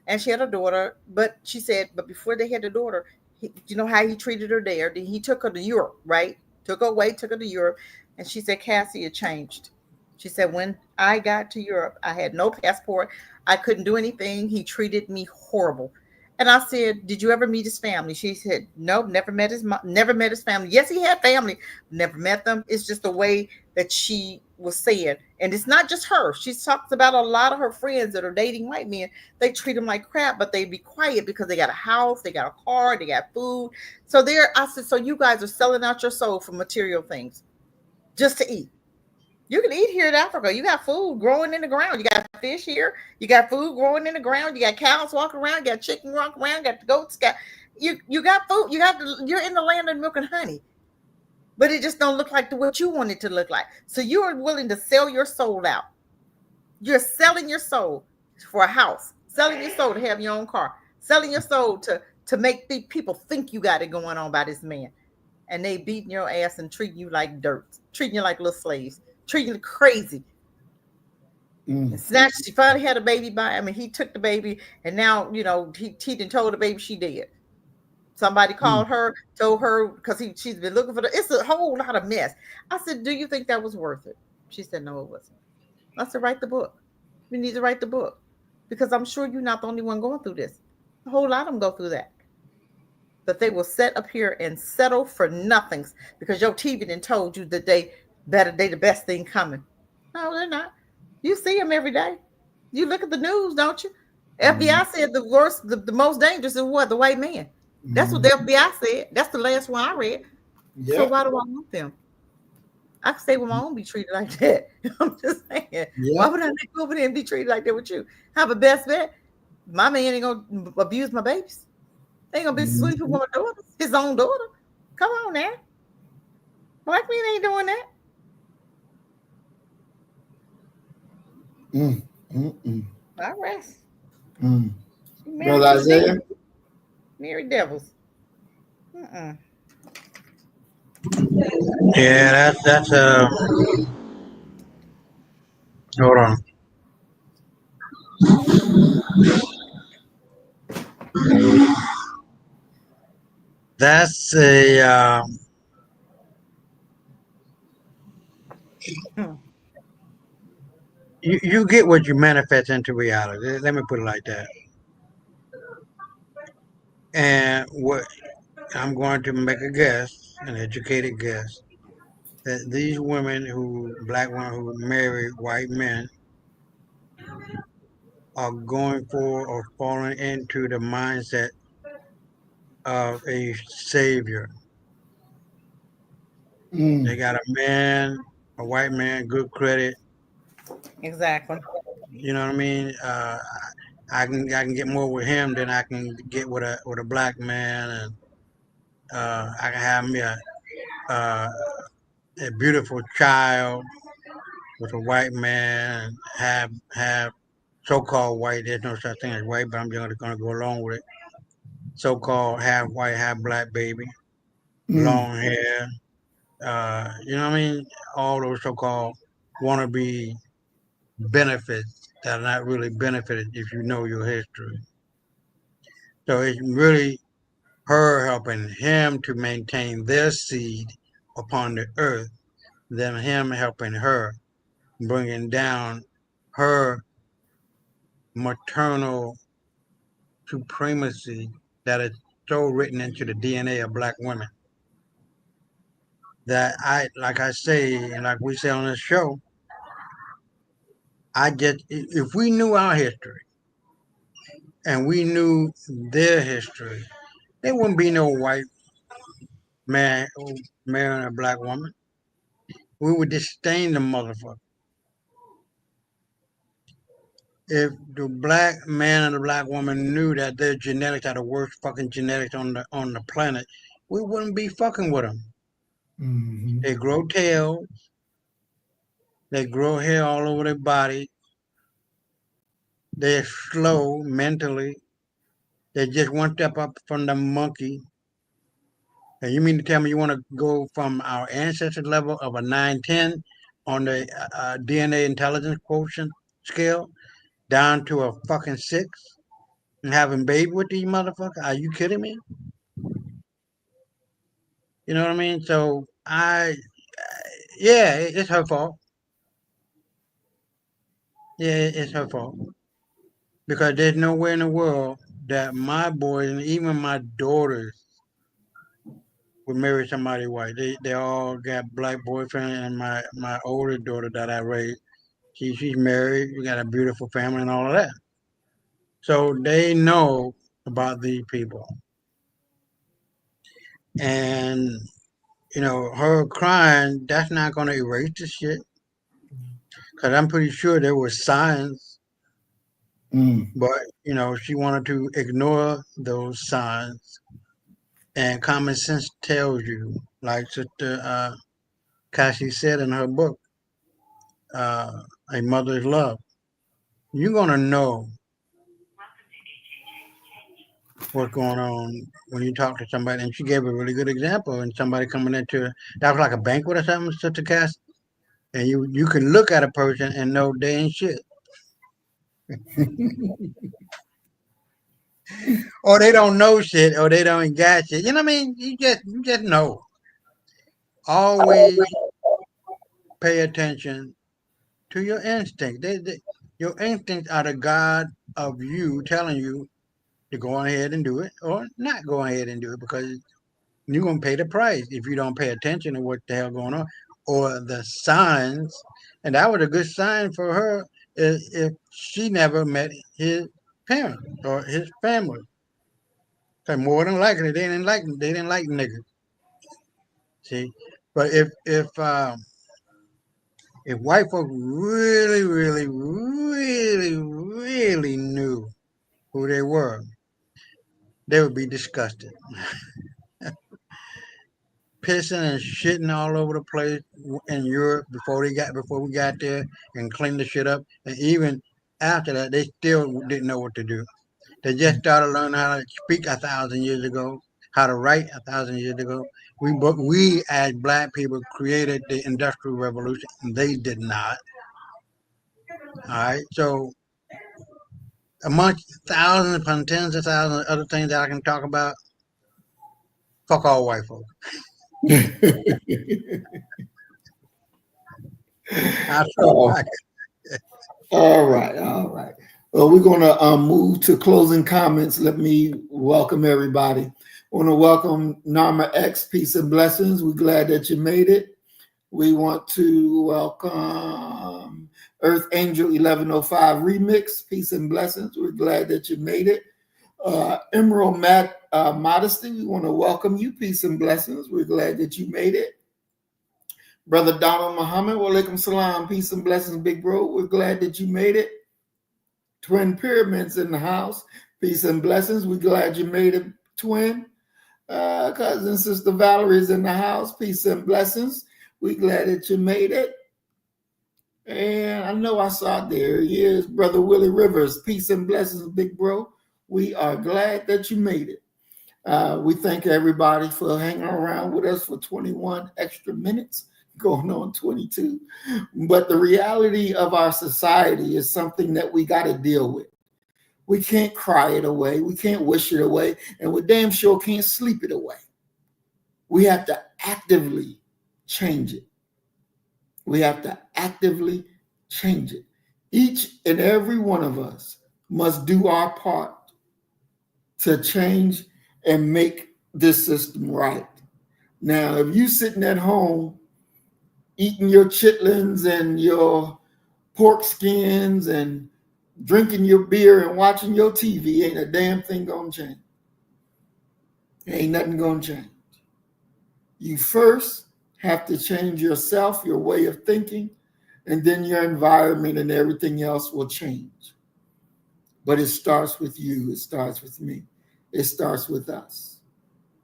And she had a daughter, but she said, but before they had the daughter, you know how he treated her there? He took her to Europe, right? Took her away, took her to Europe. And she said, Cassie, it changed. She said, when I got to Europe, I had no passport. I couldn't do anything. He treated me horrible. And I said, "Did you ever meet his family?" She said, "Nope, never met his never met his family." Yes, he had family, never met them. It's just the way that she was saying, and it's not just her. She talks about a lot of her friends that are dating white men. They treat them like crap, but they be quiet because they got a house, they got a car, they got food. So there, I said, so you guys are selling out your soul for material things just to eat. You can eat here in Africa. You got food growing in the ground. You got fish here. You got food growing in the ground. You got cows walking around. You got chicken walking around. You got the goats. Got you got food. You're in the land of milk and honey. But it just don't look like what you want it to look like. So you are willing to sell your soul out. You're selling your soul for a house. Selling your soul to have your own car. Selling your soul to make people think you got it going on by this man. And they beating your ass and treating you like dirt, treating you like little slaves, treating you crazy. And snatched. She finally had a baby by him, and he took the baby, and now he done told the baby she did. Somebody called her, told her because she's been looking for the. It's a whole lot of mess. I said, "Do you think that was worth it?" She said, "No, it wasn't." I said, "Write the book. You need to write the book because I'm sure you're not the only one going through this. A whole lot of them go through that. That they will sit up here and settle for nothings because your TV done told you that they the best thing coming. No, they're not. You see them every day. You look at the news, don't you? FBI said the worst, the most dangerous is what? The white man. That's what the FBI said. That's the last one I read. So Yeah. why do I want them? I can stay with my own, be treated like that. I'm just saying. Why Yeah. would I go over there and be treated like that with you? Have a best bet. My man ain't gonna abuse my babies. They ain't gonna be sleeping with my daughter, his own daughter. Come on now. Black men ain't doing that. Mm, mm, mm, I rest. mm. She married Brother to the Isaiah? devil. Married devils. Mm-mm. Yeah, that's hold on. That's a Hmm. you get what you manifest into reality. Let me put it like that. And what I'm going to make a guess, an educated guess, that these black women who marry white men, are going for or falling into the mindset of a savior. They Mm, got a man, a white man, good credit. Exactly. You know what I mean? I can get more with him than I can get with a black man, and I can have me uh, a beautiful child with a white man, and have so-called white. There's no such thing as white, but I'm just going to go along with it. So-called half white, half black baby, mm, long hair. You know what I mean? All those so-called wannabe benefits that are not really benefited if you know your history. So it's really her helping him to maintain their seed upon the earth, than him helping her, bringing down her maternal supremacy that is so written into the DNA of black women that like I say, and like we say on this show, if we knew our history and we knew their history, there wouldn't be no white man marrying a black woman. We would disdain the motherfucker. If the black man and the black woman knew that their genetics are the worst fucking genetics on the planet, we wouldn't be fucking with them. mhm, They grow tails, they grow hair all over their body, they're slow mentally, they're just one step up from the monkey. And you mean to tell me you want to go from our ancestor level of a 910 on the DNA intelligence quotient scale down to a fucking 6 and having baby with these motherfuckers? Are you kidding me? You know what I mean? So yeah, it's her fault. Yeah, it's her fault because there's nowhere in the world that my boys and even my daughters would marry somebody white. They all got black boyfriends, and my older daughter that I raised, she's married. We got a beautiful family and all of that. So they know about these people, and her crying, that's not going to erase the shit. Because I'm pretty sure there were signs, but she wanted to ignore those signs. And common sense tells you, like Sister Cassie said in her book, A Mother's Love, you're going to know what's going on when you talk to somebody. And she gave a really good example. And somebody coming into, that was like a banquet or something, Sister Cassie. And you can look at a person and know they ain't shit. Or they don't know shit, or they don't got shit. You know what I mean? You just know. Always pay attention to your instinct. Your instincts are the God of you telling you to go ahead and do it or not go ahead and do it, because you're gonna pay the price if you don't pay attention to what the hell going on or the signs. And that was a good sign for her if she never met his parents or his family. So more than likely they didn't like niggas. See, but if white folks really, really, really, really knew who they were, they would be disgusted, pissing and shitting all over the place in Europe before we got there and cleaned the shit up. And even after that, they still didn't know what to do. They just started learning how to speak 1,000 years ago, how to write 1,000 years ago. We as black people created the Industrial Revolution, and they did not. All right, so amongst thousands upon tens of thousands of other things that I can talk about, fuck all white folks. All right, all right. Well, we're going to move to closing comments. Let me welcome everybody. I want to welcome Narma X, peace and blessings. We're glad that you made it. We want to welcome Earth Angel 1105 Remix, peace and blessings. We're glad that you made it. Emerald Modesty, we want to welcome you, peace and blessings. We're glad that you made it. Brother Donald Muhammad, walaikum salam, peace and blessings, big bro. We're glad that you made it. Twin Pyramids in the house, peace and blessings. We're glad you made it, twin. Cousin Sister Valerie's in the house, peace and blessings. We're glad that you made it. And I know I saw there he is, Brother Willie Rivers, peace and blessings, big bro. We are glad that you made it. We thank everybody for hanging around with us for 21 extra minutes. Going on 22. But the reality of our society is something that we got to deal with. We can't cry it away. We can't wish it away. And we damn sure can't sleep it away. We have to actively change it. We have to actively change it. Each and every one of us must do our part to change and make this system right. Now, if you sitting at home eating your chitlins and your pork skins and drinking your beer and watching your TV, ain't a damn thing gonna change. Ain't nothing gonna change. You first have to change yourself, your way of thinking, and then your environment and everything else will change. But it starts with you. It starts with me. It starts with us.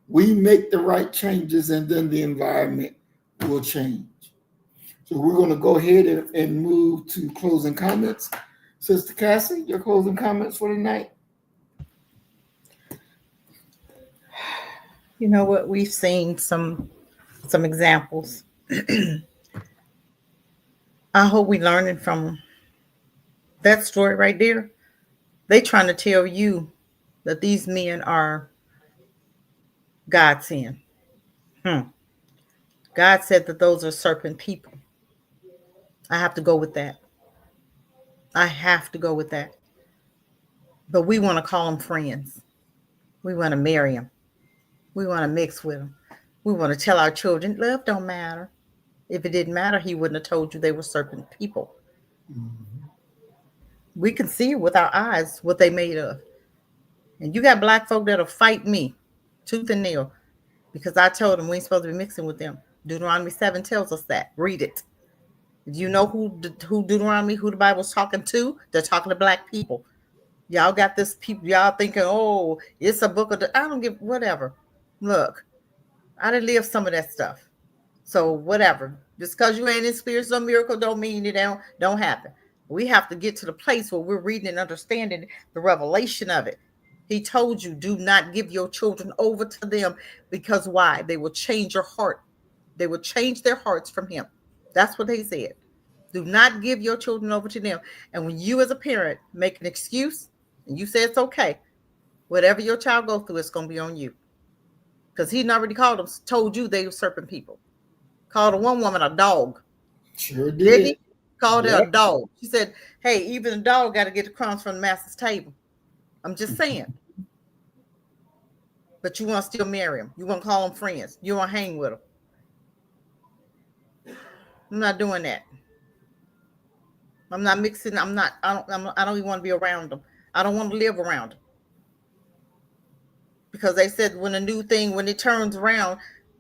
We make the right changes, and then the environment will change. So we're going to go ahead and move to closing comments. Sister Cassie, your closing comments for tonight? You know what? We've seen some examples. I hope we learning from that story right there. They trying to tell you that these men are God sent. God said that those are serpent people. I have to go with that. I have to go with that. But we want to call them friends. We want to marry them. We want to mix with them. We want to tell our children, love don't matter. If it didn't matter, he wouldn't have told you they were serpent people. We can see with our eyes what they made of. And you got black folk that'll fight me tooth and nail because I told them we ain't supposed to be mixing with them. Deuteronomy 7 tells us that. Read it. Do you know who Deuteronomy, who the Bible's talking to? They're talking to black people. Y'all got this people, y'all thinking, oh, it's a book of the, I don't give, whatever. Look, I didn't live some of that stuff. So whatever. Just because you ain't experienced no miracle don't mean it don't happen. We have to get to the place where we're reading and understanding the revelation of it. He told you, do not give your children over to them, because why? They will change your heart. They will change their hearts from him. That's what he said. Do not give your children over to them. And when you as a parent make an excuse and you say it's okay, whatever your child goes through, it's going to be on you. Because he already told you they were serpent people. Called a one woman a dog. Sure Did did. he? Called her a dog. She said, hey, even a dog got to get the crumbs from the master's table. I'm just saying. But you want to still marry him. You want to call them friends. You want to hang with them. I'm not doing that. I'm not mixing. I don't even want to be around them. I don't want to live around them. Because they said when it turns around,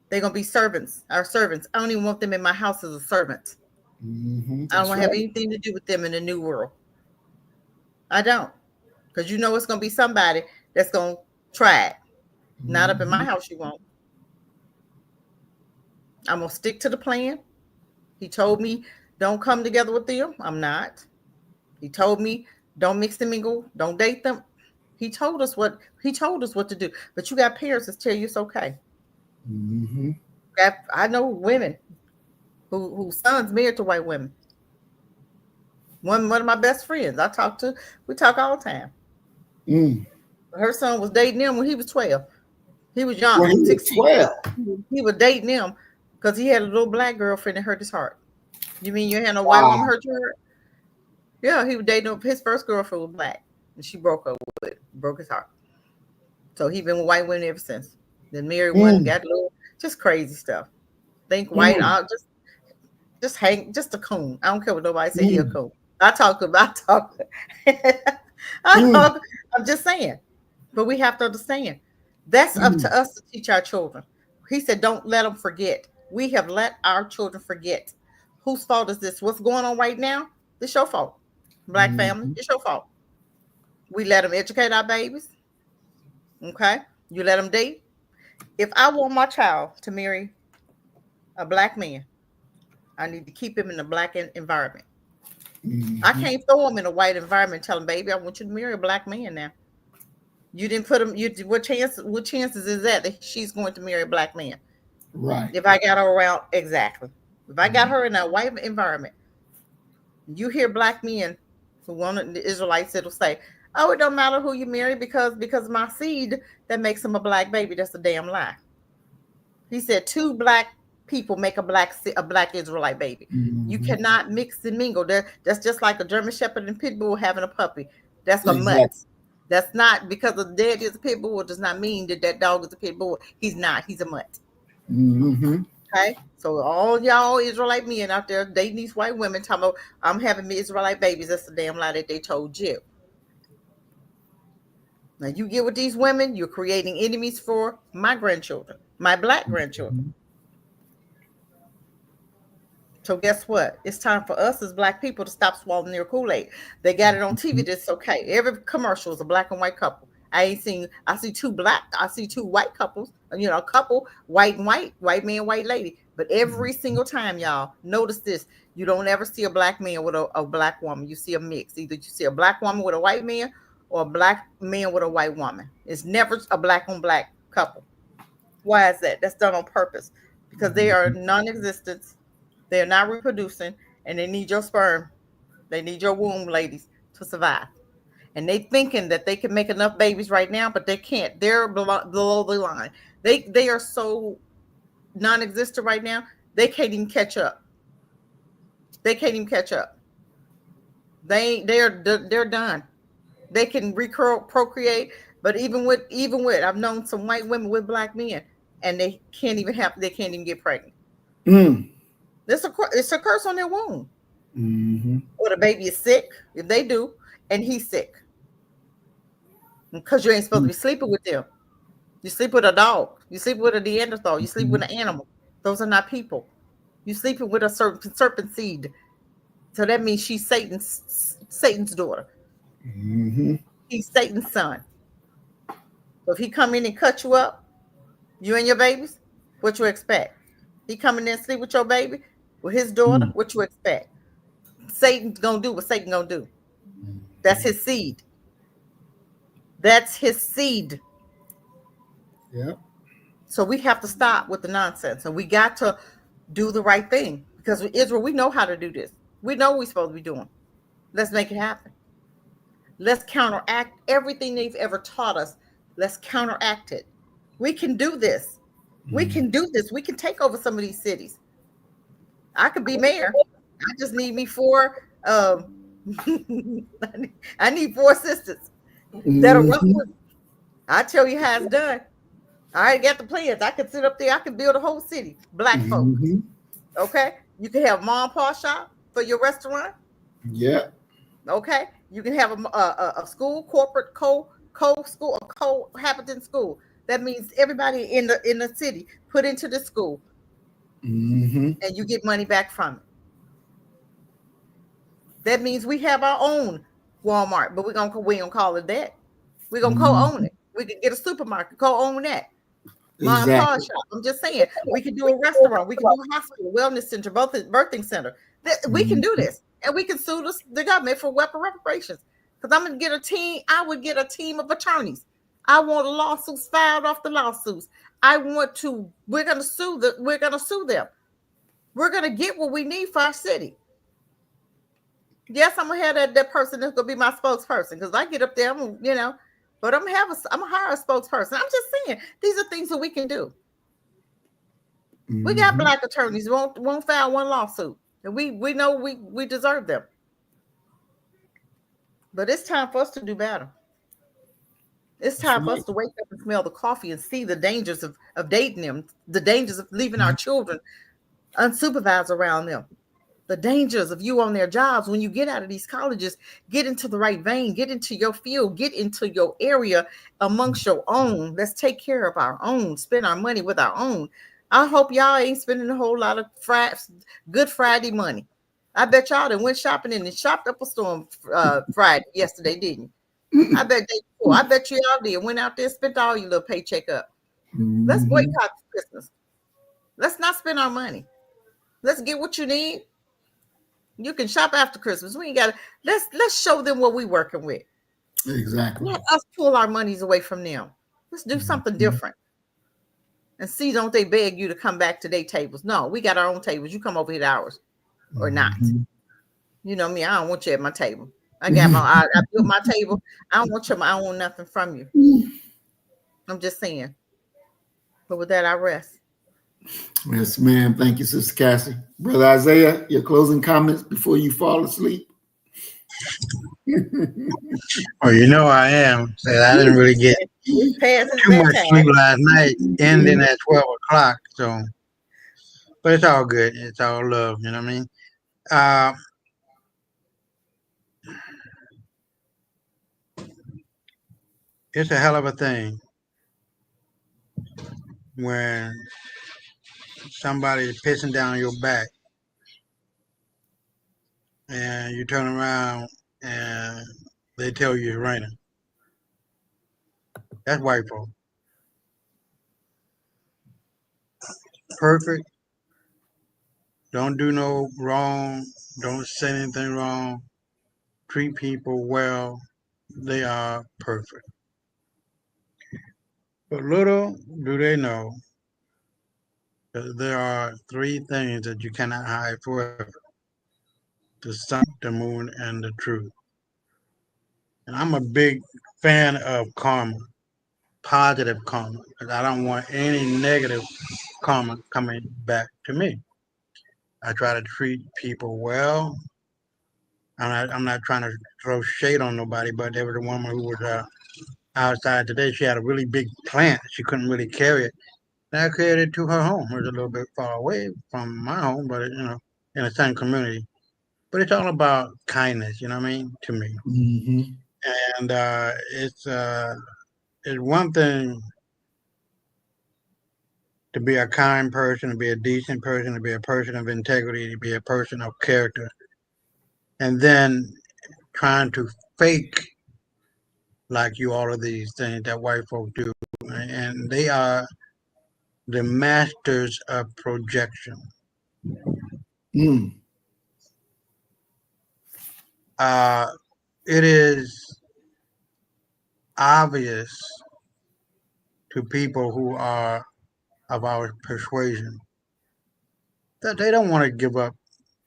they're going to be servants, our servants. I don't even want them in my house as a servant. I don't want to have anything to do with them in the new world. I don't. Because it's going to be somebody that's going to try it. Not up in my house, you won't. I'm going to stick to the plan. He told me, don't come together with them. I'm not. He told me, don't mix and mingle. Don't date them. He told us what to do. But you got parents that tell you it's okay. Mm-hmm. I know women whose sons married to white women. One of my best friends we talk all the time. Her son was dating him when he was 12. He was young. When he was 12. He was dating him because he had a little black girlfriend that hurt his heart. You mean you had no white woman hurt your heart? Yeah, he was dating his first girlfriend was black, and she broke his heart. So he been with white women ever since. Then married one, got a little, just crazy stuff. Think white, just a coon. I don't care what nobody say. He a coon. I'm just saying. But we have to understand. That's up to us to teach our children. He said, don't let them forget. We have let our children forget. Whose fault is this? What's going on right now? It's your fault. Black family, it's your fault. We let them educate our babies. Okay? You let them date. If I want my child to marry a black man, I need to keep him in a black environment. I can't throw him in a white environment and tell him, baby, I want you to marry a black man now. You didn't put him. What chances is that she's going to marry a black man? Right. If I got her around, exactly. If I got her in a white environment, you hear black men who want the Israelites that'll say, "Oh, it don't matter who you marry because my seed that makes him a black baby." That's a damn lie. He said 2 black people make a black Israelite baby. You cannot mix and mingle. That's just like a German Shepherd and Pit Bull having a puppy. That's a mutt. That's not because the dad is a pit bull does not mean that dog is a pit bull. He's not. He's a mutt. Okay. So all y'all Israelite men out there dating these white women talking about I'm having Israelite babies. That's the damn lie that they told you. Now you get with these women, you're creating enemies for my grandchildren, my black grandchildren. So guess what? It's time for us as black people to stop swallowing their Kool-Aid. They got it on TV. That's okay. Every commercial is a black and white couple. I see 2 white couples, a couple, white and white man, white lady. But every single time, y'all, notice this. You don't ever see a black man with a black woman. You see a mix. Either you see a black woman with a white man or a black man with a white woman. It's never a black on black couple. Why is that? That's done on purpose. Because they are non-existent. They're not reproducing, and they need your sperm. They need your womb, ladies, to survive. And they thinking that they can make enough babies right now, but they can't. They're below the line. They are so non-existent right now. They can't even catch up. They're done. They can procreate, but even with I've known some white women with black men, and they can't even get pregnant. It's a curse on their womb. Or the baby is sick if they do, and he's sick because you ain't supposed to be sleeping with them. You sleep with a dog. You sleep with a Neanderthal. You sleep with an animal. Those are not people. You sleeping with a serpent seed. So that means she's Satan's daughter. He's Satan's son. So if he come in and cut you up, you and your babies, what you expect? He come in there and sleep with your baby, with his daughter, what you expect? Satan's gonna do what Satan gonna do. That's his seed. That's his seed. Yep. So we have to stop with the nonsense, and we got to do the right thing, because with Israel, we know how to do this. We know what we're supposed to be doing. Let's make it happen. Let's counteract everything they've ever taught us. Let's counteract it. We can do this. We can do this. We can take over some of these cities. I could be mayor. I just need me 4. I need 4 assistants that'll rock with me. I tell you how it's done. I already got the plans. I could sit up there. I could build a whole city. Black folks. Okay. You can have mom and pop shop for your restaurant. Yeah. Okay. You can have a school, corporate school, a cohabitant school. That means everybody in the city put into the school, and you get money back from it. That means we have our own Walmart, but we ain't gonna call it that. We're gonna co-own it. We can get a supermarket, co-own that. Mom and pop shop. I'm just saying, we can do a restaurant, we can do a hospital, wellness center, both birthing center. We can do this, and we can sue the government for weapon reparations. Because I'm gonna get a team. I would get a team of attorneys. I want lawsuits filed off the lawsuits. We're gonna sue them. We're gonna get what we need for our city. Yes, I'm gonna have that person that's gonna be my spokesperson, because I get up there, but I'm gonna hire a spokesperson. I'm just saying, these are things that we can do. We got black attorneys won't file one lawsuit, and we know we deserve them. But it's time for us to do better. It's time for us to wake up and smell the coffee and see the dangers of dating them, the dangers of leaving our children unsupervised around them, the dangers of you on their jobs. When you get out of these colleges, get into the right vein, get into your field, get into your area amongst your own. Let's take care of our own, spend our money with our own. I hope y'all ain't spending a whole lot of Good Friday money. I bet y'all done went shopping and shopped up a storm Friday yesterday, didn't you? I bet I bet you all did. Went out there, spent all your little paycheck up. Let's boycott Christmas. Let's not spend our money. Let's get what you need. You can shop after Christmas. We ain't got to. Let's show them what we're working with. Exactly. Let us pull our monies away from them. Let's do something different. And see, don't they beg you to come back to their tables? No, we got our own tables. You come over here to ours or not. You know me, I don't want you at my table. I built my table. I don't want I don't want nothing from you. I'm just saying. But with that, I rest. Yes, ma'am. Thank you, Sister Cassie. Brother Isaiah, your closing comments before you fall asleep. Well, I am. I didn't really get too much sleep last night, ending at 12 o'clock. So, but it's all good. It's all love. You know what I mean? It's a hell of a thing when somebody's pissing down your back and you turn around and they tell you it's raining. That's white folk. Perfect. Don't do no wrong. Don't say anything wrong. Treat people well. They are perfect. But little do they know that there are 3 things that you cannot hide forever: the sun, the moon, and the truth. And I'm a big fan of karma, positive karma, because I don't want any negative karma coming back to me. I try to treat people well. I'm not trying to throw shade on nobody, but there was a woman who was outside today. She had a really big plant. She couldn't really carry it. And I carried it to her home. It was a little bit far away from my home, but in the same community. But it's all about kindness, you know what I mean, to me. Mm-hmm. And it's one thing to be a kind person, to be a decent person, to be a person of integrity, to be a person of character, and then trying to fake like you all of these things that white folks do, and they are the masters of projection. Mm. It is obvious to people who are of our persuasion that they don't want to give up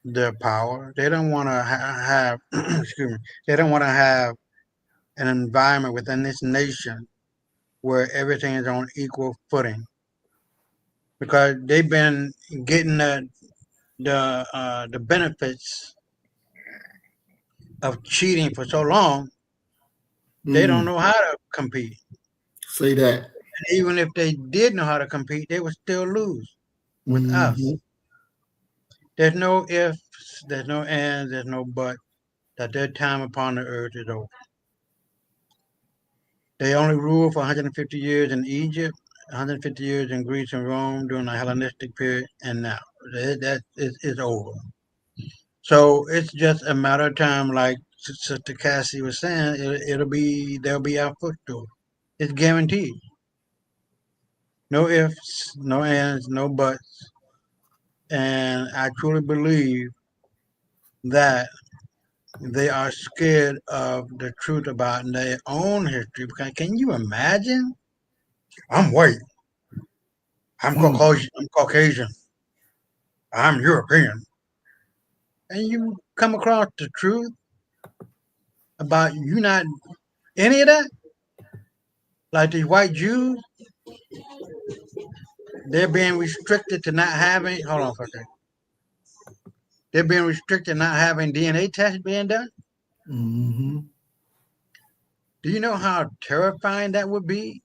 their power. They don't want to have, excuse me, they don't want to have an environment within this nation where everything is on equal footing because they've been getting the benefits of cheating for so long. They don't Mm. know how to compete. Say that. And even if they did know how to compete, they would still lose with us. Mm-hmm. There's no ifs, there's no ands, there's no buts that their time upon the earth is over. They only ruled for 150 years in Egypt, 150 years in Greece and Rome during the Hellenistic period, and now that is over. So it's just a matter of time, like Sister Cassie was saying, there'll be our footstool. It's guaranteed. No ifs, no ands, no buts. And I truly believe that they are scared of the truth about their own history. Because can you imagine? I'm white. I'm Mm. Caucasian. I'm Caucasian. I'm European. And you come across the truth about you not any of that? Like these white Jews, they're being restricted to not having, hold on for a second. They're being restricted not having DNA tests being done. Mm-hmm. Do you know how terrifying that would be?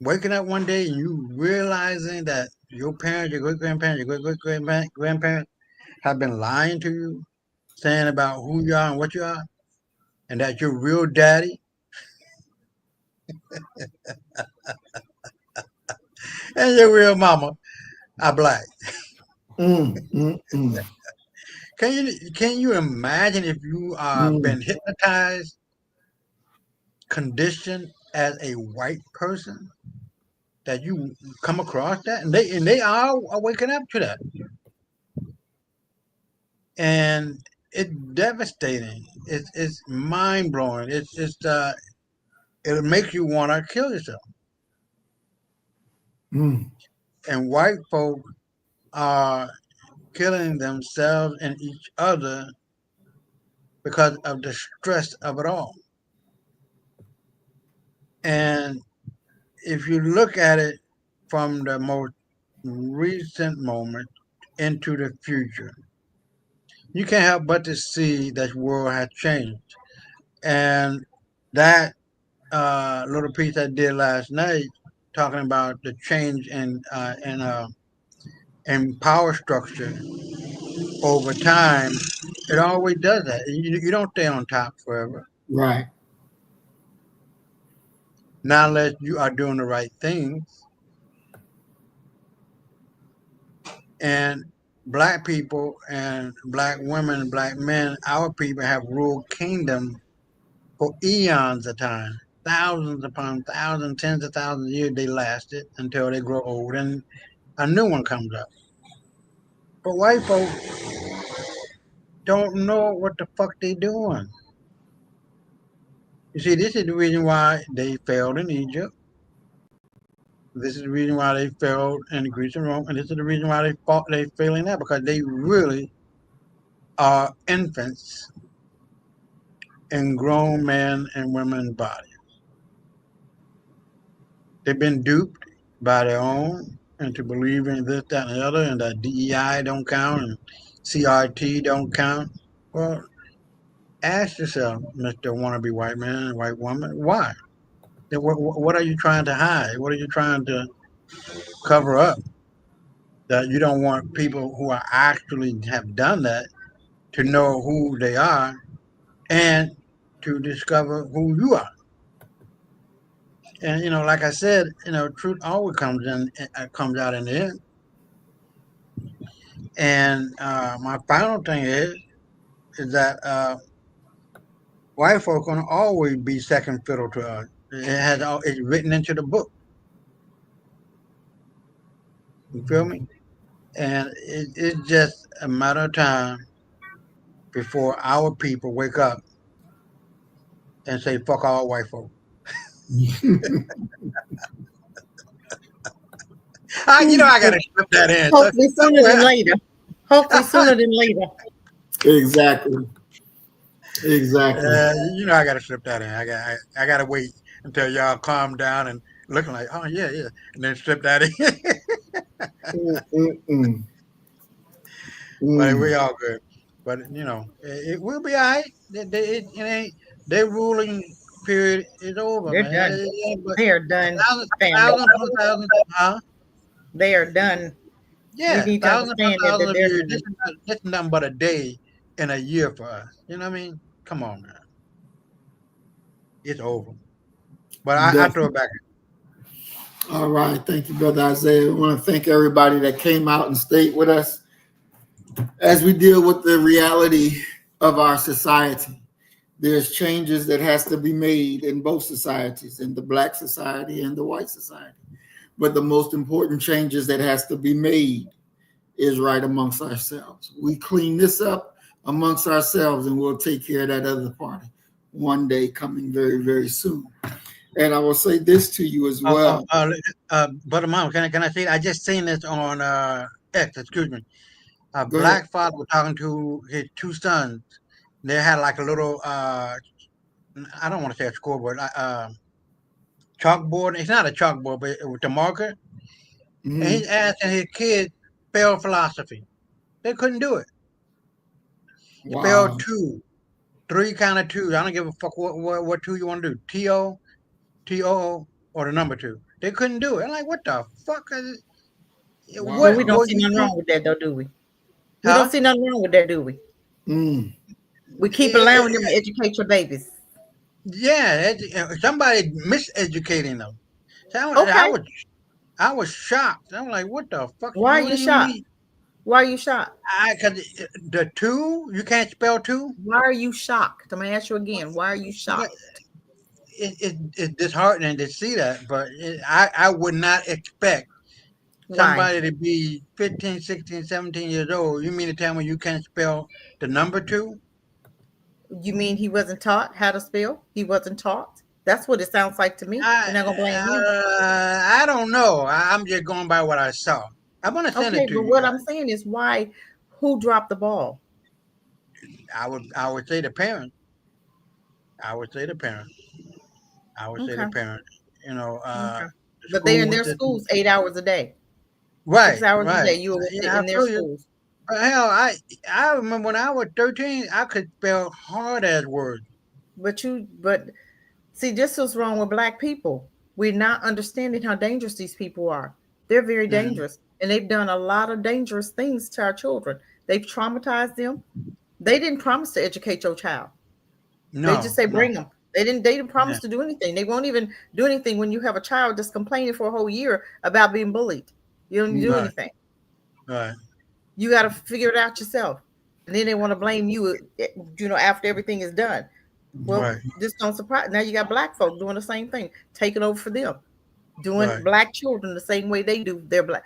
Waking up one day and you realizing that your parents, your great grandparents, your great grandparents have been lying to you, saying about who you are and what you are, and that your real daddy and your real mama are black. Mm. Mm. Can you imagine if you are Mm. been hypnotized, conditioned as a white person, that you come across that, and they are waking up to that, and it's devastating. It's mind blowing. It'll make you want to kill yourself. Mm. And white folk are killing themselves and each other because of the stress of it all. And if you look at it from the most recent moment into the future, you can't help but to see that the world has changed. And that little piece I did last night, talking about the change in power structure over time, it always does that. You don't stay on top forever. Right. Not unless you are doing the right things. And black people and black women and black men, our people have ruled kingdom for eons of time. Thousands upon thousands, tens of thousands of years they lasted until they grow old and a new one comes up. But white folks don't know what the fuck they doing. You see, this is the reason why they failed in Egypt. This is the reason why they failed in Greece and Rome, and this is the reason why they failing now because they really are infants in grown men and women's bodies. They've been duped by their own into believing this, that, and the other, and that DEI don't count and CRT don't count. Well, Ask yourself, Mr. Wannabe white man, white woman, why? What are you trying to hide? What are you trying to cover up? That you don't want people who are actually have done that to know who they are and to discover who you are. And like I said, truth always comes out in the end. And my final thing is that white folk gonna always be second fiddle to us. It's written into the book. You feel me? And it's just a matter of time before our people wake up and say "fuck all white folk." I gotta slip that in. Hopefully sooner than later. Hopefully sooner than later. Exactly. Exactly. I gotta slip that in. I gotta wait until y'all calm down and looking like, oh yeah, and then slip that in. But we all good. But it will be all right. It ain't their ruling period is over, They're man. done. But They are done, family. They are done. We Yeah, need to thousands understand and that thousands of they're years. done. This is nothing but a day and a year for us. You know what I mean? Come on, man. It's over. But I throw it back. All right. Thank you, Brother Isaiah. We want to thank everybody that came out and stayed with us as we deal with the reality of our society. There's changes that has to be made in both societies, in the Black society and the white society. But the most important changes that has to be made is right amongst ourselves. We clean this up amongst ourselves and we'll take care of that other party one day coming very, very soon. And I will say this to you as well. Brother Mom, can I say I just seen this on X, excuse me. A Go ahead. black father was talking to his two sons. They had like a little I don't want to say a scoreboard, chalkboard. It's not a chalkboard, but with the marker. And he's asking his kids spell philosophy. They couldn't do it. Spell Wow. two, three kind of twos. I don't give a fuck what two you want to do. T-O, T-O-O, or the number two. They couldn't do it. I'm like, what the fuck is it? Wow. But we What don't boy see you nothing think? wrong with that, though, do we? We Huh? don't see nothing wrong with that, do we? We keep allowing them to educate your babies. Yeah, somebody miseducating them. So Okay. I was shocked. I'm like, what the fuck? Why are What you do you shocked? mean? Why are you shocked? Cause the two, you can't spell two. Why are you shocked? I'm gonna ask you again. Why are you shocked? It's disheartening to see that, but I would not expect Why? somebody to be 15, 16, 17 years old. You mean to tell me you can't spell the number two? You mean he wasn't taught how to spell? He wasn't taught? That's what it sounds like to me. You're not gonna blame him. I don't know. I'm just going by what I saw. I'm gonna send Okay, it to but you what guys. I'm saying is why who dropped the ball? I would say the parents. I would say the parents. I would say the Okay. parents. Okay. The But they're in school their system. schools 8 hours a day. Right, 6 hours a right. day. You were Yeah, I in their feel you. schools. But hell, I remember when I was 13, I could spell hard as words. But see, this is wrong with Black people. We're not understanding how dangerous these people are. They're very Mhm. dangerous. And they've done a lot of dangerous things to our children. They've traumatized them. They didn't promise to educate your child. They just No, say no. bring them. They didn't Yeah, promise to do anything. They won't even do anything when you have a child that's complaining for a whole year about being bullied. You don't do right, anything. right, You got to figure it out yourself. And then they want to blame you, after everything is done. Well, right, this don't surprise. Now you got Black folk doing the same thing, taking over for them, doing right, Black children the same way they do their Black.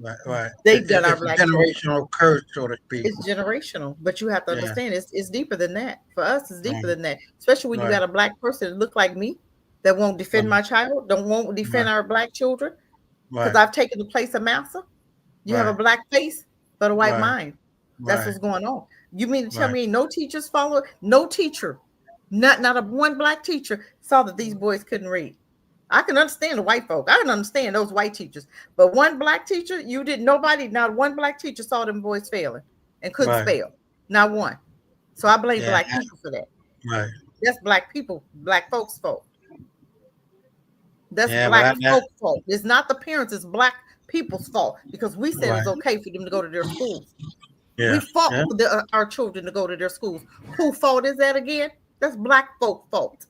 right, right. They've done our It's a Black children. generational curse, so to speak. It's generational, but you have to Yeah, understand it's deeper than that. For us, it's deeper right, than that. Especially when you right, got a Black person that look like me that won't defend right, my child, don't won't defend right, our Black children because right, I've taken the place of Massa. You have a right, Black face but a white right, mind. That's right, what's going on. You mean to tell right. me no teachers follow? No teacher, not a one Black teacher saw that these boys couldn't read. I can understand the white folk. I can understand those white teachers, but one Black teacher, you did nobody. Not one Black teacher saw them boys failing and couldn't Right. spell. Not one. So I blame Yeah, Black people for that. Right. That's black people, black folks' fault. That's Yeah, but black that folks' fault. It's not the parents, it's black people's fault because we said right. it's okay for them to go to their schools. We Yeah. fought Yeah. for our children to go to their schools. Who fault is that again? That's black folk fault.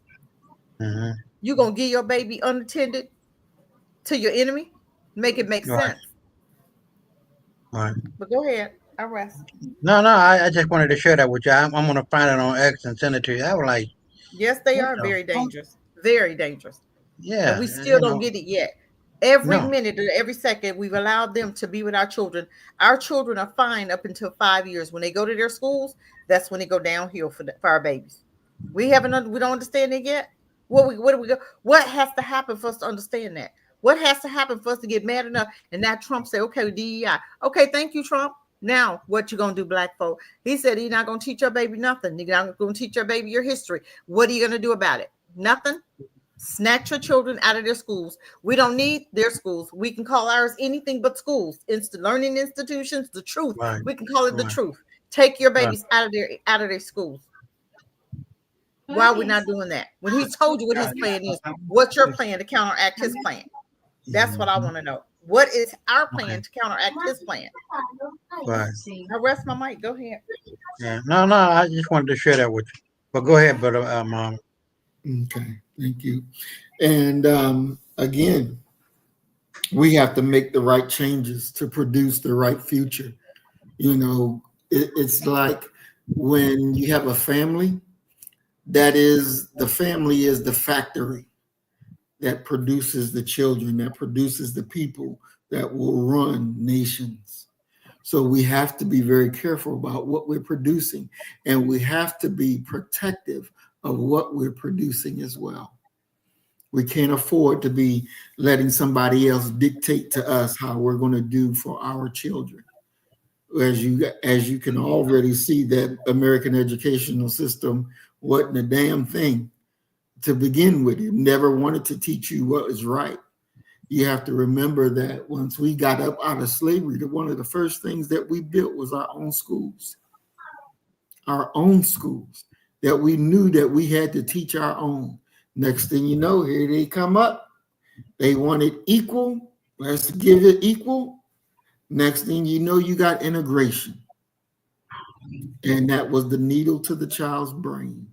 Hmm. You gonna give your baby unattended to your enemy? Make it make Right. sense. Right. But go ahead, I rest. No, I just wanted to share that with you. I'm gonna find it on X and send it to you. I was like, Yes, they what are the very fuck? dangerous. Very dangerous. And Yeah. we still don't get it yet. Every No. minute and every second, we've allowed them to be with our children. Our children are fine up until 5 years. When they go to their schools, that's when they go downhill for our babies. We don't understand it yet. What has to happen for us to understand that? What has to happen for us to get mad enough and now Trump say, okay, DEI. Okay, thank you, Trump. Now, what you gonna do, black folk? He said he's not gonna teach your baby nothing. He's not gonna teach your baby your history. What are you gonna do about it? Nothing. Snatch your children out of their schools. We don't need their schools. We can call ours anything but schools. Learning institutions, the truth. Right. We can call it the Right. truth. Take your Right. babies out of their schools. Why are we not doing that? When he told you what his plan is, what's your plan to counteract his plan? That's what I want to know. What is our plan to counteract his plan? Right. I rest my mic. Go ahead. Yeah. No, I just wanted to share that with you. But go ahead, brother, Mom. Okay, thank you. And again, we have to make the right changes to produce the right future. You know, it's like when you have a family, the family is the factory that produces the children, that produces the people that will run nations. So we have to be very careful about what we're producing, and we have to be protective of what we're producing as well. We can't afford to be letting somebody else dictate to us how we're going to do for our children. As you can already see, that American educational system wasn't a damn thing to begin with. It never wanted to teach you what is right. You have to remember that once we got up out of slavery, that one of the first things that we built was our own schools. Our own schools, that we knew that we had to teach our own. Next thing you know, here they come up. They want it equal. Let's give it equal. Next thing you know, you got integration. And that was the needle to the child's brain.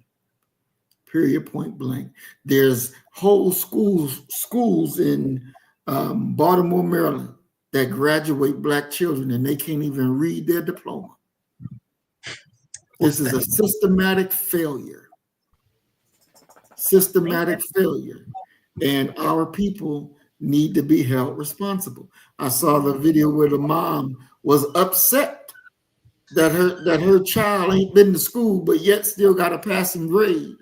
Period, point blank. There's whole schools in Baltimore, Maryland, that graduate black children and they can't even read their diploma. This is a systematic failure. Systematic failure. And our people need to be held responsible. I saw the video where the mom was upset that her child ain't been to school, but yet still got a passing grade,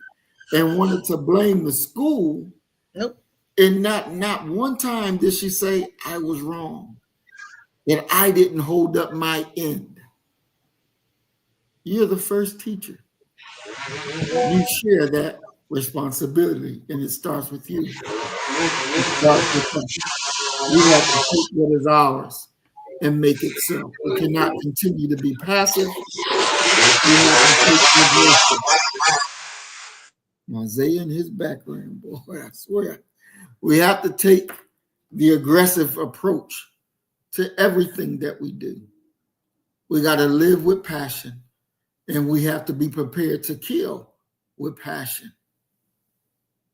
and wanted to blame the school. Nope. And not one time did she say, I was wrong, that I didn't hold up my end. You're the first teacher. You share that responsibility, and it starts with you. It starts with us. We have to take what is ours and make it so. We cannot continue to be passive. Isaiah and his background, boy, I swear. We have to take the aggressive approach to everything that we do. We got to live with passion, and we have to be prepared to kill with passion.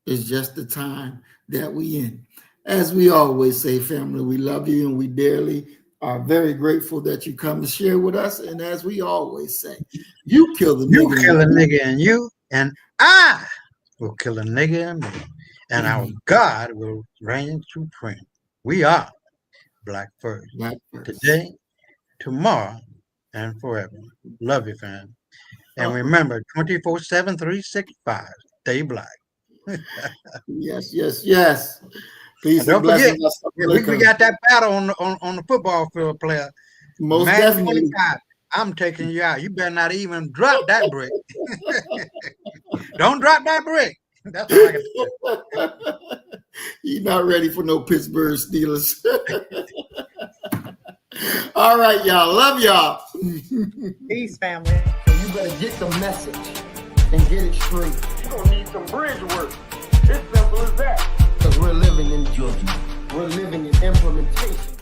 It's just the time that we in. As we always say, family, we love you and we dearly are very grateful that you come to share with us. And as we always say, you kill the You nigga. kill a nigga and you, and I will kill a nigga and me. And our God will reign supreme. We are Black First. Black First. Today, tomorrow, and forever. Love you, fam. And remember, 24/7, 365, stay black. Yes, yes, yes. Peace Don't and blessings. forget, we got that battle on the football field, player. Most Man definitely. 25, I'm taking you out. You better not even drop that brick. Don't drop that brick. That's all I can say. You're not ready for no Pittsburgh Steelers. All right, y'all. Love y'all. Peace, family. So you better get the message. and get it straight. You're gonna need some bridge work. It's simple as that. Because we're living in judgment. We're living in implementation.